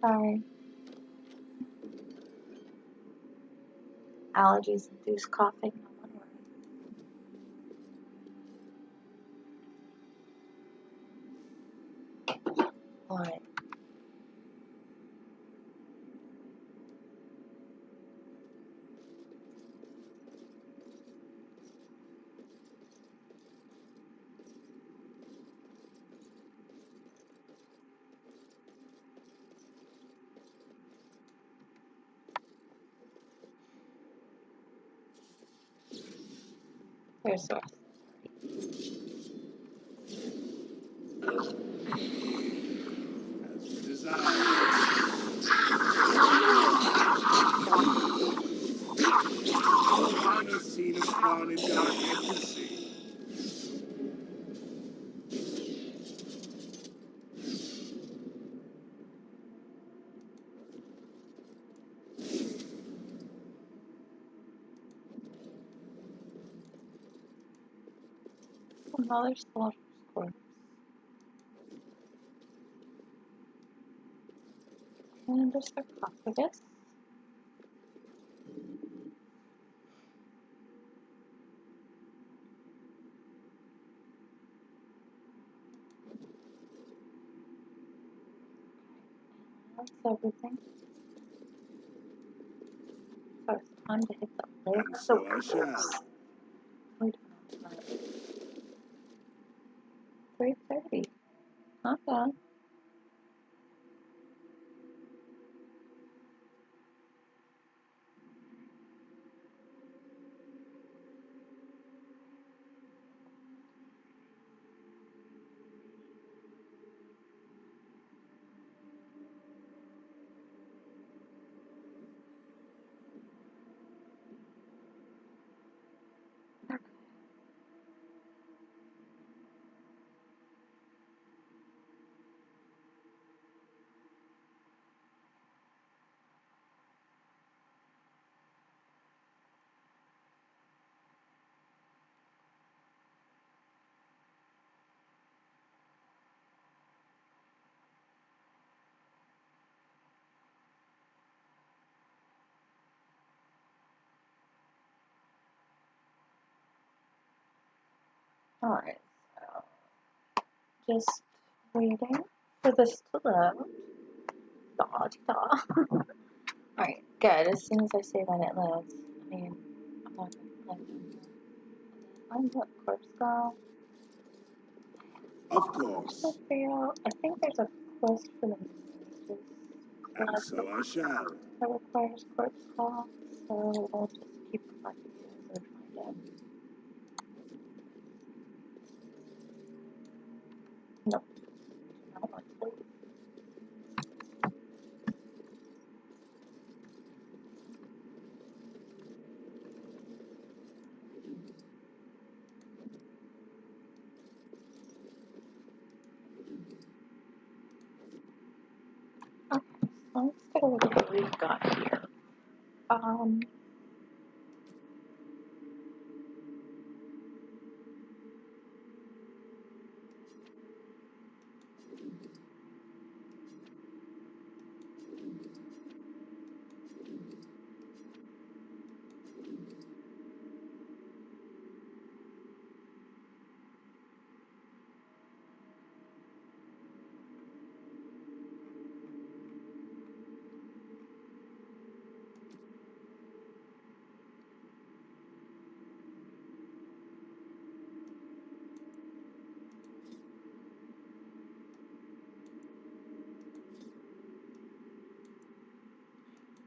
Speaker 1: Sorry. Allergies induce coughing, no one worry. Alright. Here's the rest.
Speaker 7: As desire. Final scene of carnage I've yet to see.
Speaker 1: Another soldier's corpse. And a sarcophagus. That's everything. So it's time to hit the lake
Speaker 7: And
Speaker 1: of the
Speaker 7: so I
Speaker 1: weirdos.
Speaker 7: shall.
Speaker 1: Wait, 3:30. Not bad. Alright, so just waiting for this to load. Alright, good. As soon as I say that it loads, I mean, I'm not gonna play it. I'm what corpse skull.
Speaker 7: Of
Speaker 1: I'm trying to
Speaker 7: course.
Speaker 1: figure out. I think there's a quest for the mages
Speaker 7: And
Speaker 1: class
Speaker 7: so I shall.
Speaker 1: that requires corpse skull, so we'll just keep collecting it as I find it. Nope, do not want to leave. Okay, so let's take a look at what we've got here.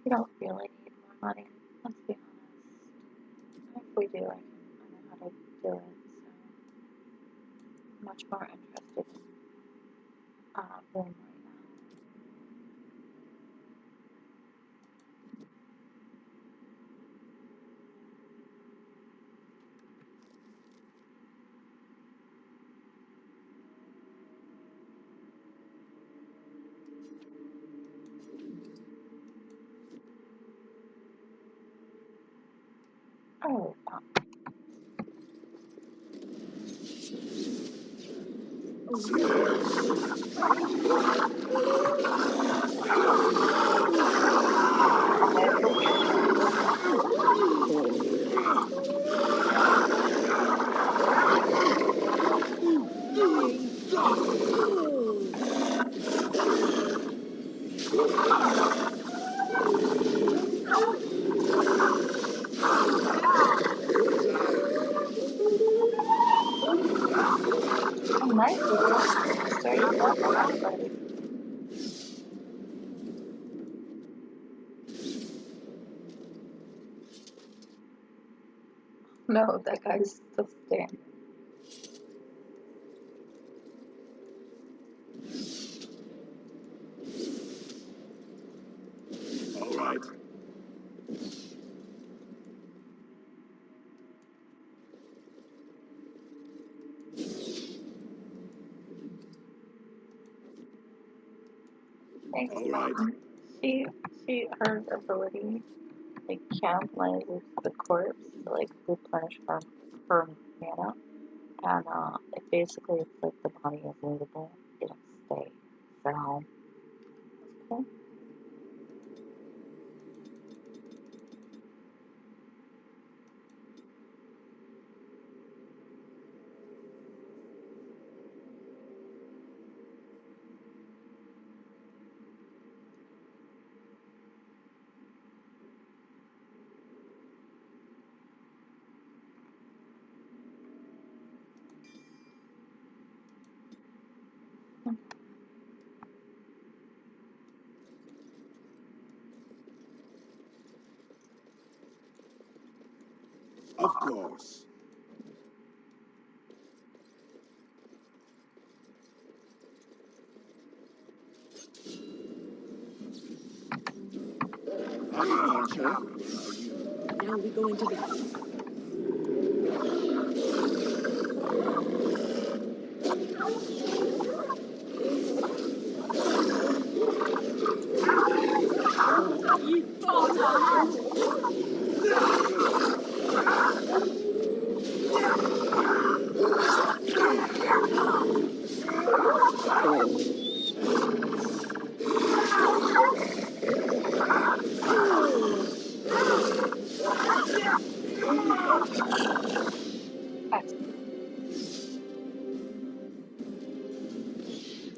Speaker 1: We don't really need more money, let's be honest. If we do, I know how to do it, so I'm much more interested in room right now. Oh, oh nice, we just started leveling up already. No, that guy's still standing.
Speaker 7: All right.
Speaker 1: Thanks,
Speaker 7: All right.
Speaker 1: Mom. Her ability, like, canalizes the corpse to, like, replenish her mana, And it basically it's like the body is movable. It'll stay. So okay.
Speaker 7: Of course. Are you Archer?
Speaker 10: Now we go into battle.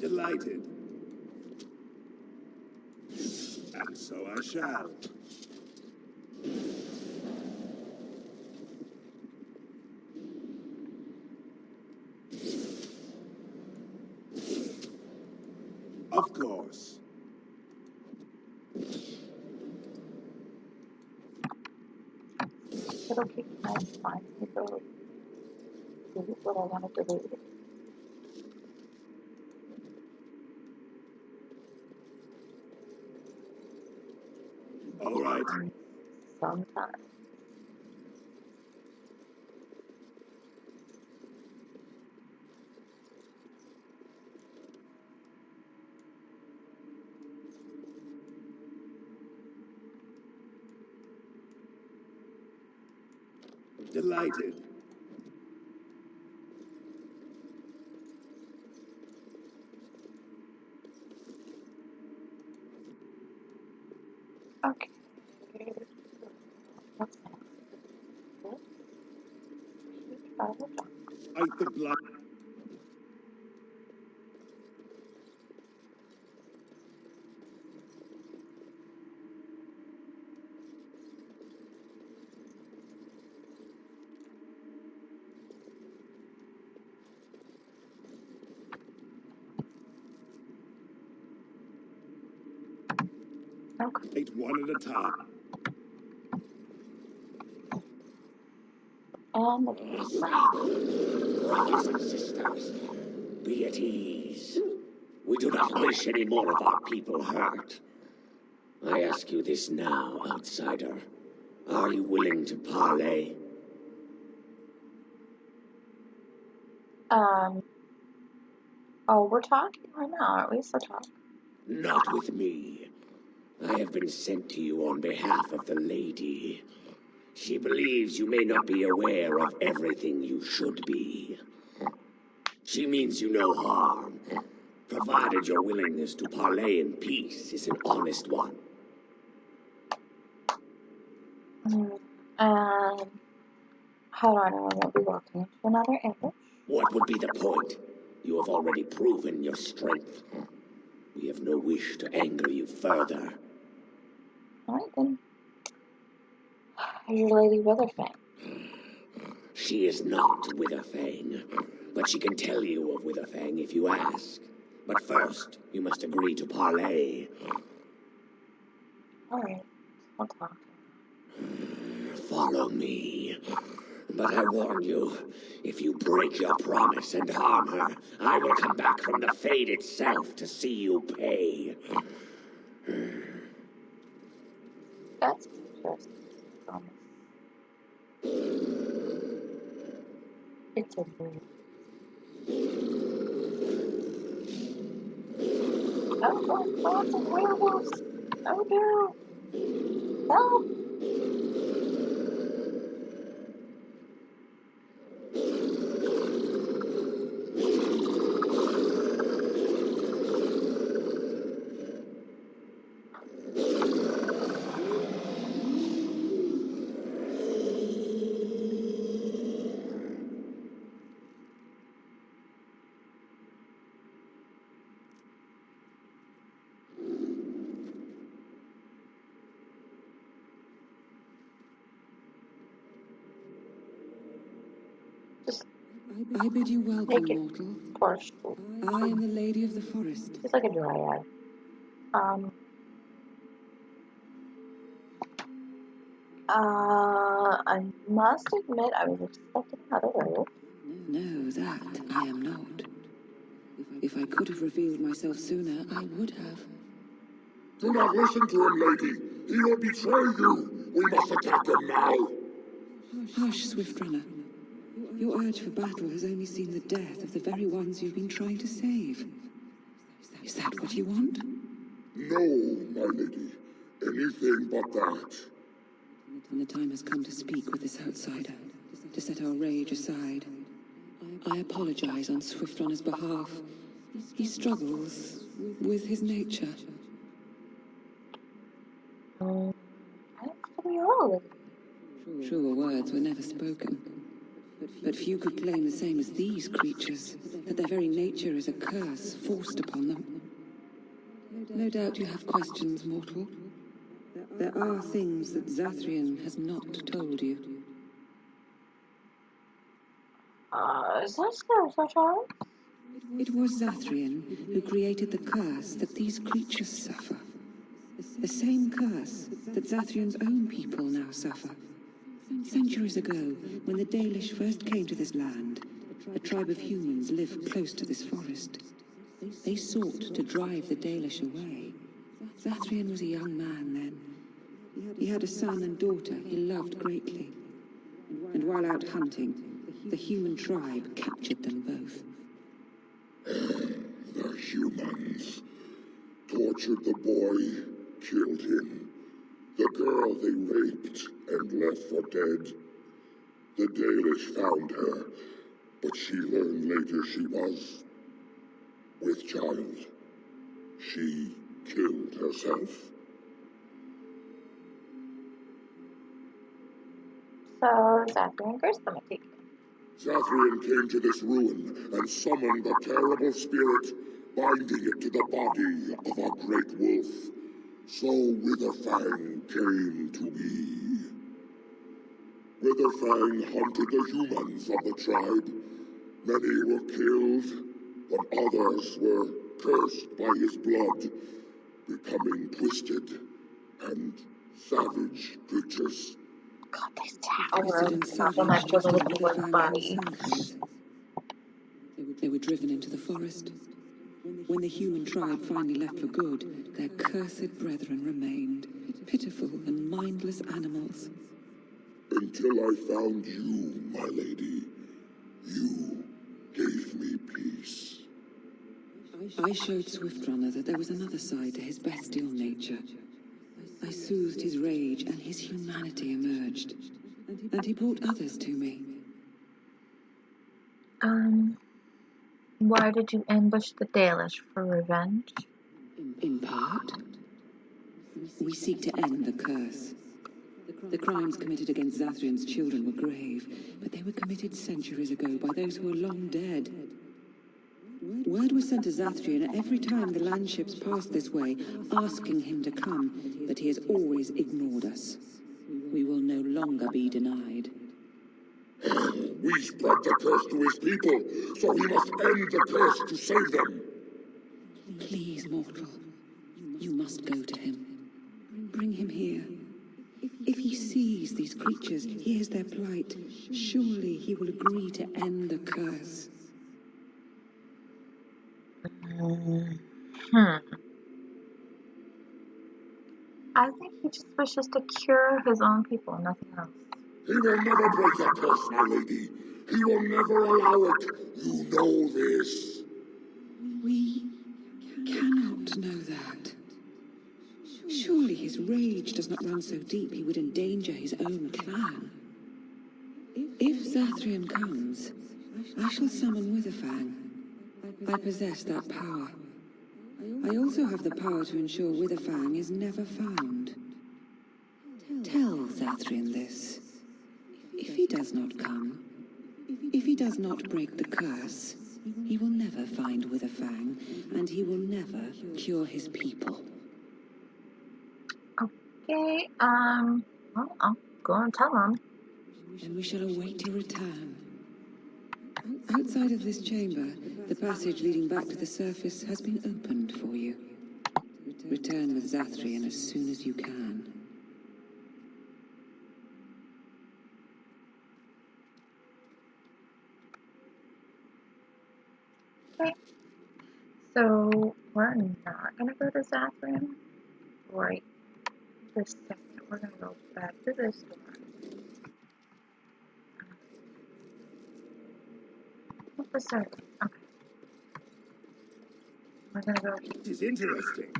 Speaker 7: Delighted. And so I shall. Of course.
Speaker 1: It'll keep my fine. It'll delete what I want to delete.
Speaker 7: All right.
Speaker 1: Sometimes.
Speaker 7: Delighted.
Speaker 1: Okay. What's next? This. Huge pile of junk.
Speaker 7: Fight the blood.
Speaker 1: Okay.
Speaker 7: Fight one at a time.
Speaker 1: And the dwarf.
Speaker 2: Brothers and sisters, be at ease. We do not wish any more of our people hurt. I ask you this now, outsider. Are you willing to parley?
Speaker 1: Oh, we're talking right now, aren't we? So talk.
Speaker 2: Not with me. I have been sent to you on behalf of the lady. She believes you may not be aware of everything you should be. She means you no harm, provided your willingness to parley in peace is an honest one.
Speaker 1: And how do I know I won't be walking into another ambush?
Speaker 2: What would be the point? You have already proven your strength. We have no wish to anger you further.
Speaker 1: Alright then. Here's Lady Witherfang.
Speaker 2: She is not Witherfang, but she can tell you of Witherfang if you ask. But first, you must agree to parley.
Speaker 1: Alright, I'll talk.
Speaker 2: Follow me. But I warn you, if you break your promise and harm her, I will come back from the Fade itself to see you pay.
Speaker 1: That's interesting. Promise. It's a weird. Oh, lots of werewolves! Oh no! Help! Just
Speaker 6: I bid you welcome,
Speaker 1: naked
Speaker 6: mortal.
Speaker 1: porch.
Speaker 6: I am the Lady of the Forest.
Speaker 1: She's like a dryad. I must admit I was expecting another werewolf.
Speaker 10: No, that I am not. If I could have revealed myself sooner, I would have.
Speaker 7: Do not listen to him, lady. He will betray you. We must attack him now.
Speaker 10: Hush, Swift Runner. Your urge for battle has only seen the death of the very ones you've been trying to save. Is that what you want?
Speaker 7: No, my lady. Anything but that.
Speaker 10: And the time has come to speak with this outsider, to set our rage aside. I apologize on Swift Runner's behalf. He struggles with his nature.
Speaker 1: I think we all.
Speaker 10: Truer words were never spoken. But few could claim the same as these creatures, that their very nature is a curse forced upon them. No doubt you have questions, mortal. There are things that Zathrian has not told you.
Speaker 1: Is that so, Charles?
Speaker 10: It was Zathrian who created the curse that these creatures suffer. The same curse that Zathrian's own people now suffer. Centuries ago, when the Dalish first came to this land, a tribe of humans lived close to this forest. They sought to drive the Dalish away. Zathrian was a young man then. He had a son and daughter he loved greatly. And while out hunting, the human tribe captured them both.
Speaker 7: The humans tortured the boy, killed him. The girl they raped and left for dead. The Dalish found her, but she learned later she was with child. She killed herself.
Speaker 1: So Zathrian cursed them, I take it.
Speaker 7: Zathrian came to this ruin and summoned the terrible spirit, binding it to the body of a great wolf. So Witherfang came to be. Witherfang hunted the humans of the tribe. Many were killed, but others were cursed by his blood, becoming twisted and savage creatures.
Speaker 1: God, these towers complement children with people in the body.
Speaker 10: They were driven into the forest. When the human tribe finally left for good, their cursed brethren remained, pitiful and mindless animals.
Speaker 7: Until I found you, my lady. You gave me peace.
Speaker 10: I showed Swift Runner that there was another side to his bestial nature. I soothed his rage and his humanity emerged. And he brought others to me.
Speaker 1: Why did you ambush the Dalish? For revenge?
Speaker 10: In part, we seek to end the curse. The crimes committed against Zathrian's children were grave, but they were committed centuries ago by those who are long dead. Word was sent to Zathrian every time the landships passed this way, asking him to come, but he has always ignored us. We will no longer be denied.
Speaker 7: We spread the curse to his people, so he must end the curse to save them.
Speaker 10: Please, mortal, you must go to him. Bring him here. If he sees these creatures, hears their plight, surely he will agree to end the curse.
Speaker 1: I think he just wishes to cure his own people, nothing else.
Speaker 7: He will never break the curse, my lady. He will never allow it. You know this.
Speaker 10: We cannot know that. Surely his rage does not run so deep he would endanger his own clan. If Zathrian comes, I shall summon Witherfang. I possess that power. I also have the power to ensure Witherfang is never found. Tell Zathrian this. If he does not come, if he does not break the curse, he will never find Witherfang, and he will never cure his people.
Speaker 1: Okay, well, I'll go and tell him.
Speaker 10: And we shall await your return. Outside of this chamber, the passage leading back to the surface has been opened for you. Return with Zathrian as soon as you can.
Speaker 1: Okay. So we're not gonna go to Zathrian right this second. We're gonna go back to this door. What was that? Okay. We're gonna go here.
Speaker 7: This is interesting.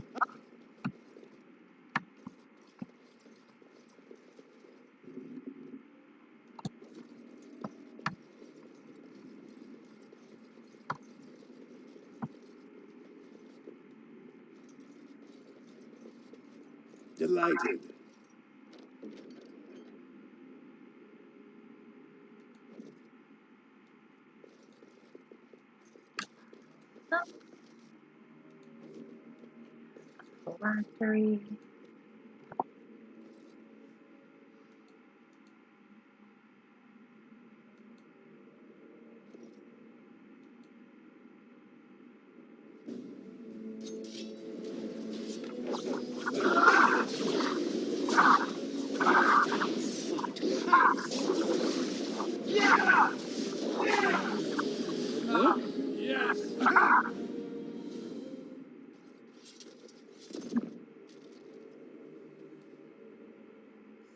Speaker 7: Delighted.
Speaker 1: Phylactery.
Speaker 8: Yeah! Yes!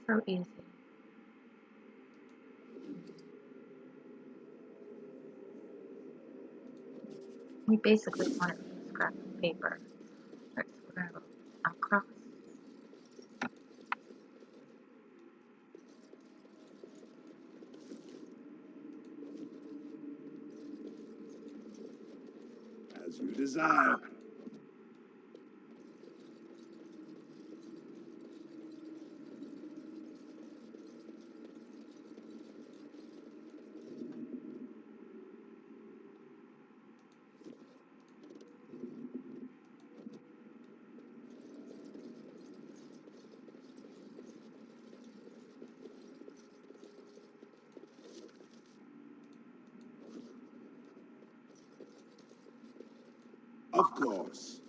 Speaker 1: So easy. We basically wanted to scrap of paper. Alright, so we're gonna go across.
Speaker 7: As you desire. Of course.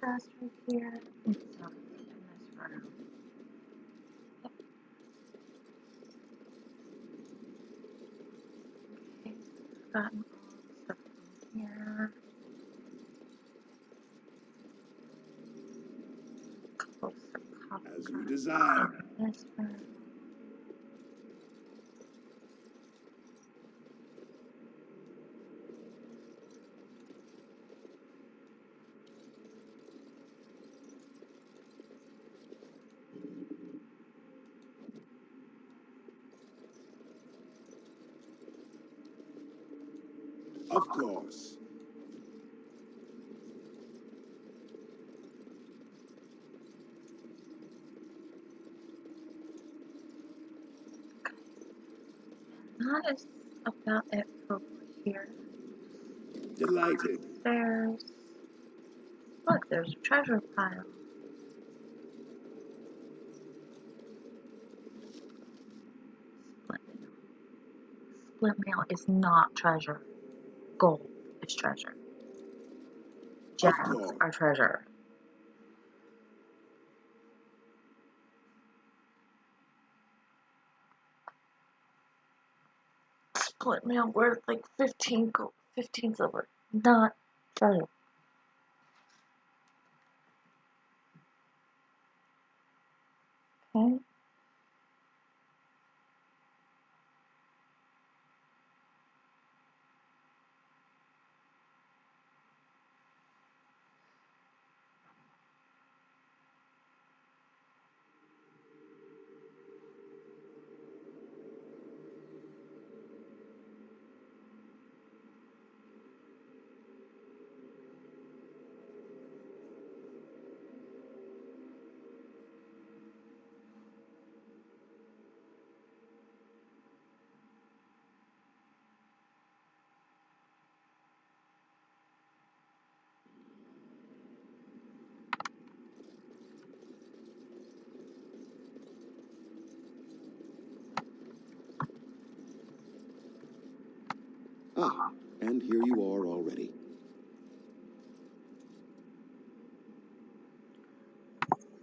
Speaker 1: Just right here. It's not in this room. Yep. Okay, gotten all the stuff from here. Close the copper.
Speaker 7: As you desire.
Speaker 1: This room.
Speaker 7: Of course.
Speaker 1: That is about it for here.
Speaker 7: Delighted.
Speaker 1: There's look, there's a treasure pile. Split mail. Split mail is not treasure. Gold is treasure. Gems
Speaker 7: course.
Speaker 1: are treasure. Split mail worth like 15 gold, 15 silver. Not treasure. Okay.
Speaker 5: Ah, and here you are already.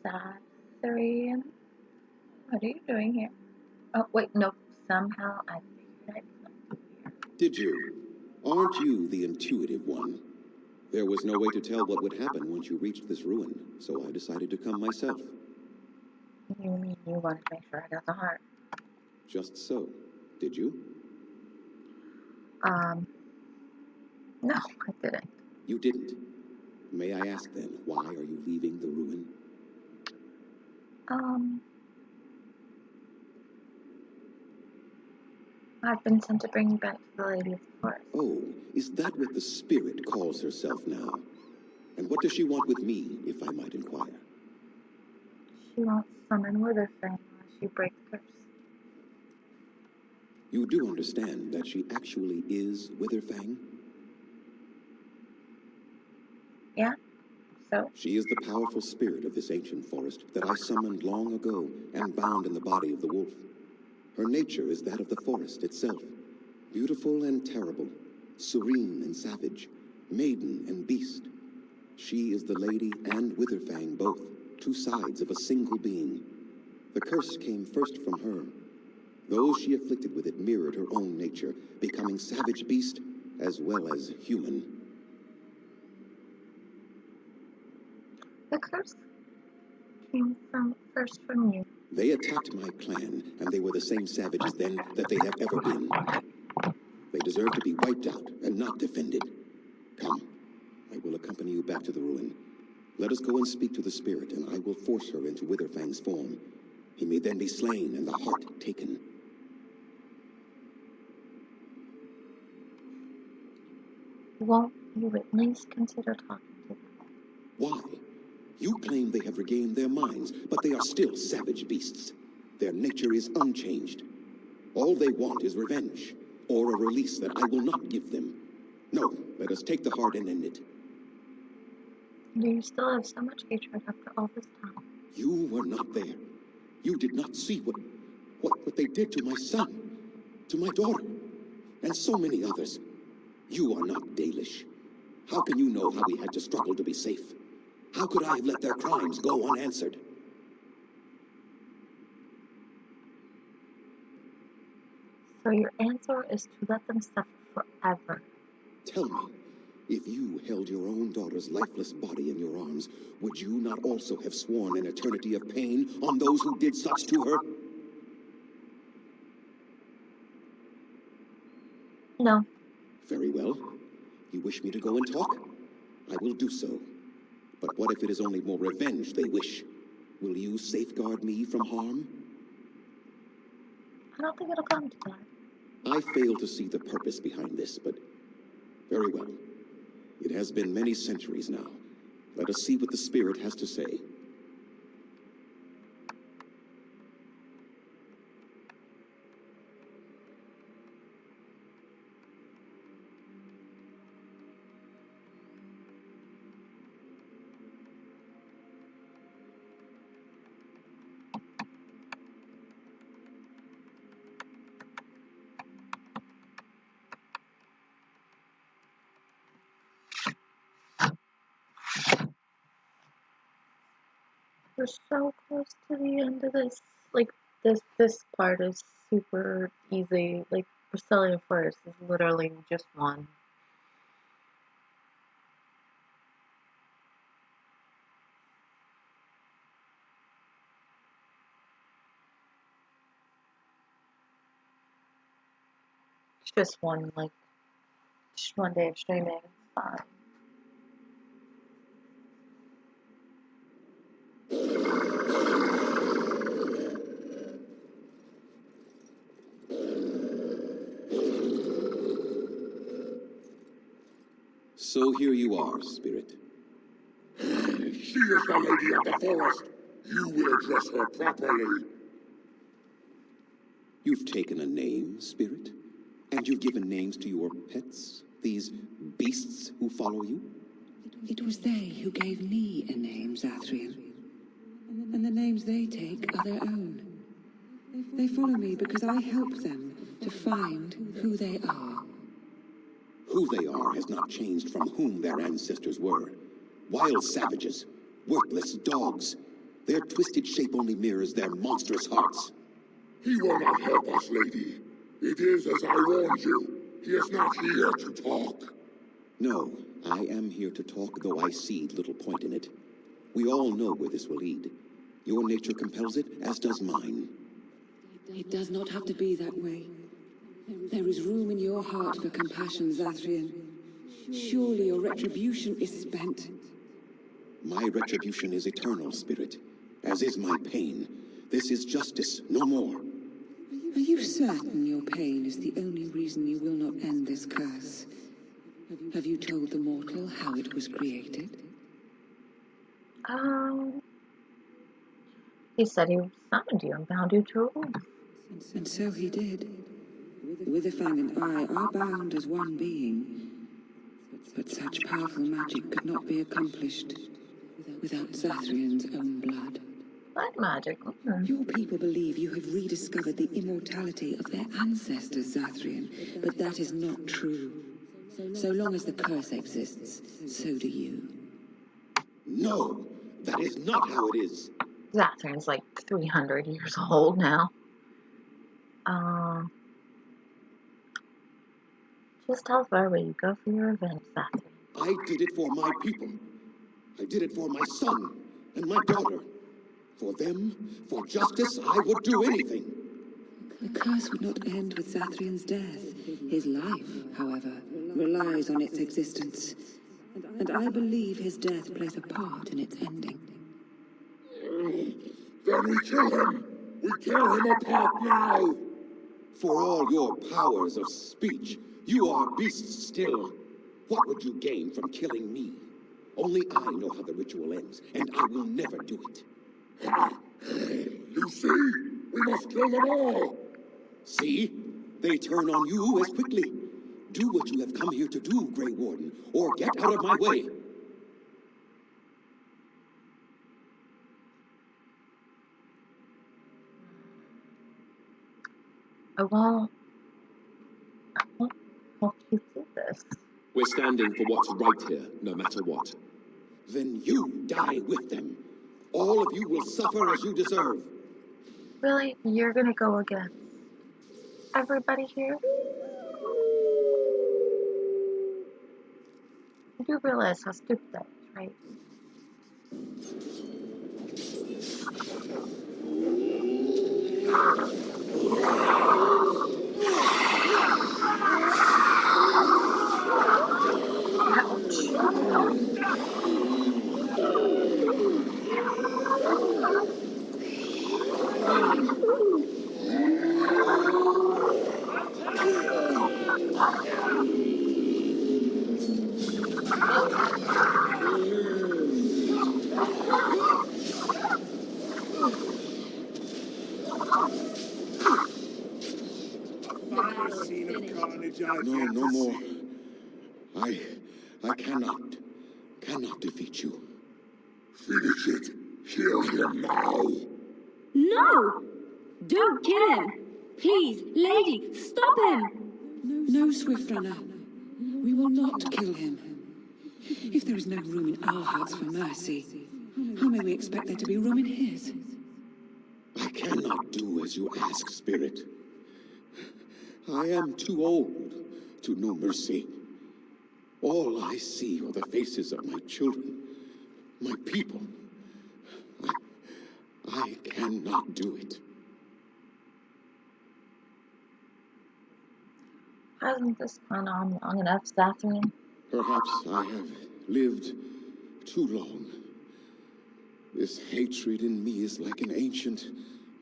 Speaker 1: Sathrian, what are you doing here? Oh, wait, no. Somehow I figured I'd come here.
Speaker 5: Did you? Aren't you the intuitive one? There was no way to tell what would happen once you reached this ruin, so I decided to come myself.
Speaker 1: You mean you wanted to make sure I got the heart?
Speaker 5: Just so. Did you?
Speaker 1: No, I didn't.
Speaker 5: You didn't. May I ask then, why are you leaving the ruin?
Speaker 1: I've been sent to bring you back to the Lady of the Forest.
Speaker 5: Oh, is that what the spirit calls herself now? And what does she want with me, if I might inquire?
Speaker 1: She won't summon Witherfang unless you break the curse.
Speaker 5: You do understand that she actually is Witherfang?
Speaker 1: Yeah? So?
Speaker 5: She is the powerful spirit of this ancient forest that I summoned long ago and bound in the body of the wolf. Her nature is that of the forest itself, beautiful and terrible, serene and savage, maiden and beast. She is the lady and Witherfang both, two sides of a single being. The curse came first from her. Those she afflicted with it mirrored her own nature, becoming savage beast as well as human.
Speaker 1: The curse came first from you.
Speaker 5: They attacked my clan, and they were the same savages then that they have ever been. They deserve to be wiped out and not defended. Come, I will accompany you back to the ruin. Let us go and speak to the spirit, and I will force her into Witherfang's form. He may then be slain and the heart taken.
Speaker 1: Won't you at least consider talking to them?
Speaker 5: Why? You claim they have regained their minds, but they are still savage beasts. Their nature is unchanged. All they want is revenge, or a release that I will not give them. No, let us take the heart and end it.
Speaker 1: Do you still have so much hatred after all this time?
Speaker 5: You were not there. You did not see what they did to my son, to my daughter, and so many others. You are not Dalish. How can you know how we had to struggle to be safe? How could I have let their crimes go unanswered?
Speaker 1: So your answer is to let them suffer forever.
Speaker 5: Tell me, if you held your own daughter's lifeless body in your arms, would you not also have sworn an eternity of pain on those who did such to her?
Speaker 1: No.
Speaker 5: Very well. You wish me to go and talk? I will do so. But what if it is only more revenge they wish? Will you safeguard me from harm?
Speaker 1: I don't think it'll come to that.
Speaker 5: I fail to see the purpose behind this, but very well. It has been many centuries now. Let us see what the spirit has to say.
Speaker 1: We're so close to the end of this. Like, this part is super easy. Like, Brasilia Forest is literally just one. It's just one, like, just one day of streaming. It's fine.
Speaker 5: So here you are, spirit.
Speaker 7: She is the lady of the forest. You will address her properly.
Speaker 5: You've taken a name, spirit? And you've given names to your pets? These beasts who follow you?
Speaker 10: It was they who gave me a name, Zathrian. And the names they take are their own. They follow me because I help them to find who they are.
Speaker 5: Who they are has not changed from whom their ancestors were. Wild savages, worthless dogs. Their twisted shape only mirrors their monstrous hearts.
Speaker 7: He will not help us, lady. It is as I warned you. He is not here to talk.
Speaker 5: No, I am here to talk, though I see little point in it. We all know where this will lead. Your nature compels it, as does mine.
Speaker 6: It does not have to be that way. There is room in your heart for compassion, Zathrian. Surely your retribution is spent.
Speaker 5: My retribution is eternal, Spirit, as is my pain. This is justice, no more.
Speaker 6: Are you certain your pain is the only reason you will not end this curse? Have you told the mortal how it was created?
Speaker 1: He said he summoned you and bound you to a room.
Speaker 6: And so he did. Witherfang and I are bound as one being. But such powerful magic could not be accomplished without Zathrian's own blood.
Speaker 1: Black magic.
Speaker 6: Your people believe you have rediscovered the immortality of their ancestors, Zathrian, but that is not true. So long as the curse exists, so do you.
Speaker 5: No, that is not how it is.
Speaker 1: Zathrian's like 300 years old now. Just tell us wherever you go for your revenge, Zathrian.
Speaker 5: I did it for my people. I did it for my son and my daughter. For them, for justice, I would do anything.
Speaker 6: The curse would not end with Zathrian's death. His life, however, relies on its existence. And I believe his death plays a part in its ending.
Speaker 7: Then we kill him! We tear him apart now!
Speaker 5: For all your powers of speech, you are beasts still. What would you gain from killing me? Only I know how the ritual ends, and I will never do it.
Speaker 7: You see? We must kill them all!
Speaker 5: See? They turn on you as quickly. Do what you have come here to do, Grey Warden, or get out of my way.
Speaker 1: Well, I won't help you do this.
Speaker 9: We're standing for what's right here, no matter what.
Speaker 5: Then you die with them. All of you will suffer as you deserve.
Speaker 1: Really? You're gonna go against everybody here? You do realize how stupid that is, right?
Speaker 5: No more. I cannot defeat you.
Speaker 7: Finish it! Kill him now!
Speaker 3: No! Don't kill him! Please, lady, stop him!
Speaker 6: No, Swift Runner. We will not kill him. If there is no room in our hearts for mercy, how may we expect there to be room in his?
Speaker 5: I cannot do as you ask, Spirit. I am too old to know mercy. All I see are the faces of my children, my people. I cannot do it.
Speaker 1: Hasn't this gone on long enough, Zathrian?
Speaker 5: Perhaps I have lived too long. This hatred in me is like an ancient,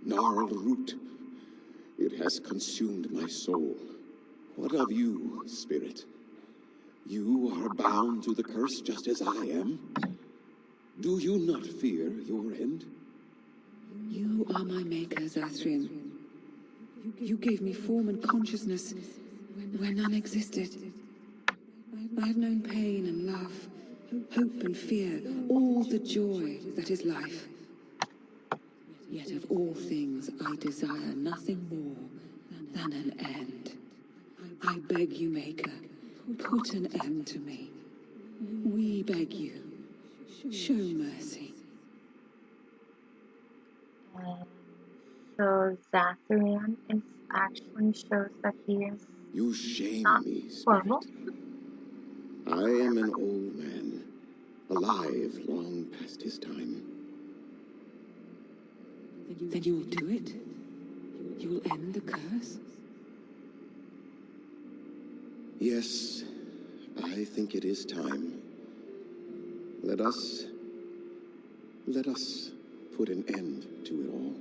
Speaker 5: gnarled root. It has consumed my soul. What of you, Spirit? You are bound to the curse just as I am. Do you not fear your end?
Speaker 6: You are my maker, Zathrian. You gave me form and consciousness where none existed. I have known pain and love, hope and fear, all the joy that is life. Yet of all things I desire nothing more than an end. I beg you, Maker,
Speaker 3: Put an end to me. We beg you. Show mercy.
Speaker 1: So Zathrian is actually shows that he is
Speaker 5: You shame
Speaker 1: not
Speaker 5: me,
Speaker 1: horrible.
Speaker 5: spirit. I am an old man, alive long past his time.
Speaker 3: Then you will do it? You will end the curse?
Speaker 5: Yes, I think it is time. Let us put an end to it all.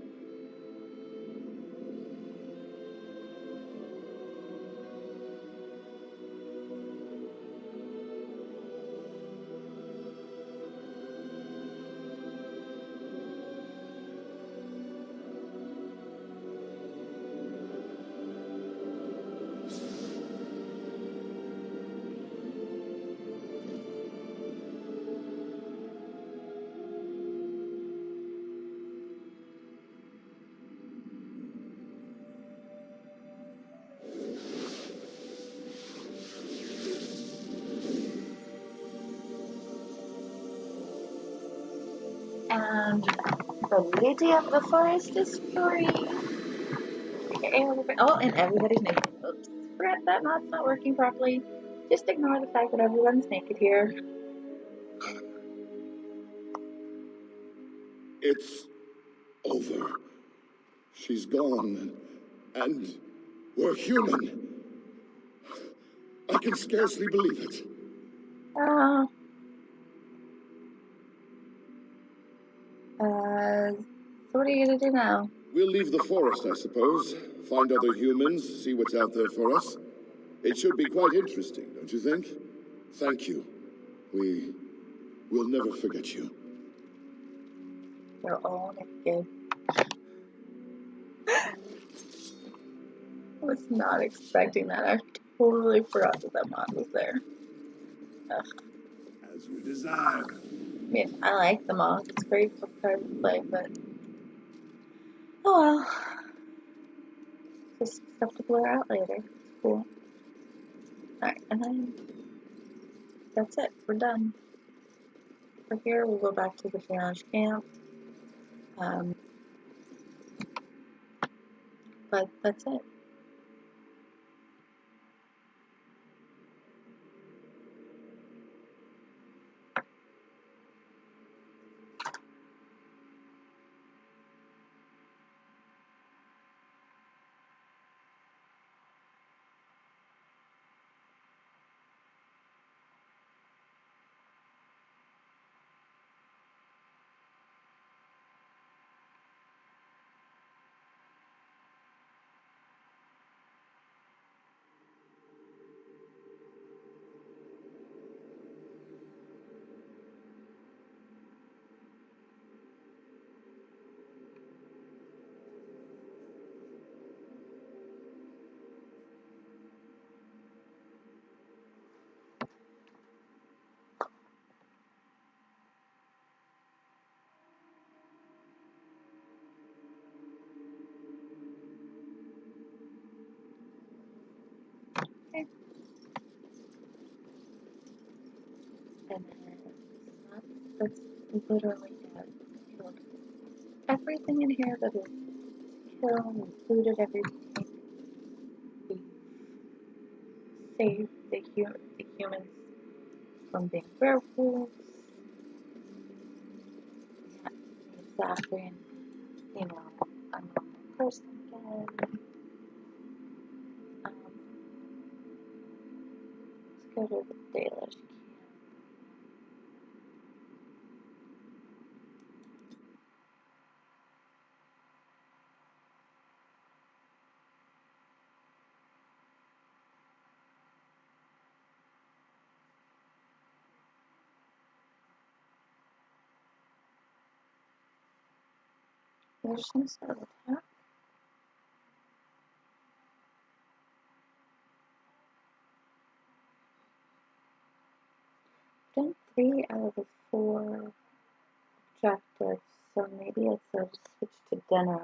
Speaker 1: And the lady of the forest is free. Oh, and everybody's naked. Oops. Forget that mod's not working properly. Just ignore the fact that everyone's naked here.
Speaker 7: It's over. She's gone. And we're human. I can scarcely believe it.
Speaker 1: So what are you gonna do now?
Speaker 7: We'll leave the forest, I suppose. Find other humans, see what's out there for us. It should be quite interesting, don't you think? Thank you. We'll never forget you.
Speaker 1: They're all naked. I was not expecting that. I totally forgot that mod was there. Ugh.
Speaker 8: As you desire.
Speaker 1: I mean, I like the mod. It's great for private play, but oh well. Just stuff to blur out later. It's cool. Alright, and then that's it. We're done. From here, we'll go back to the challenge camp. But that's it. Okay. And then that's literally it. Killed everything in here that is killed, included everything. We saved the humans from being werewolves. Yeah, exactly. You know, a normal person again. Let's go to the Dalish camp. There's some sort of attack. Done 3 out of the 4 objectives, so maybe it's a switch to dinner.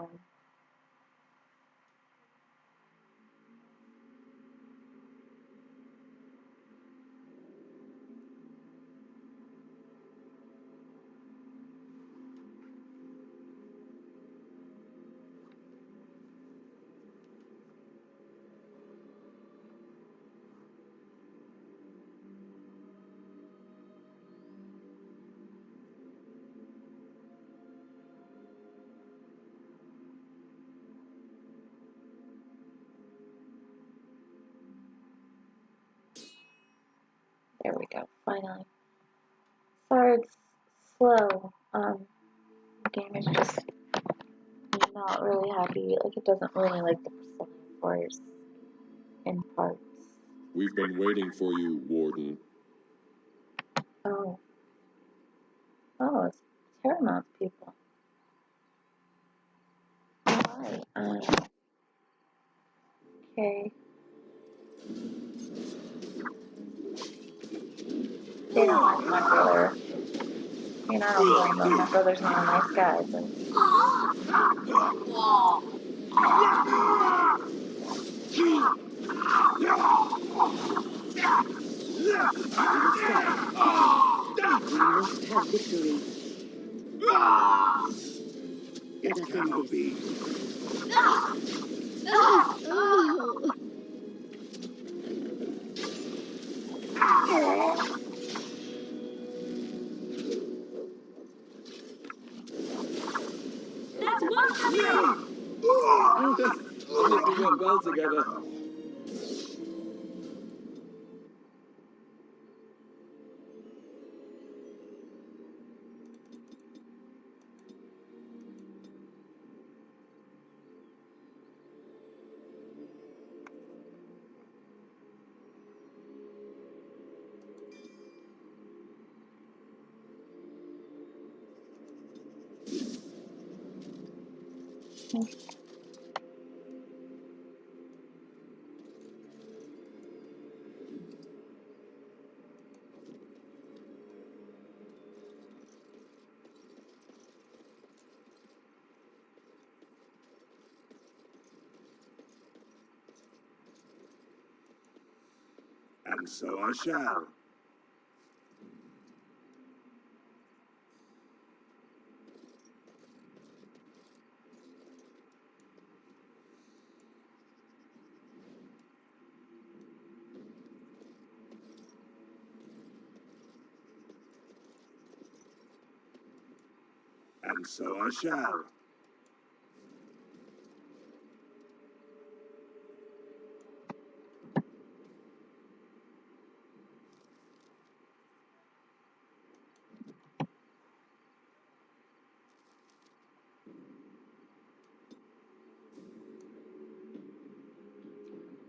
Speaker 1: There we go, finally. Sorry it's slow. The game is just not really happy. Like, it doesn't really like the precise force in parts.
Speaker 7: We've been waiting for you, Warden.
Speaker 1: Oh. Oh, it's Paramount people. Hi. Okay. They don't like my brother. I mean, I don't blame them. My brother's not a nice guy, but...
Speaker 10: We must go. We must have victory. Let us end this.
Speaker 3: That's one coming!
Speaker 9: We work well together.
Speaker 8: And so I shall. And so I shall.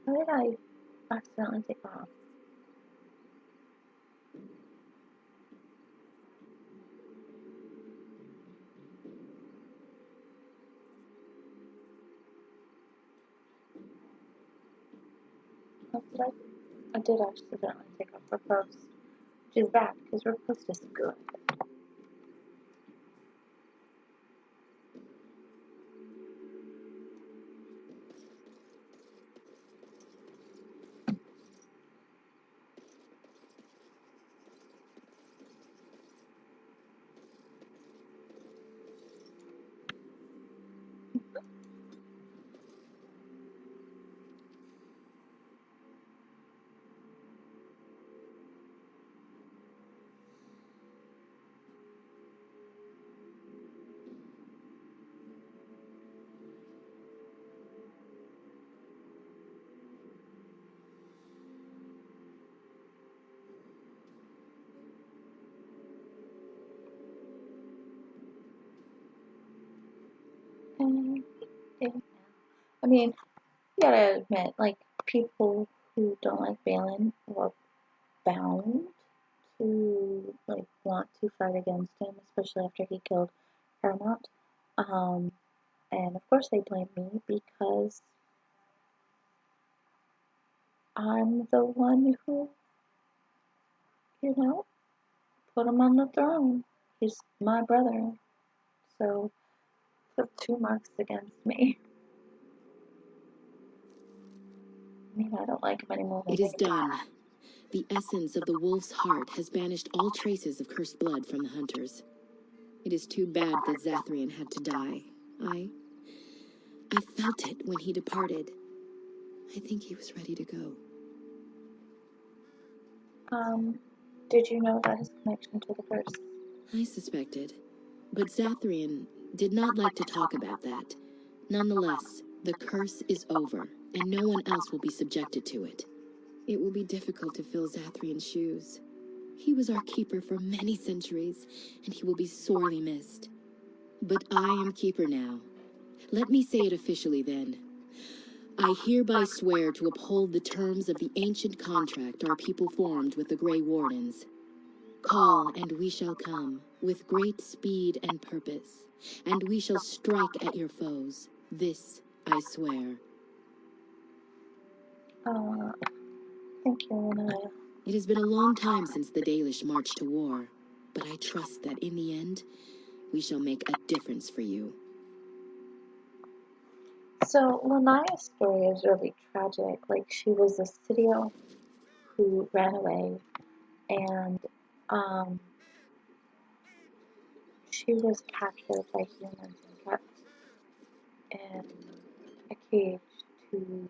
Speaker 1: How did I accidentally take that off? Oh, did I did accidentally take off Riposte, which is bad, because Riposte is good. I mean, you gotta admit, like, people who don't like Balin were bound to, like, want to fight against him, especially after he killed Paramount. And of course they blame me because I'm the one who, put him on the throne. He's my brother. So, the 2 marks against me. I mean, I don't like him anymore.
Speaker 10: It is done. The essence of the wolf's heart has banished all traces of cursed blood from the hunters. It is too bad that Zathrian had to die. I felt it when he departed. I think he was ready to go.
Speaker 1: Did you know that his connection to the curse?
Speaker 10: I suspected. But Zathrian did not like to talk about that. Nonetheless, the curse is over, and no one else will be subjected to it.
Speaker 3: It will be difficult to fill Zathrian's shoes. He was our keeper for many centuries, and he will be sorely missed. But I am keeper now. Let me say it officially then. I hereby swear to uphold the terms of the ancient contract our people formed with the Grey Wardens. Call, and we shall come, with great speed and purpose, and we shall strike at your foes. This I swear.
Speaker 1: Thank you, Renaya.
Speaker 3: It has been a long time since the Dalish marched to war, but I trust that in the end, we shall make a difference for you.
Speaker 1: So, Lenaya's story is really tragic. Like, she was a Sidio who ran away, and she was captured by humans and kept in a cage to be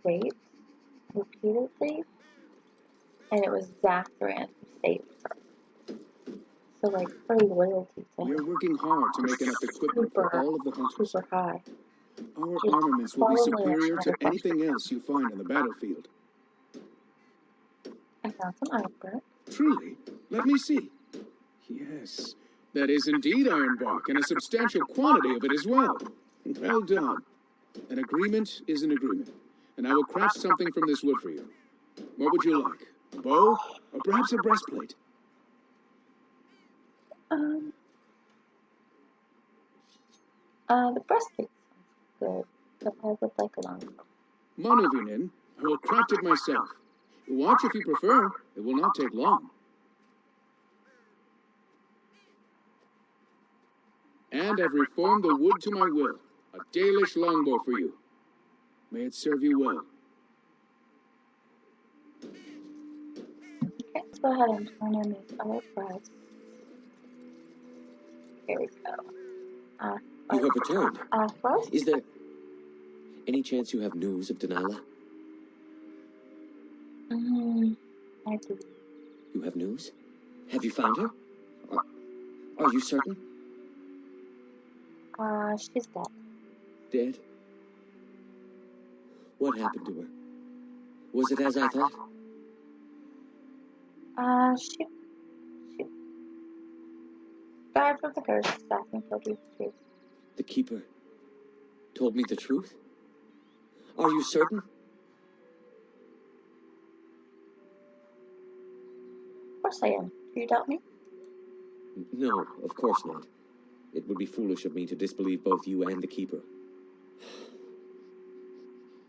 Speaker 1: raped repeatedly, and it was Zathrian who saved her. So, like, her loyalty to
Speaker 4: We are
Speaker 1: him
Speaker 4: working hard to make enough equipment for all of the hunters.
Speaker 1: super high.
Speaker 4: Our
Speaker 1: She's
Speaker 4: armaments will be
Speaker 1: probably a
Speaker 4: superior to
Speaker 1: shredder bunch.
Speaker 4: anything else you find on the battlefield.
Speaker 1: I found some ironbark.
Speaker 4: Truly? Let me see. Yes, that is indeed ironbark, and a substantial quantity of it as well. Well done. An agreement is an agreement, and I will craft something from this wood for you. What would you like? A bow, or perhaps a breastplate?
Speaker 1: The breastplate sounds good, but I would like a longbow.
Speaker 4: Manuvinin, I will craft it myself. Watch if you prefer. It will not take long. And I've reformed the wood to my will. A Dalish longbow for you. May it serve you well.
Speaker 1: Okay, let's go ahead and turn in these other breasts. Here we go.
Speaker 2: You have returned.
Speaker 1: First?
Speaker 2: Is there any chance you have news of Delilah?
Speaker 1: I do.
Speaker 2: You have news? Have you found her? Are you certain?
Speaker 1: She's dead.
Speaker 2: Dead? What happened to her? Was it as I thought?
Speaker 1: She died from the curse. Daphne told you the truth.
Speaker 2: The Keeper told me the truth? Are you certain?
Speaker 1: Of course I am. Do you doubt me?
Speaker 2: No, of course not. It would be foolish of me to disbelieve both you and the Keeper.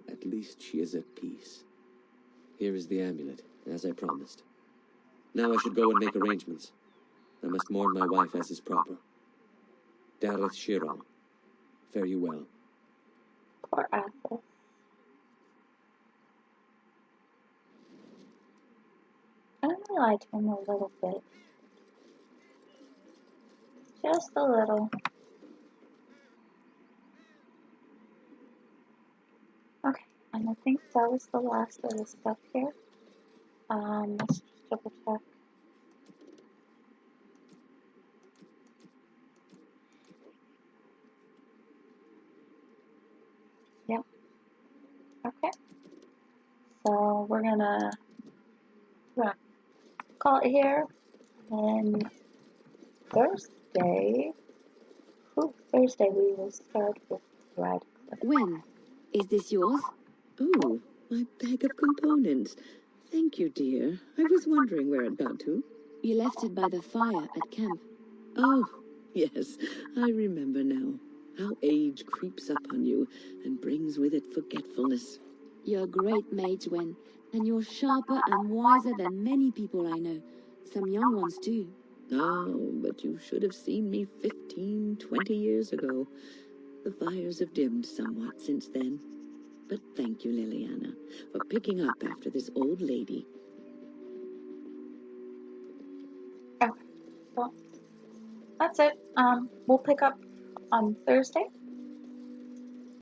Speaker 2: At least she is at peace. Here is the amulet, as I promised. Now I should go and make arrangements. I must mourn my wife as is proper. Dareth Shiral, fare you well.
Speaker 1: Poor Apple. I'm gonna lie to him a little bit. Just a little. Okay, and I think that was the last of the stuff here. Let's just double check. Yep. Okay. So we're gonna call it here. And Thursday we will start with Red Cliff.
Speaker 3: When? Is this yours?
Speaker 10: Oh, my bag of components. Thank you, dear. I was wondering where it got to.
Speaker 3: You left it by the fire at camp.
Speaker 10: Oh, yes, I remember now. How age creeps up on you and brings with it forgetfulness.
Speaker 3: You're a great mage, Wen, and you're sharper and wiser than many people I know. Some young ones, too.
Speaker 10: Oh, but you should have seen me 15, 20 years ago. The fires have dimmed somewhat since then. But thank you, Liliana, for picking up after this old lady.
Speaker 1: Okay, so that's it. We'll pick up on Thursday.